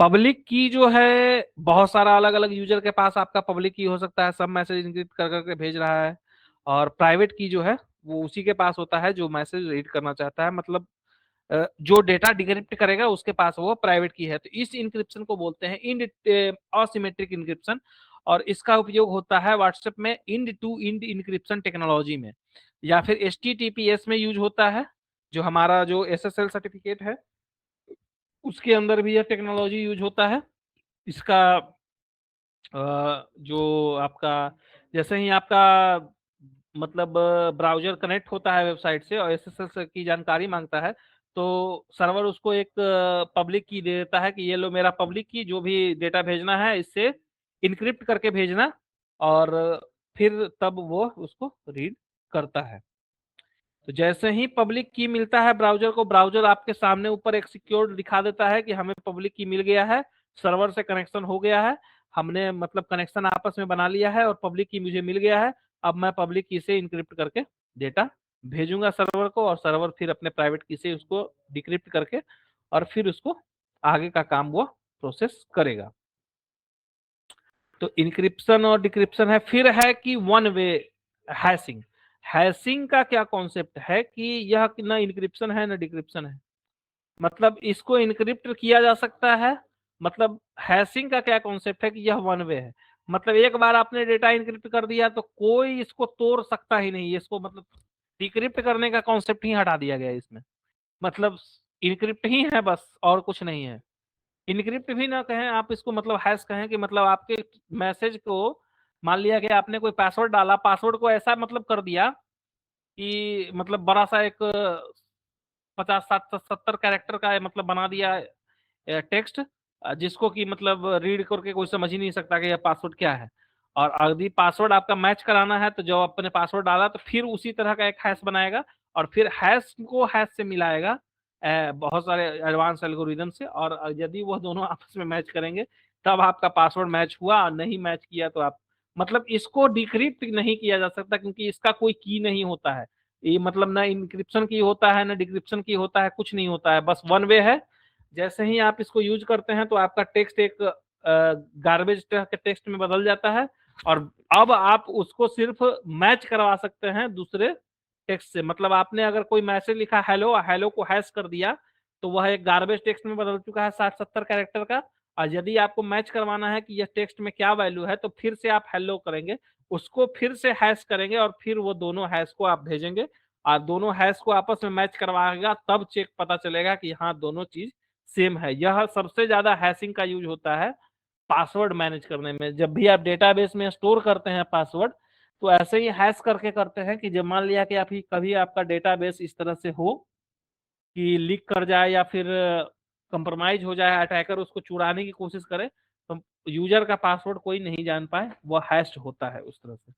पब्लिक की जो है बहुत सारा अलग अलग यूजर के पास आपका पब्लिक की हो सकता है, सब मैसेज इनक्रिप्ट कर करके भेज रहा है। और प्राइवेट की जो है वो उसी के पास होता है जो मैसेज रीड करना चाहता है, मतलब जो डेटा डिक्रिप्ट करेगा उसके पास वो प्राइवेट की है। तो इस इंक्रिप्शन को बोलते हैं इंड असिमेट्रिक इंक्रिप्शन, और इसका उपयोग होता है व्हाट्सएप में end to end encryption technology में, या फिर HTTPS में यूज होता है। जो हमारा जो SSL सर्टिफिकेट है उसके अंदर भी यह टेक्नोलॉजी यूज होता है। इसका जो आपका जैसे ही आपका मतलब ब्राउजर कनेक्ट होता है वेबसाइट से और SSL की जानकारी मांगता है, तो सर्वर उसको एक पब्लिक की दे देता है कि ये लो मेरा पब्लिक की, जो भी डेटा भेजना है इससे इनक्रिप्ट करके भेजना, और फिर तब वो उसको रीड करता है। तो जैसे ही पब्लिक की मिलता है ब्राउजर को, ब्राउजर आपके सामने ऊपर एक सिक्योर दिखा देता है कि हमें पब्लिक की मिल गया है, सर्वर से कनेक्शन हो गया है, हमने मतलब कनेक्शन आपस में बना लिया है और पब्लिक की मुझे मिल गया है। अब मैं पब्लिक की से इनक्रिप्ट करके डेटा भेजूंगा सर्वर को, और सर्वर फिर अपने प्राइवेट की से उसको डिक्रिप्ट करके और फिर उसको आगे का काम वो प्रोसेस करेगा। तो इंक्रिप्शन और डिक्रिप्शन है। फिर है कि वन वे हैशिंग। हैशिंग का क्या कॉन्सेप्ट है कि यह ना इंक्रिप्शन है ना डिक्रिप्शन है, मतलब इसको इनक्रिप्ट किया जा सकता है। मतलब हैशिंग का क्या कॉन्सेप्ट है कि यह वन वे है, मतलब एक बार आपने डेटा इनक्रिप्ट कर दिया तो कोई इसको तोड़ सकता ही नहीं। इसको मतलब डिक्रिप्ट करने का कॉन्सेप्ट ही हटा दिया गया है इसमें, मतलब इनक्रिप्ट ही है बस, और कुछ नहीं है। इनक्रिप्ट भी ना कहें आप इसको, मतलब हैश कहें कि मतलब आपके मैसेज को मान लिया कि आपने कोई पासवर्ड डाला, पासवर्ड को ऐसा मतलब कर दिया कि मतलब बड़ा सा एक 50 60 70 कैरेक्टर का मतलब बना दिया टेक्स्ट, जिसको कि मतलब रीड करके कोई समझ ही नहीं सकता कि यह पासवर्ड क्या है। और यदि पासवर्ड आपका मैच कराना है तो जब आपने पासवर्ड डाला तो फिर उसी तरह का एक हैश बनाएगा, और फिर हैश को हैश से मिलाएगा बहुत सारे एडवांस एल्गोरिदम से, और यदि वह दोनों आपस में मैच करेंगे तब आपका पासवर्ड मैच हुआ, और नहीं मैच किया तो आप मतलब इसको डिक्रिप्ट नहीं किया जा सकता, क्योंकि इसका कोई की नहीं होता है। ये मतलब ना इंक्रिप्शन की होता है ना डिक्रिप्शन की होता है, कुछ नहीं होता है, बस वन वे है। जैसे ही आप इसको यूज करते हैं तो आपका टेक्स्ट एक गार्बेज के टेक्स्ट में बदल जाता है, और अब आप उसको सिर्फ मैच करवा सकते हैं दूसरे टेक्स्ट से। मतलब आपने अगर कोई मैसेज लिखा हेलो, हेलो को हैश कर दिया, तो वह एक गार्बेज टेक्स्ट में बदल चुका है 60 70 कैरेक्टर का। और यदि आपको मैच करवाना है कि यह टेक्स्ट में क्या वैल्यू है, तो फिर से आप हेलो करेंगे, उसको फिर से हैश करेंगे, और फिर वो दोनों हैश को आप भेजेंगे, और दोनों हैश को आपस में मैच करवाएगा, तब चेक पता चलेगा कि हाँ दोनों चीज सेम है। यह सबसे ज्यादा हैशिंग का यूज होता है पासवर्ड मैनेज करने में। जब भी आप डेटाबेस में स्टोर करते हैं पासवर्ड, तो ऐसे ही हैश करके करते हैं कि जब मान लिया कि आप कभी आपका डेटाबेस इस तरह से हो कि लीक कर जाए या फिर कंप्रोमाइज हो जाए, अटैकर उसको चुराने की कोशिश करे, तो यूजर का पासवर्ड कोई नहीं जान पाए, वो हैश्ड होता है उस तरह से।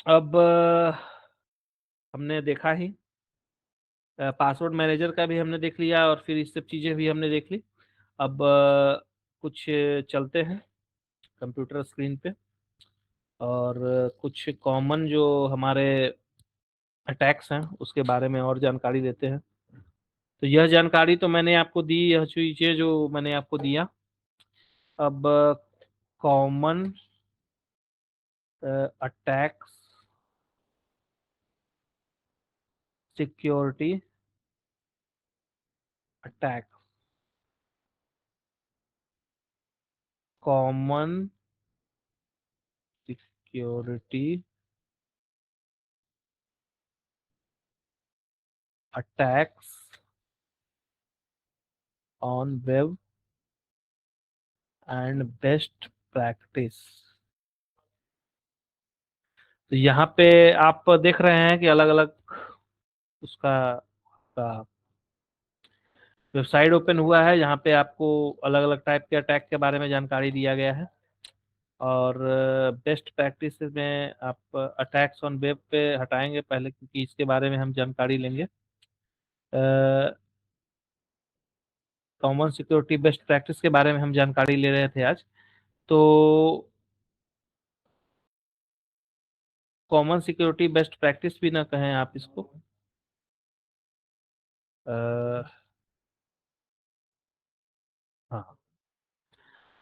अब हमने देखा ही, पासवर्ड मैनेजर का भी हमने देख लिया और फिर इस सब चीज़ें भी हमने देख ली। अब कुछ चलते हैं कंप्यूटर स्क्रीन पे और कुछ कॉमन जो हमारे अटैक्स हैं उसके बारे में और जानकारी देते हैं। तो यह जानकारी तो मैंने आपको दी, यह चीज़ें जो मैंने आपको दिया। अब common attacks, security attack, common security attacks on web and best practice. तो यहाँ पे आप देख रहे हैं कि अलग अलग उसका वेबसाइट ओपन हुआ है, यहाँ पे आपको अलग अलग टाइप के अटैक के बारे में जानकारी दिया गया है। और बेस्ट प्रैक्टिस में आप अटैक्स ऑन वेब पे हटाएंगे पहले, क्योंकि इसके बारे में हम जानकारी लेंगे। कॉमन सिक्योरिटी बेस्ट प्रैक्टिस के बारे में हम जानकारी ले रहे थे आज। तो कॉमन सिक्योरिटी बेस्ट प्रैक्टिस भी ना कहें आप इसको, हाँ,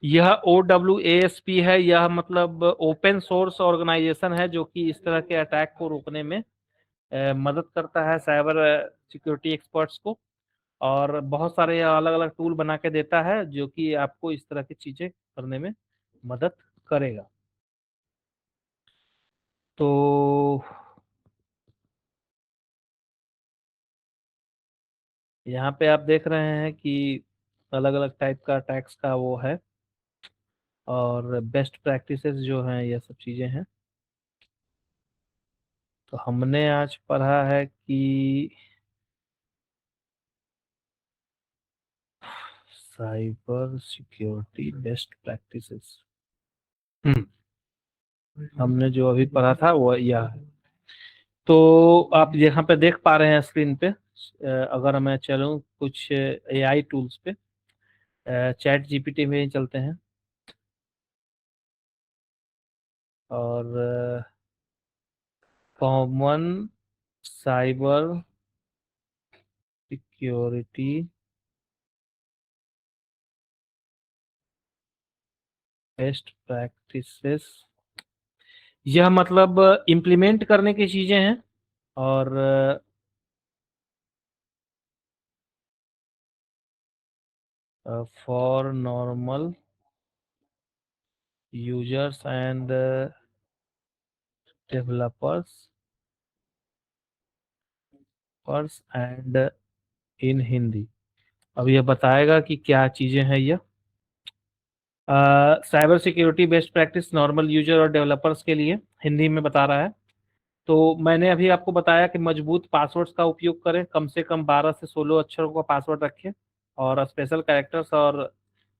यह OWASP है। यह मतलब ओपन सोर्स ऑर्गेनाइजेशन है जो कि इस तरह के अटैक को रोकने में मदद करता है साइबर सिक्योरिटी एक्सपर्ट्स को, और बहुत सारे अलग अलग टूल बना के देता है जो कि आपको इस तरह की चीजें करने में मदद करेगा। तो यहाँ पे आप देख रहे हैं कि अलग अलग टाइप का टैक्स का वो है, और बेस्ट प्रैक्टिसेस जो हैं ये सब चीजें हैं। तो हमने आज पढ़ा है कि साइबर सिक्योरिटी बेस्ट प्रैक्टिसेस, हमने जो अभी पढ़ा था वो यह है। तो आप यहाँ पे देख पा रहे हैं स्क्रीन पे, अगर मैं चलूँ कुछ AI टूल्स पे, चैट GPT में ही चलते हैं और common cyber security best practices, यह मतलब इम्प्लीमेंट करने की चीजें हैं। और for normal users and developers purse and in Hindi. अब यह बताएगा कि क्या चीजें हैं यह। Cyber security best practice normal user और डेवलपर्स के लिए हिंदी में बता रहा है। तो मैंने अभी आपको बताया कि मजबूत पासवर्ड्स का उपयोग करें, कम से कम 12 से 16 अक्षरों का पासवर्ड रखें, और स्पेशल कैरेक्टर्स और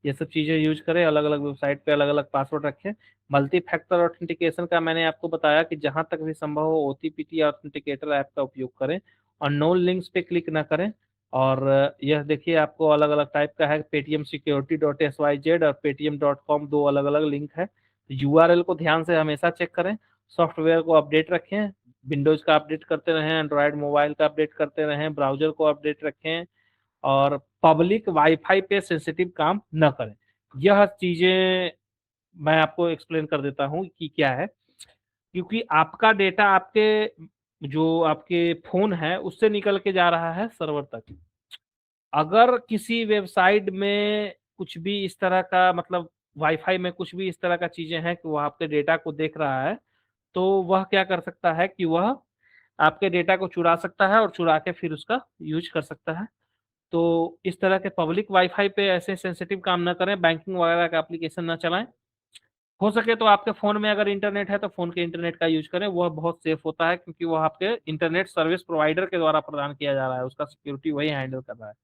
ये सब चीज़ें यूज करें। अलग अलग वेबसाइट पे अलग अलग पासवर्ड रखें। मल्टी फैक्टर ऑथेंटिकेशन का मैंने आपको बताया कि जहां तक भी संभव हो OTPT ऑथेंटिकेटर ऐप का उपयोग करें, और नोन लिंक्स पे क्लिक ना करें। और यह देखिए आपको अलग अलग टाइप का है, paytm-security.syz और paytm.com, दो अलग अलग लिंक है। URL को ध्यान से हमेशा चेक करें। सॉफ्टवेयर को अपडेट रखें, विंडोज का अपडेट करते रहें, एंड्रॉयड मोबाइल का अपडेट करते रहें, ब्राउजर को अपडेट रखें, और पब्लिक वाईफाई पे सेंसिटिव काम न करें। यह चीजें मैं आपको एक्सप्लेन कर देता हूं कि क्या है, क्योंकि आपका डेटा आपके जो आपके फोन है उससे निकल के जा रहा है सर्वर तक। अगर किसी वेबसाइट में कुछ भी इस तरह का, मतलब वाईफाई में कुछ भी इस तरह का चीजें हैं कि वो आपके डेटा को देख रहा है, तो वह क्या कर सकता है कि वह आपके डेटा को चुरा सकता है और चुरा के फिर उसका यूज कर सकता है। तो इस तरह के पब्लिक वाईफाई पे ऐसे सेंसिटिव काम ना करें, बैंकिंग वगैरह का एप्लीकेशन ना चलाएं। हो सके तो आपके फ़ोन में अगर इंटरनेट है तो फ़ोन के इंटरनेट का यूज करें, वह बहुत सेफ होता है, क्योंकि वह आपके इंटरनेट सर्विस प्रोवाइडर के द्वारा प्रदान किया जा रहा है, उसका सिक्योरिटी वही हैंडल कर रहा है।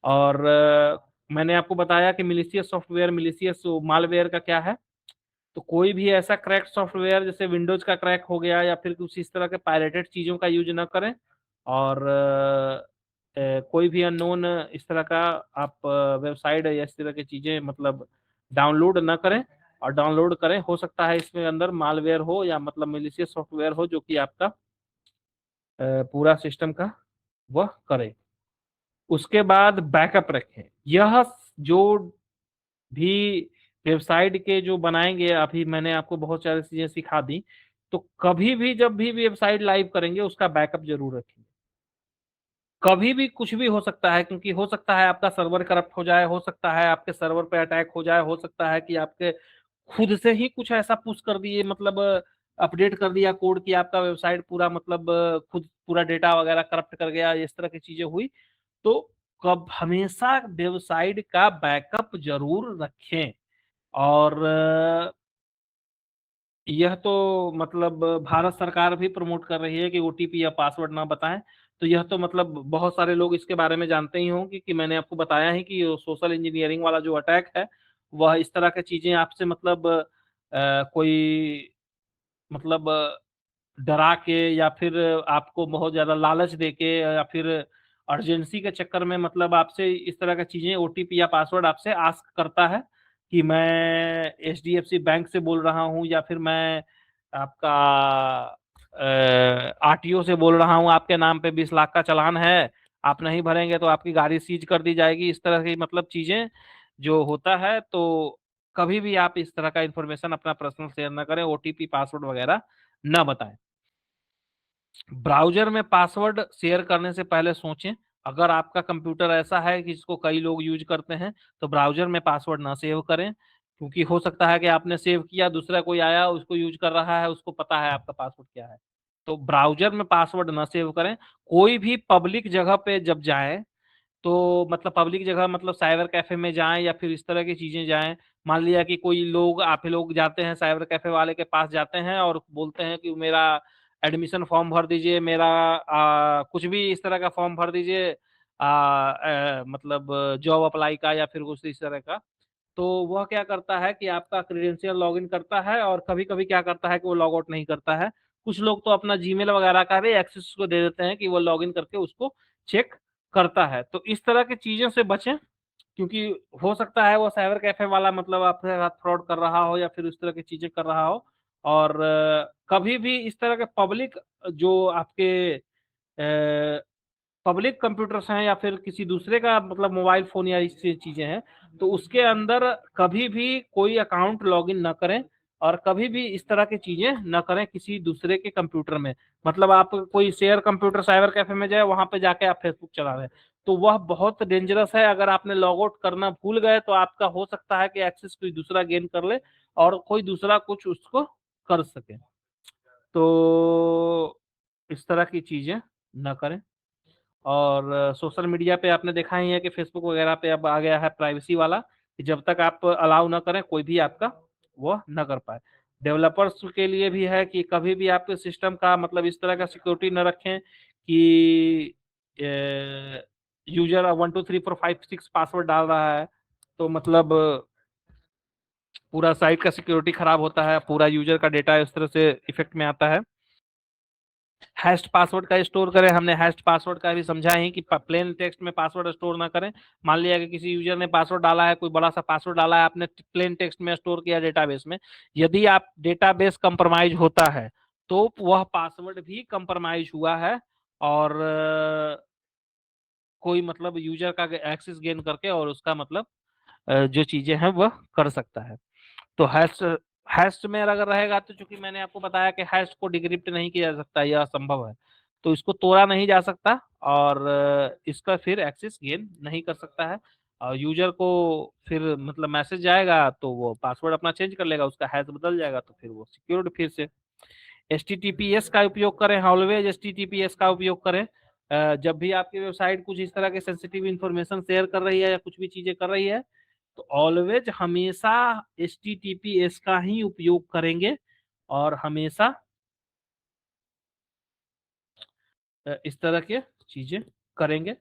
और मैंने आपको बताया कि मिलिशियस सॉफ्टवेयर, मिलिशियस मालवेयर का क्या है। तो कोई भी ऐसा क्रैक सॉफ्टवेयर जैसे विंडोज का क्रैक हो गया या फिर कुछ इस तरह के पायरेटेड चीजों का यूज ना करें। और कोई भी अननोन इस तरह का आप वेबसाइट या इस तरह की चीजें मतलब डाउनलोड ना करें। और डाउनलोड करें, हो सकता है इसमें अंदर मालवेयर हो या मतलब मिलिशियस सॉफ्टवेयर हो जो कि आपका पूरा सिस्टम का वह करे। उसके बाद बैकअप रखें। यह जो भी वेबसाइट के जो बनाएंगे, अभी मैंने आपको बहुत सारी चीजें सिखा दी। तो कभी भी जब भी वेबसाइट लाइव करेंगे उसका बैकअप जरूर रखेंगे। कभी भी कुछ भी हो सकता है, क्योंकि हो सकता है आपका सर्वर करप्ट हो जाए, हो सकता है आपके सर्वर पे अटैक हो जाए, हो सकता है कि आपके खुद से ही कुछ ऐसा पुश कर दिए, मतलब अपडेट कर दिया कोड कि आपका वेबसाइट पूरा मतलब खुद पूरा डेटा वगैरह करप्ट कर गया, इस तरह की चीजें हुई। तो कब हमेशा वेबसाइट का बैकअप जरूर रखें। और यह तो मतलब भारत सरकार भी प्रमोट कर रही है कि ओटीपी या पासवर्ड ना बताएं। तो यह तो मतलब बहुत सारे लोग इसके बारे में जानते ही होंगे कि मैंने आपको बताया है कि सोशल इंजीनियरिंग वाला जो अटैक है वह इस तरह की चीजें आपसे मतलब कोई मतलब डरा के या फिर आपको बहुत ज्यादा लालच देके या फिर अर्जेंसी के चक्कर में मतलब आपसे इस तरह की चीजें ओटीपी या पासवर्ड आपसे आस्क करता है कि मैं एचडीएफसी बैंक से बोल रहा हूँ या फिर मैं आपका आरटीओ से बोल रहा हूँ, आपके नाम पे 20 लाख का चालान है, आप नहीं भरेंगे तो आपकी गाड़ी सीज कर दी जाएगी। इस तरह की मतलब चीजें जो होता है। तो कभी भी आप इस तरह का इंफॉर्मेशन अपना पर्सनल शेयर ना करें, ओटीपी पासवर्ड वगैरह ना बताएं। ब्राउजर में पासवर्ड शेयर करने से पहले सोचें। अगर आपका कंप्यूटर ऐसा है कि जिसको कई लोग यूज करते हैं तो ब्राउजर में पासवर्ड ना सेव करें, क्योंकि हो सकता है कि आपने सेव किया, दूसरा कोई आया उसको यूज कर रहा है, उसको पता है आपका पासवर्ड क्या है। तो ब्राउजर में पासवर्ड ना सेव करें। कोई भी पब्लिक जगह पे जब जाएं तो मतलब पब्लिक जगह मतलब साइबर कैफे में जाएं या फिर इस तरह की चीजें जाएं। मान लिया कि कोई लोग, आप ही लोग जाते हैं साइबर कैफे वाले के पास जाते हैं और बोलते हैं कि मेरा एडमिशन फॉर्म भर दीजिए, मेरा कुछ भी इस तरह का फॉर्म भर दीजिए, मतलब जॉब अप्लाई का या फिर कुछ इस तरह का। तो वह क्या करता है कि आपका क्रेडेंशियल लॉगिन करता है और कभी कभी क्या करता है कि वो लॉग आउट नहीं करता है। कुछ लोग तो अपना जीमेल वगैरह का भी एक्सेस को दे देते हैं कि वो लॉगिन करके उसको चेक करता है। तो इस तरह की चीजों से बचें, क्योंकि हो सकता है वो साइबर कैफे वाला मतलब आपके साथ फ्रॉड कर रहा हो या फिर इस तरह की चीजें कर रहा हो। और कभी भी इस तरह के पब्लिक जो आपके पब्लिक कंप्यूटर्स हैं या फिर किसी दूसरे का मतलब मोबाइल फोन या इससे चीजें हैं, तो उसके अंदर कभी भी कोई अकाउंट लॉगिन ना करें और कभी भी इस तरह की चीजें ना करें किसी दूसरे के कंप्यूटर में। मतलब आप कोई शेयर कंप्यूटर साइबर कैफे में जाए, वहां पे जाके आप फेसबुक चला रहे हैं, तो वह बहुत डेंजरस है। अगर आपने लॉग आउट करना भूल गए तो आपका हो सकता है कि एक्सेस कोई दूसरा गेन कर ले और कोई दूसरा कुछ उसको कर सके। तो इस तरह की चीजें ना करें। और सोशल मीडिया पे आपने देखा ही है कि फेसबुक वगैरह पे अब आ गया है प्राइवेसी वाला, कि जब तक आप अलाउ ना करें कोई भी आपका वो ना कर पाए। डेवलपर्स के लिए भी है कि कभी भी आपके सिस्टम का मतलब इस तरह का सिक्योरिटी न रखें कि यूजर 1 2 3 4 5 6 पासवर्ड डाल रहा है तो मतलब पूरा साइट का सिक्योरिटी खराब होता है, पूरा यूजर का डेटा इस तरह से इफेक्ट में आता है। हैश्ड पासवर्ड का स्टोर करें। हमने हैश्ड पासवर्ड का भी समझा ही कि प्लेन टेक्स्ट में पासवर्ड स्टोर ना करें। मान लिया कि किसी यूजर ने पासवर्ड डाला है, कोई बड़ा सा पासवर्ड डाला है, आपने प्लेन टेक्स्ट में स्टोर किया डेटाबेस में, यदि आप डेटाबेस कंप्रोमाइज होता है तो वह पासवर्ड भी कंप्रोमाइज हुआ है और कोई मतलब यूजर का एक्सेस गेन करके और उसका मतलब जो चीजें हैं वह कर सकता है। तो हैश हैश में अगर रहेगा तो चूंकि मैंने आपको बताया कि हैश को डिक्रिप्ट नहीं किया जा सकता, यह असंभव है, तो इसको तोड़ा नहीं जा सकता और इसका फिर एक्सेस गेन नहीं कर सकता है। और यूजर को फिर मतलब मैसेज जाएगा तो वो पासवर्ड अपना चेंज कर लेगा, उसका हैश बदल जाएगा तो फिर वो सिक्योर्ड फिर से। HTTPS का उपयोग करें, ऑलवेज HTTPS का उपयोग करें। जब भी आपकी वेबसाइट कुछ इस तरह के सेंसिटिव इंफॉर्मेशन शेयर कर रही है या कुछ भी चीजें कर रही है तो ऑलवेज हमेशा HTTPS का ही उपयोग करेंगे और हमेशा इस तरह के चीजें करेंगे।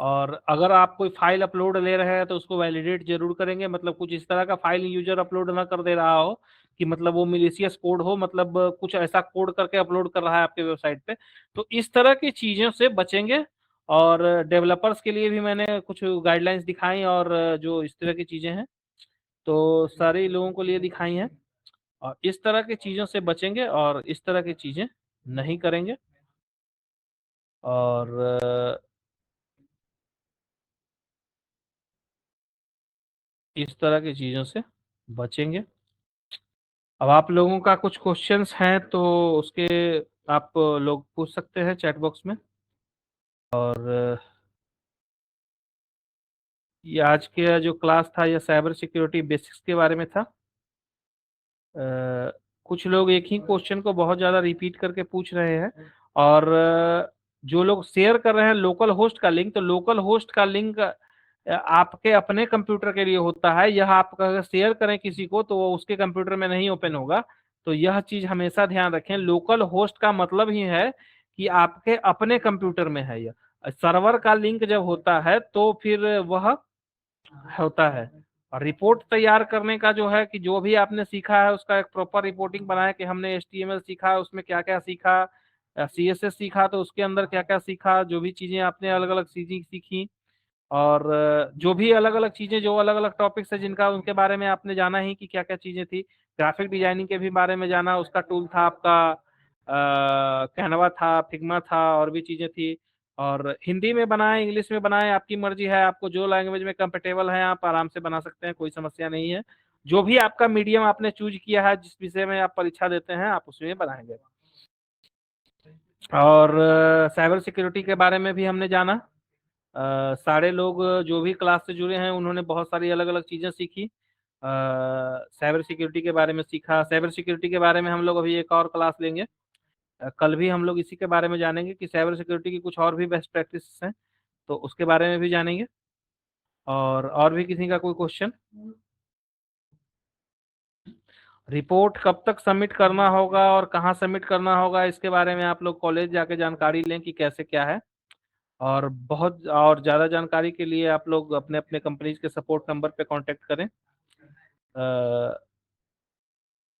और अगर आप कोई फाइल अपलोड ले रहे हैं तो उसको वैलिडेट जरूर करेंगे, मतलब कुछ इस तरह का फाइल यूजर अपलोड ना कर दे रहा हो कि मतलब वो मिलीशियस कोड हो, मतलब कुछ ऐसा कोड करके अपलोड कर रहा है आपके वेबसाइट पे। तो इस तरह की चीजों से बचेंगे। और डेवलपर्स के लिए भी मैंने कुछ गाइडलाइंस दिखाई, और जो इस तरह की चीजें हैं तो सारे लोगों को लिए दिखाई हैं। और इस तरह की चीजों से बचेंगे और इस तरह की चीजें नहीं करेंगे। और इस तरह की चीजों से बचेंगे। अब आप लोगों का कुछ क्वेश्चंस हैं तो उसके आप लोग पूछ सकते हैं चैट बॉक्स में। और ये आज के जो क्लास था ये साइबर सिक्योरिटी बेसिक्स के बारे में था। कुछ लोग एक ही क्वेश्चन को बहुत ज़्यादा रिपीट करके पूछ रहे हैं। और जो लोग शेयर कर रहे हैं लोकल होस्ट का लिंक, तो लोकल होस्ट का लिंक आपके अपने कंप्यूटर के लिए होता है। यह आप अगर शेयर करें किसी को तो वो उसके कंप्यूटर में नहीं ओपन होगा। तो यह चीज़ हमेशा ध्यान रखें, लोकल होस्ट का मतलब ही है कि आपके अपने कंप्यूटर में है। यह सर्वर का लिंक जब होता है तो फिर वह होता है। और रिपोर्ट तैयार करने का जो है कि जो भी आपने सीखा है उसका एक प्रॉपर रिपोर्टिंग बनाया कि हमने HTML सीखा उसमें क्या क्या सीखा, CSS सीखा तो उसके अंदर क्या क्या सीखा, जो भी चीजें आपने अलग अलग चीजें सीखी। और जो भी अलग अलग चीजें जो अलग अलग टॉपिक्स है जिनका उनके बारे में आपने जाना ही कि क्या क्या चीजें थी। ग्राफिक डिजाइनिंग के भी बारे में जाना, उसका टूल था आपका कैनवा था, फिग्मा था, और भी चीजें थी। और हिंदी में बनाए इंग्लिश में बनाए आपकी मर्जी है, आपको जो लैंग्वेज में कंफर्टेबल है आप आराम से बना सकते हैं, कोई समस्या नहीं है। जो भी आपका मीडियम आपने चूज किया है, जिस विषय में आप परीक्षा देते हैं आप उसमें बनाएंगे। और साइबर सिक्योरिटी के बारे में भी हमने जाना। सारे लोग जो भी क्लास से जुड़े हैं उन्होंने बहुत सारी अलग अलग चीज़ें सीखी। साइबर सिक्योरिटी के बारे में सीखा। साइबर सिक्योरिटी के बारे में हम लोग अभी एक और क्लास लेंगे। कल भी हम लोग इसी के बारे में जानेंगे कि साइबर सिक्योरिटी की कुछ और भी बेस्ट प्रैक्टिस हैं, तो उसके बारे में भी जानेंगे। और भी किसी का कोई क्वेश्चन? रिपोर्ट कब तक सबमिट करना होगा और कहाँ सबमिट करना होगा इसके बारे में आप लोग कॉलेज जाके जानकारी लें कि कैसे क्या है। और बहुत और ज़्यादा जानकारी के लिए आप लोग अपने अपने कंपनीज के सपोर्ट नंबर पे कांटेक्ट करें।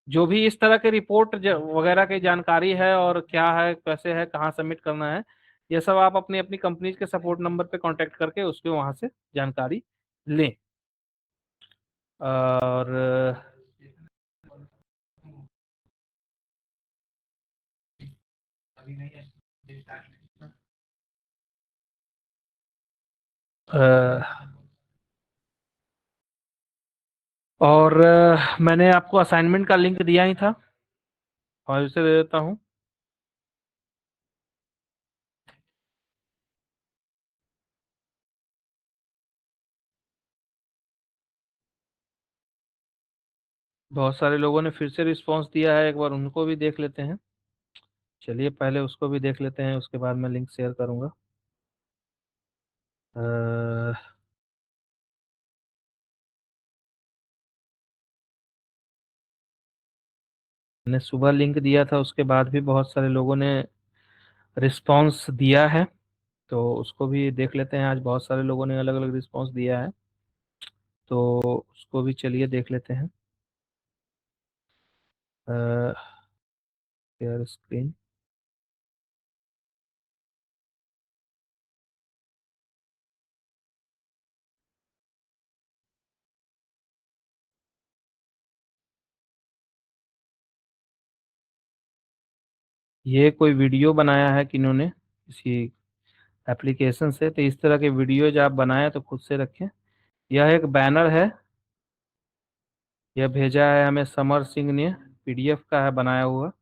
जो भी इस तरह के रिपोर्ट वगैरह की जानकारी है और क्या है कैसे है कहाँ सबमिट करना है, ये सब आप अपनी अपनी कंपनीज के सपोर्ट नंबर पे कांटेक्ट करके उसके वहाँ से जानकारी लें। और मैंने आपको असाइनमेंट का लिंक दिया ही था और इसे दे देता हूँ। बहुत सारे लोगों ने फिर से रिस्पांस दिया है, एक बार उनको भी देख लेते हैं। चलिए पहले उसको भी देख लेते हैं, उसके बाद मैं लिंक शेयर करूंगा। मैंने सुबह लिंक दिया था उसके बाद भी बहुत सारे लोगों ने रिस्पांस दिया है, तो उसको भी देख लेते हैं। आज बहुत सारे लोगों ने अलग अलग रिस्पांस दिया है तो उसको भी चलिए देख लेते हैं। Share screen. ये कोई वीडियो बनाया है किन्होंने किसी एप्लीकेशन से, तो इस तरह के वीडियो जो आप बनाए तो खुद से रखें। यह एक बैनर है, यह भेजा है हमें समर सिंह ने, PDF का है बनाया हुआ।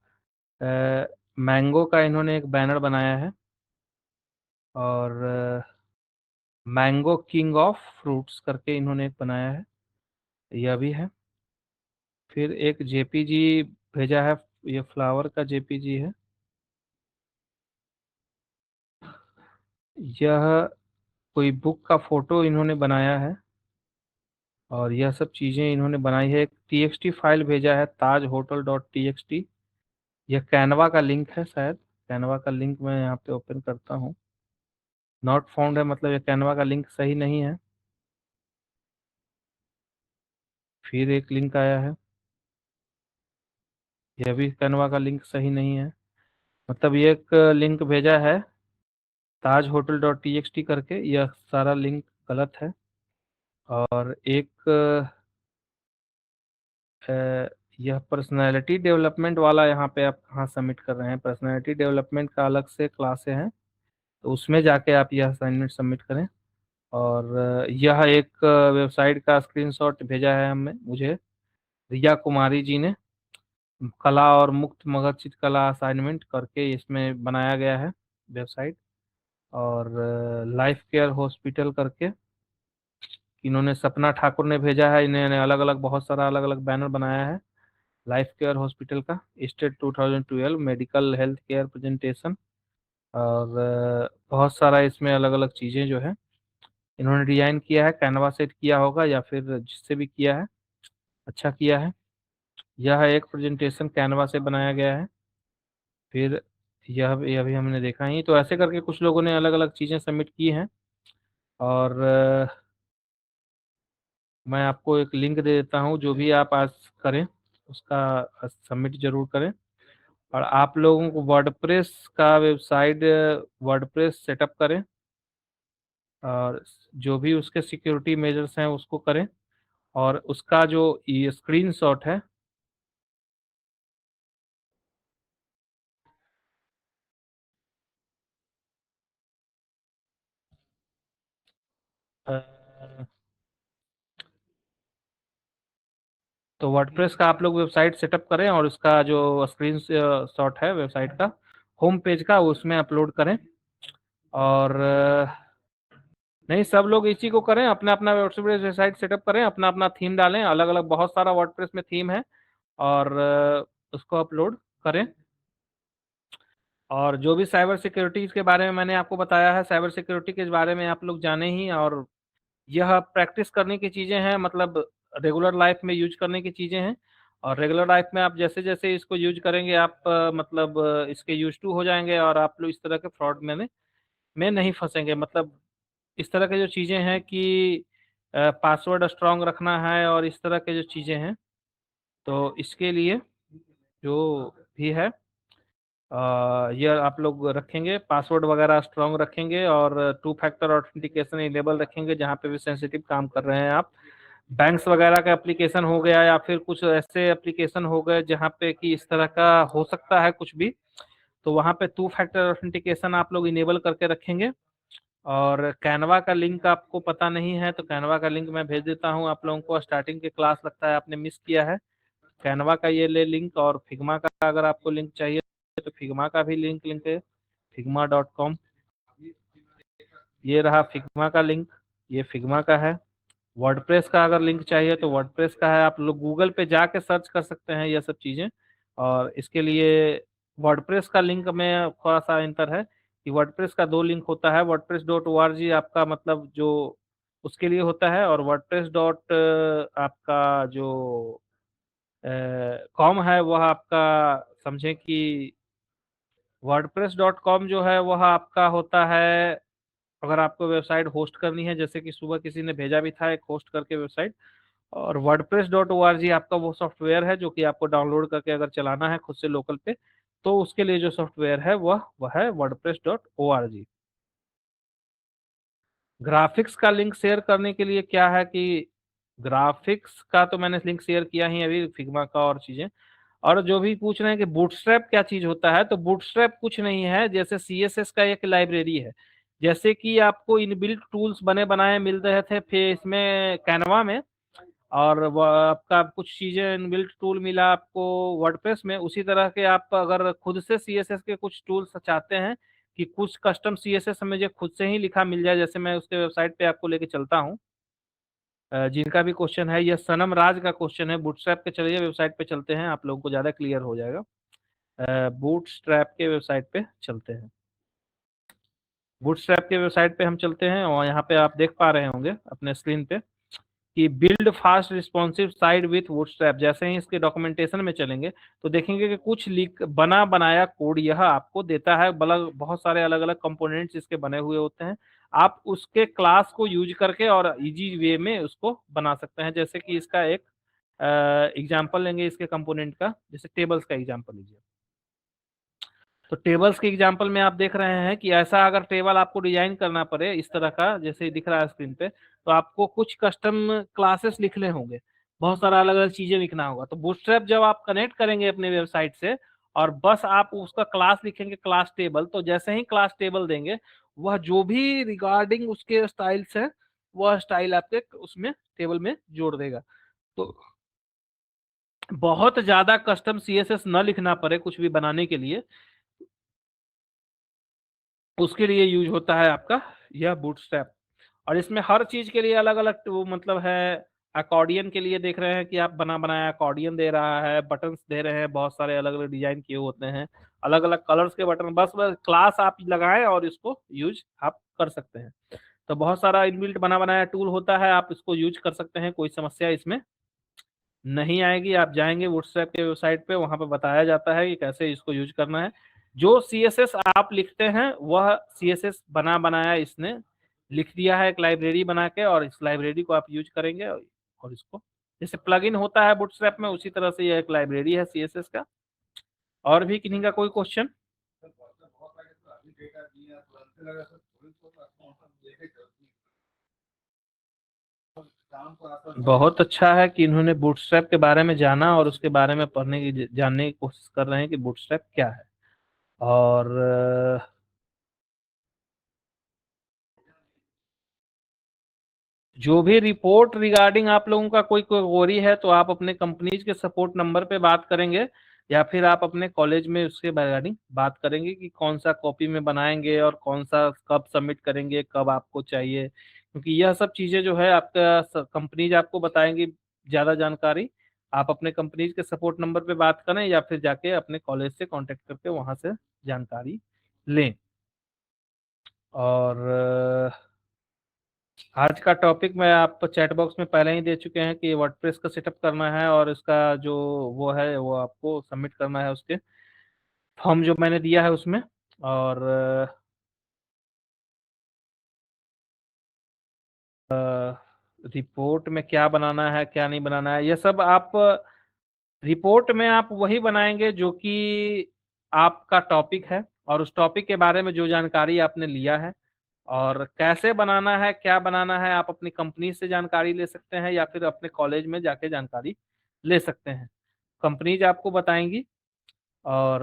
मैंगो का इन्होंने एक बैनर बनाया है। और मैंगो किंग ऑफ फ्रूट्स करके इन्होंने एक बनाया है, यह भी है। फिर एक JPG भेजा है, ये फ्लावर का JPG है। यह कोई बुक का फोटो इन्होंने बनाया है। और यह सब चीज़ें इन्होंने बनाई है। एक TXT फाइल भेजा है ताज होटल .txt। यह कैनवा का लिंक है शायद। कैनवा का लिंक मैं यहाँ पे ओपन करता हूँ। नॉट फाउंड है, मतलब ये कैनवा का लिंक सही नहीं है। फिर एक लिंक आया है, यह भी कैनवा का लिंक सही नहीं है। मतलब ये एक लिंक भेजा है Taj hotel dot T X T करके, यह सारा लिंक गलत है। और एक यह पर्सनैलिटी डेवलपमेंट वाला यहाँ पे आप कहाँ सबमिट कर रहे हैं? पर्सनैलिटी डेवलपमेंट का अलग से क्लासें हैं, तो उसमें जाके आप यह असाइनमेंट सबमिट करें। और यह एक वेबसाइट का स्क्रीनशॉट भेजा है हमें, मुझे रिया कुमारी जी ने, कला और मुक्त मगध चित्रकला असाइनमेंट करके इसमें बनाया गया है वेबसाइट। और लाइफ केयर हॉस्पिटल करके इन्होंने सपना ठाकुर ने भेजा है, इन्होंने अलग अलग बहुत सारा अलग अलग बैनर बनाया है लाइफ केयर हॉस्पिटल का, state 2012 medical health care presentation. और बहुत सारा इसमें अलग अलग चीज़ें जो है इन्होंने डिजाइन किया है, कैनवा से किया होगा या फिर जिससे भी किया है अच्छा किया है। यह एक प्रेजेंटेशन कैनवा से बनाया गया है। फिर यह भी हमने देखा ही, तो ऐसे करके कुछ लोगों ने अलग अलग चीज़ें सबमिट की हैं। और मैं आपको एक लिंक दे देता हूँ, जो भी आप आज करें उसका सबमिट जरूर करें। और आप लोगों को वर्डप्रेस का वेबसाइट वर्डप्रेस सेटअप करें, और जो भी उसके सिक्योरिटी मेजर्स हैं उसको करें। और उसका जो ये स्क्रीनशॉट है अ, तो वर्डप्रेस का आप लोग वेबसाइट सेटअप करें और उसका जो स्क्रीन शॉट है वेबसाइट का होम पेज का उसमें अपलोड करें। और नहीं, सब लोग इसी को करें, अपना अपना वर्डप्रेस वेबसाइट सेटअप करें, अपना अपना थीम डालें, अलग अलग बहुत सारा वर्डप्रेस में थीम है, और उसको अपलोड करें। और जो भी साइबर सिक्योरिटी के बारे में मैंने आपको बताया है, साइबर सिक्योरिटी के बारे में आप लोग जाने ही, और यह प्रैक्टिस करने की चीज़ें हैं, मतलब रेगुलर लाइफ में यूज करने की चीज़ें हैं। और रेगुलर लाइफ में आप जैसे जैसे इसको यूज करेंगे आप मतलब इसके यूज टू हो जाएंगे, और आप लोग इस तरह के फ्रॉड में नहीं फंसेंगे। मतलब इस तरह के जो चीज़ें हैं कि पासवर्ड स्ट्रांग रखना है और इस तरह के जो चीज़ें हैं, तो इसके लिए जो भी है ये आप लोग रखेंगे, पासवर्ड वगैरह स्ट्रांग रखेंगे, और टू फैक्टर ऑथेंटिकेशन इनेबल रखेंगे जहाँ पे भी सेंसिटिव काम कर रहे हैं आप। बैंक्स वगैरह का एप्लीकेशन हो गया या फिर कुछ ऐसे एप्लीकेशन हो गए जहाँ पे कि इस तरह का हो सकता है कुछ भी, तो वहाँ पे टू फैक्टर ऑथेंटिकेशन आप लोग इनेबल करके रखेंगे। और कैनवा का लिंक आपको पता नहीं है तो कैनवा का लिंक मैं भेज देता हूँ आप लोगों को। स्टार्टिंग के क्लास लगता है आपने मिस किया है। कैनवा का ये ले लिंक, और फिग्मा का अगर आपको लिंक चाहिए तो फिग्मा का भी लिंक है, figma.com। ये रहा फिग्मा का लिंक, ये फिग्मा का है। वर्डप्रेस का अगर लिंक चाहिए तो वर्डप्रेस का है, आप लोग गूगल पे जाके सर्च कर सकते हैं ये सब चीज़ें। और इसके लिए वर्डप्रेस का लिंक में थोड़ा सा अंतर है कि वर्डप्रेस का दो लिंक होता है, WordPress dot O R G आपका मतलब जो उसके लिए होता है, और वर्डप्रेस डॉट आपका जो कॉम है वह आपका, समझें कि वर्डप्रेस डॉट कॉम जो है वह आपका होता है अगर आपको वेबसाइट होस्ट करनी है, जैसे कि सुबह किसी ने भेजा भी था एक होस्ट करके वेबसाइट। और WordPress dot O R G आपका वो सॉफ्टवेयर है जो कि आपको डाउनलोड करके अगर चलाना है खुद से लोकल पे, तो उसके लिए जो सॉफ्टवेयर है वह है WordPress dot O R G. Graphics का लिंक शेयर करने के लिए क्या है कि ग्राफिक्स का तो मैंने लिंक शेयर किया ही अभी, फिग्मा का और चीजें। और जो भी पूछ रहे हैं कि बूटस्ट्रैप क्या चीज होता है, तो बूटस्ट्रैप कुछ नहीं है, जैसे सीएसएस का एक लाइब्रेरी है। जैसे कि आपको इनबिल्ट टूल्स बने बनाए मिल रहे थे फिर इसमें कैनवा में, और आपका कुछ चीजें इनबिल्ट टूल मिला आपको वर्डप्रेस में, उसी तरह के आप अगर खुद से सीएसएस के कुछ टूल्स चाहते हैं कि कुछ कस्टम सीएसएस मुझे खुद से ही लिखा मिल जाए, जैसे मैं उसके वेबसाइट पे आपको लेके चलता हूँ। जिनका भी क्वेश्चन है, यह सनम राज का क्वेश्चन है, बूटस्ट्रैप के चलिए वेबसाइट पे चलते हैं, आप लोगों को ज़्यादा क्लियर हो जाएगा। बूटस्ट्रैप के वेबसाइट पे चलते हैं। बूटस्ट्रैप के वेबसाइट पे हम चलते हैं और यहाँ पे आप देख पा रहे होंगे अपने स्क्रीन पे कि build fast responsive site with bootstrap. जैसे ही इसके डॉक्यूमेंटेशन में चलेंगे तो देखेंगे कि कुछ लिख बना बनाया कोड यह आपको देता है, बहुत सारे अलग अलग कंपोनेंट्स इसके बने हुए होते हैं। आप उसके क्लास को यूज करके और इजी वे में उसको बना सकते हैं। जैसे कि इसका एक एग्जांपल लेंगे इसके कंपोनेंट का, जैसे टेबल्स का एग्जांपल लीजिए। तो टेबल्स के एग्जांपल में आप देख रहे हैं कि ऐसा अगर टेबल आपको डिजाइन करना पड़े इस तरह का, जैसे दिख रहा है स्क्रीन पे, तो आपको कुछ कस्टम क्लासेस लिखने होंगे, बहुत सारा अलग अलग चीजें लिखना होगा। तो बूटस्ट्रैप जब आप कनेक्ट करेंगे अपने वेबसाइट से और बस आप उसका क्लास लिखेंगे क्लास टेबल, तो जैसे ही क्लास टेबल देंगे वह जो भी रिगार्डिंग उसके स्टाइल्स है वह स्टाइल आपके उसमें टेबल में जोड़ देगा। तो बहुत ज्यादा कस्टम सीएसएस न लिखना पड़े कुछ भी बनाने के लिए, उसके लिए यूज होता है आपका यह बूटस्ट्रैप। और इसमें हर चीज के लिए अलग अलग वो मतलब है। अकॉर्डियन के लिए देख रहे हैं कि आप बना बनाया अकॉर्डियन दे रहा है, बटन्स दे रहे हैं, बहुत सारे अलग अलग डिजाइन किए होते हैं, अलग अलग कलर्स के बटन, बस क्लास आप लगाएं और इसको यूज आप कर सकते हैं। तो बहुत सारा इनबिल्ट बना बनाया टूल होता है, आप इसको यूज कर सकते हैं, कोई समस्या इसमें नहीं आएगी। आप जाएंगे व्हाट्सएप के वेबसाइट पे, वहां पे बताया जाता है कि कैसे इसको यूज करना है। जो सीएसएस आप लिखते हैं वह सीएसएस बना बनाया इसने लिख दिया है एक लाइब्रेरी बना के, और इस लाइब्रेरी को आप यूज करेंगे और इसको जैसे प्लगइन होता है बूटस्ट्रैप में, उसी तरह से यह एक लाइब्रेरी है सीएसएस का। और भी किन्हीं का कोई क्वेश्चन? बहुत अच्छा है कि इन्होंने बूटस्ट्रैप के बारे में जाना और उसके बारे में पढ़ने की जानने की कोशिश कर रहे हैं कि बूटस्ट्रैप क्या है। और जो भी रिपोर्ट रिगार्डिंग आप लोगों का कोई क्वेरी है तो आप अपने कंपनीज के सपोर्ट नंबर पे बात करेंगे, या फिर आप अपने कॉलेज में उसके रिगार्डिंग बात करेंगे कि कौन सा कॉपी में बनाएंगे और कौन सा कब सबमिट करेंगे, कब आपको चाहिए, क्योंकि यह सब चीजें जो है आपका कंपनीज आपको बताएंगी ज्यादा जानकारी। आप अपने कंपनीज के सपोर्ट नंबर पे बात करें या फिर जाके अपने कॉलेज से कांटेक्ट करके वहां से जानकारी लें। और आज का टॉपिक मैं आपको चैट बॉक्स में पहले ही दे चुके हैं कि वर्डप्रेस का सेटअप करना है और इसका जो वो है वो आपको सबमिट करना है उसके फॉर्म जो मैंने दिया है उसमें। और रिपोर्ट में क्या बनाना है क्या नहीं बनाना है, ये सब आप रिपोर्ट में आप वही बनाएंगे जो कि आपका टॉपिक है और उस टॉपिक के बारे में जो जानकारी आपने लिया है। और कैसे बनाना है क्या बनाना है आप अपनी कंपनी से जानकारी ले सकते हैं या फिर अपने कॉलेज में जाके जानकारी ले सकते हैं, कंपनीज आपको बताएंगी। और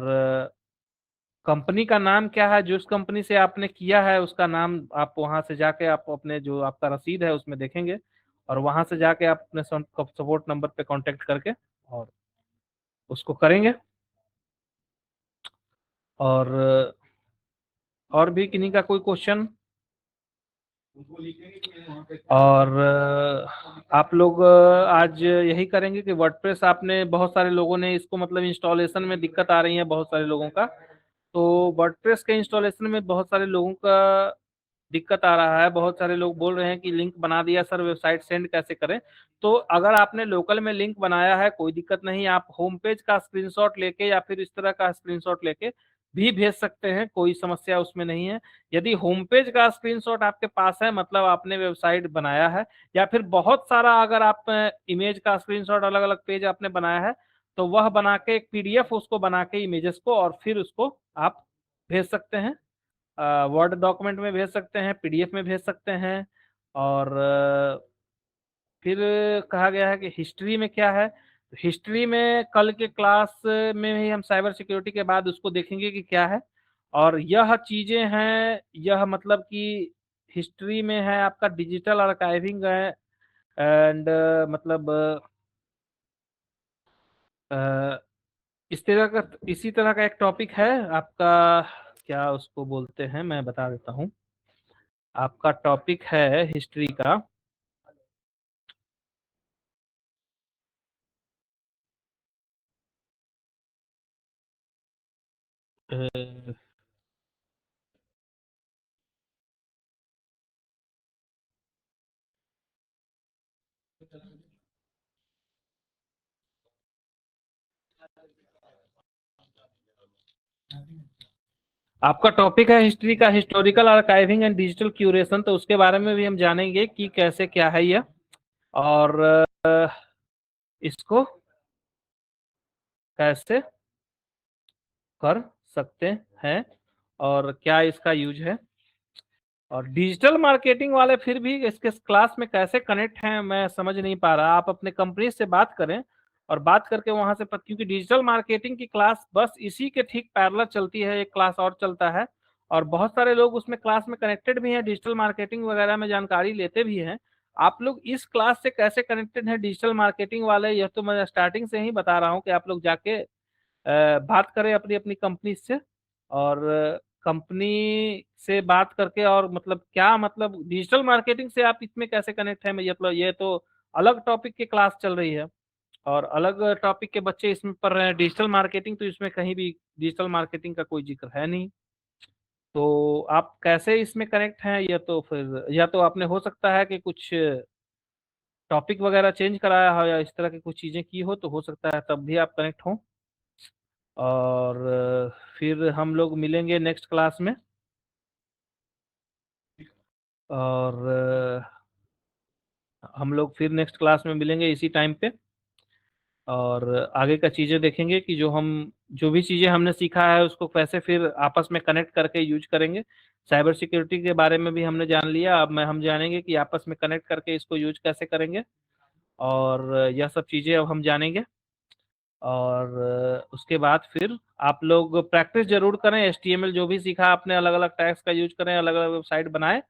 कंपनी का नाम क्या है, जिस कंपनी से आपने किया है उसका नाम आप वहां से जाके आप अपने जो आपका रसीद है उसमें देखेंगे, और वहां से जाके आप अपने सपोर्ट नंबर पे कांटेक्ट करके और उसको करेंगे। और भी किन्हीं का कोई क्वेश्चन? और आप लोग आज यही करेंगे कि वर्डप्रेस आपने बहुत सारे लोगों ने इसको मतलब इंस्टॉलेशन में दिक्कत आ रही है बहुत सारे लोगों का, तो वर्डप्रेस के इंस्टॉलेशन में बहुत सारे लोगों का दिक्कत आ रहा है। बहुत सारे लोग बोल रहे हैं कि लिंक बना दिया सर, वेबसाइट सेंड कैसे करें। तो अगर आपने लोकल में लिंक बनाया है कोई दिक्कत नहीं, आप होम पेज का स्क्रीनशॉट लेके या फिर इस तरह का स्क्रीनशॉट लेके भी भेज सकते हैं, कोई समस्या उसमें नहीं है। यदि होम पेज का स्क्रीनशॉट आपके पास है मतलब आपने वेबसाइट बनाया है, या फिर बहुत सारा अगर आप इमेज का स्क्रीनशॉट अलग अलग पेज आपने बनाया है, तो वह बना के एक पीडीएफ उसको बना के इमेजेस को और फिर उसको आप भेज सकते हैं, वर्ड डॉक्यूमेंट में भेज सकते हैं, पीडीएफ में भेज सकते हैं। और फिर कहा गया है कि हिस्ट्री में क्या है, तो हिस्ट्री में कल के क्लास में ही हम साइबर सिक्योरिटी के बाद उसको देखेंगे कि क्या है। और यह चीजें हैं, यह मतलब कि हिस्ट्री में है आपका डिजिटल आर्काइविंग है, एंड मतलब अ, इसी तरह का एक टॉपिक है आपका, क्या उसको बोलते हैं मैं बता देता हूँ। आपका टॉपिक है हिस्ट्री का अ, आपका टॉपिक है हिस्ट्री का, historical archiving and digital curation, तो उसके बारे में भी हम जानेंगे कि कैसे क्या है यह, और इसको कैसे कर सकते हैं और क्या इसका यूज है। और डिजिटल मार्केटिंग वाले फिर भी इसके क्लास में कैसे कनेक्ट हैं मैं समझ नहीं पा रहा। आप अपने कंपनी से बात करें और बात करके वहां से क्योंकि डिजिटल मार्केटिंग की क्लास बस इसी के ठीक पैरेलल चलती है, एक क्लास और चलता है और बहुत सारे लोग उसमें क्लास में कनेक्टेड भी हैं, डिजिटल मार्केटिंग वगैरह में जानकारी लेते भी हैं। आप लोग इस क्लास से कैसे कनेक्टेड हैं डिजिटल मार्केटिंग वाले, यह तो मैं स्टार्टिंग से ही बता रहा हूँ कि आप लोग जाके बात करें अपनी अपनी कंपनी से, और कंपनी से बात करके, और मतलब क्या मतलब डिजिटल मार्केटिंग से आप इसमें कैसे कनेक्ट है, मतलब ये तो अलग टॉपिक की क्लास चल रही है और अलग टॉपिक के बच्चे इसमें पढ़ रहे हैं। डिजिटल मार्केटिंग तो इसमें कहीं भी डिजिटल मार्केटिंग का कोई जिक्र है नहीं, तो आप कैसे इसमें कनेक्ट हैं, या तो फिर या तो आपने हो सकता है कि कुछ टॉपिक वगैरह चेंज कराया हो या इस तरह की कुछ चीजें की हो, तो हो सकता है तब भी आप कनेक्ट हो। और फिर हम लोग मिलेंगे नेक्स्ट क्लास में, और हम लोग फिर नेक्स्ट क्लास में मिलेंगे इसी टाइम पे, और आगे का चीज़ें देखेंगे कि जो भी चीज़ें हमने सीखा है उसको कैसे फिर आपस में कनेक्ट करके यूज करेंगे। साइबर सिक्योरिटी के बारे में भी हमने जान लिया, अब हम जानेंगे कि आपस में कनेक्ट करके इसको यूज कैसे करेंगे, और यह सब चीज़ें अब हम जानेंगे। और उसके बाद फिर आप लोग प्रैक्टिस जरूर करें, एचटीएमएल जो भी सीखा आपने अलग अलग टैग्स का यूज करें, अलग अलग वेबसाइट बनाएं।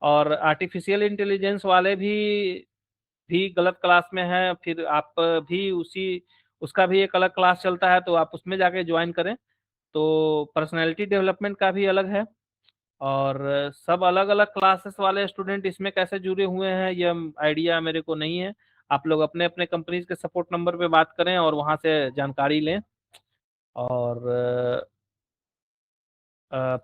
और आर्टिफिशियल इंटेलिजेंस वाले भी गलत क्लास में है, फिर आप भी उसका भी एक अलग क्लास चलता है, तो आप उसमें जाके ज्वाइन करें। तो पर्सनैलिटी डेवलपमेंट का भी अलग है, और सब अलग अलग क्लासेस वाले स्टूडेंट इसमें कैसे जुड़े हुए हैं ये आइडिया मेरे को नहीं है। आप लोग अपने अपने कंपनीज के सपोर्ट नंबर पे बात करें और वहां से जानकारी लें। और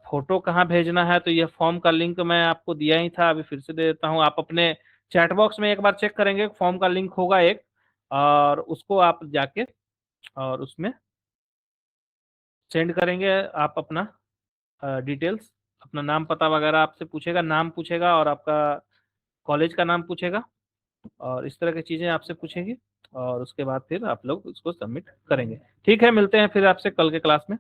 फोटो कहाँ भेजना है, तो ये फॉर्म का लिंक मैं आपको दिया ही था, अभी फिर से दे देता हूँ। आप अपने चैट बॉक्स में एक बार चेक करेंगे, फॉर्म का लिंक होगा एक, और उसको आप जाके और उसमें सेंड करेंगे। आप अपना डिटेल्स, अपना नाम पता वगैरह आपसे पूछेगा, नाम पूछेगा और आपका कॉलेज का नाम पूछेगा, और इस तरह की चीज़ें आपसे पूछेगी, और उसके बाद फिर आप लोग उसको सबमिट करेंगे। ठीक है, मिलते हैं फिर आपसे कल के क्लास में।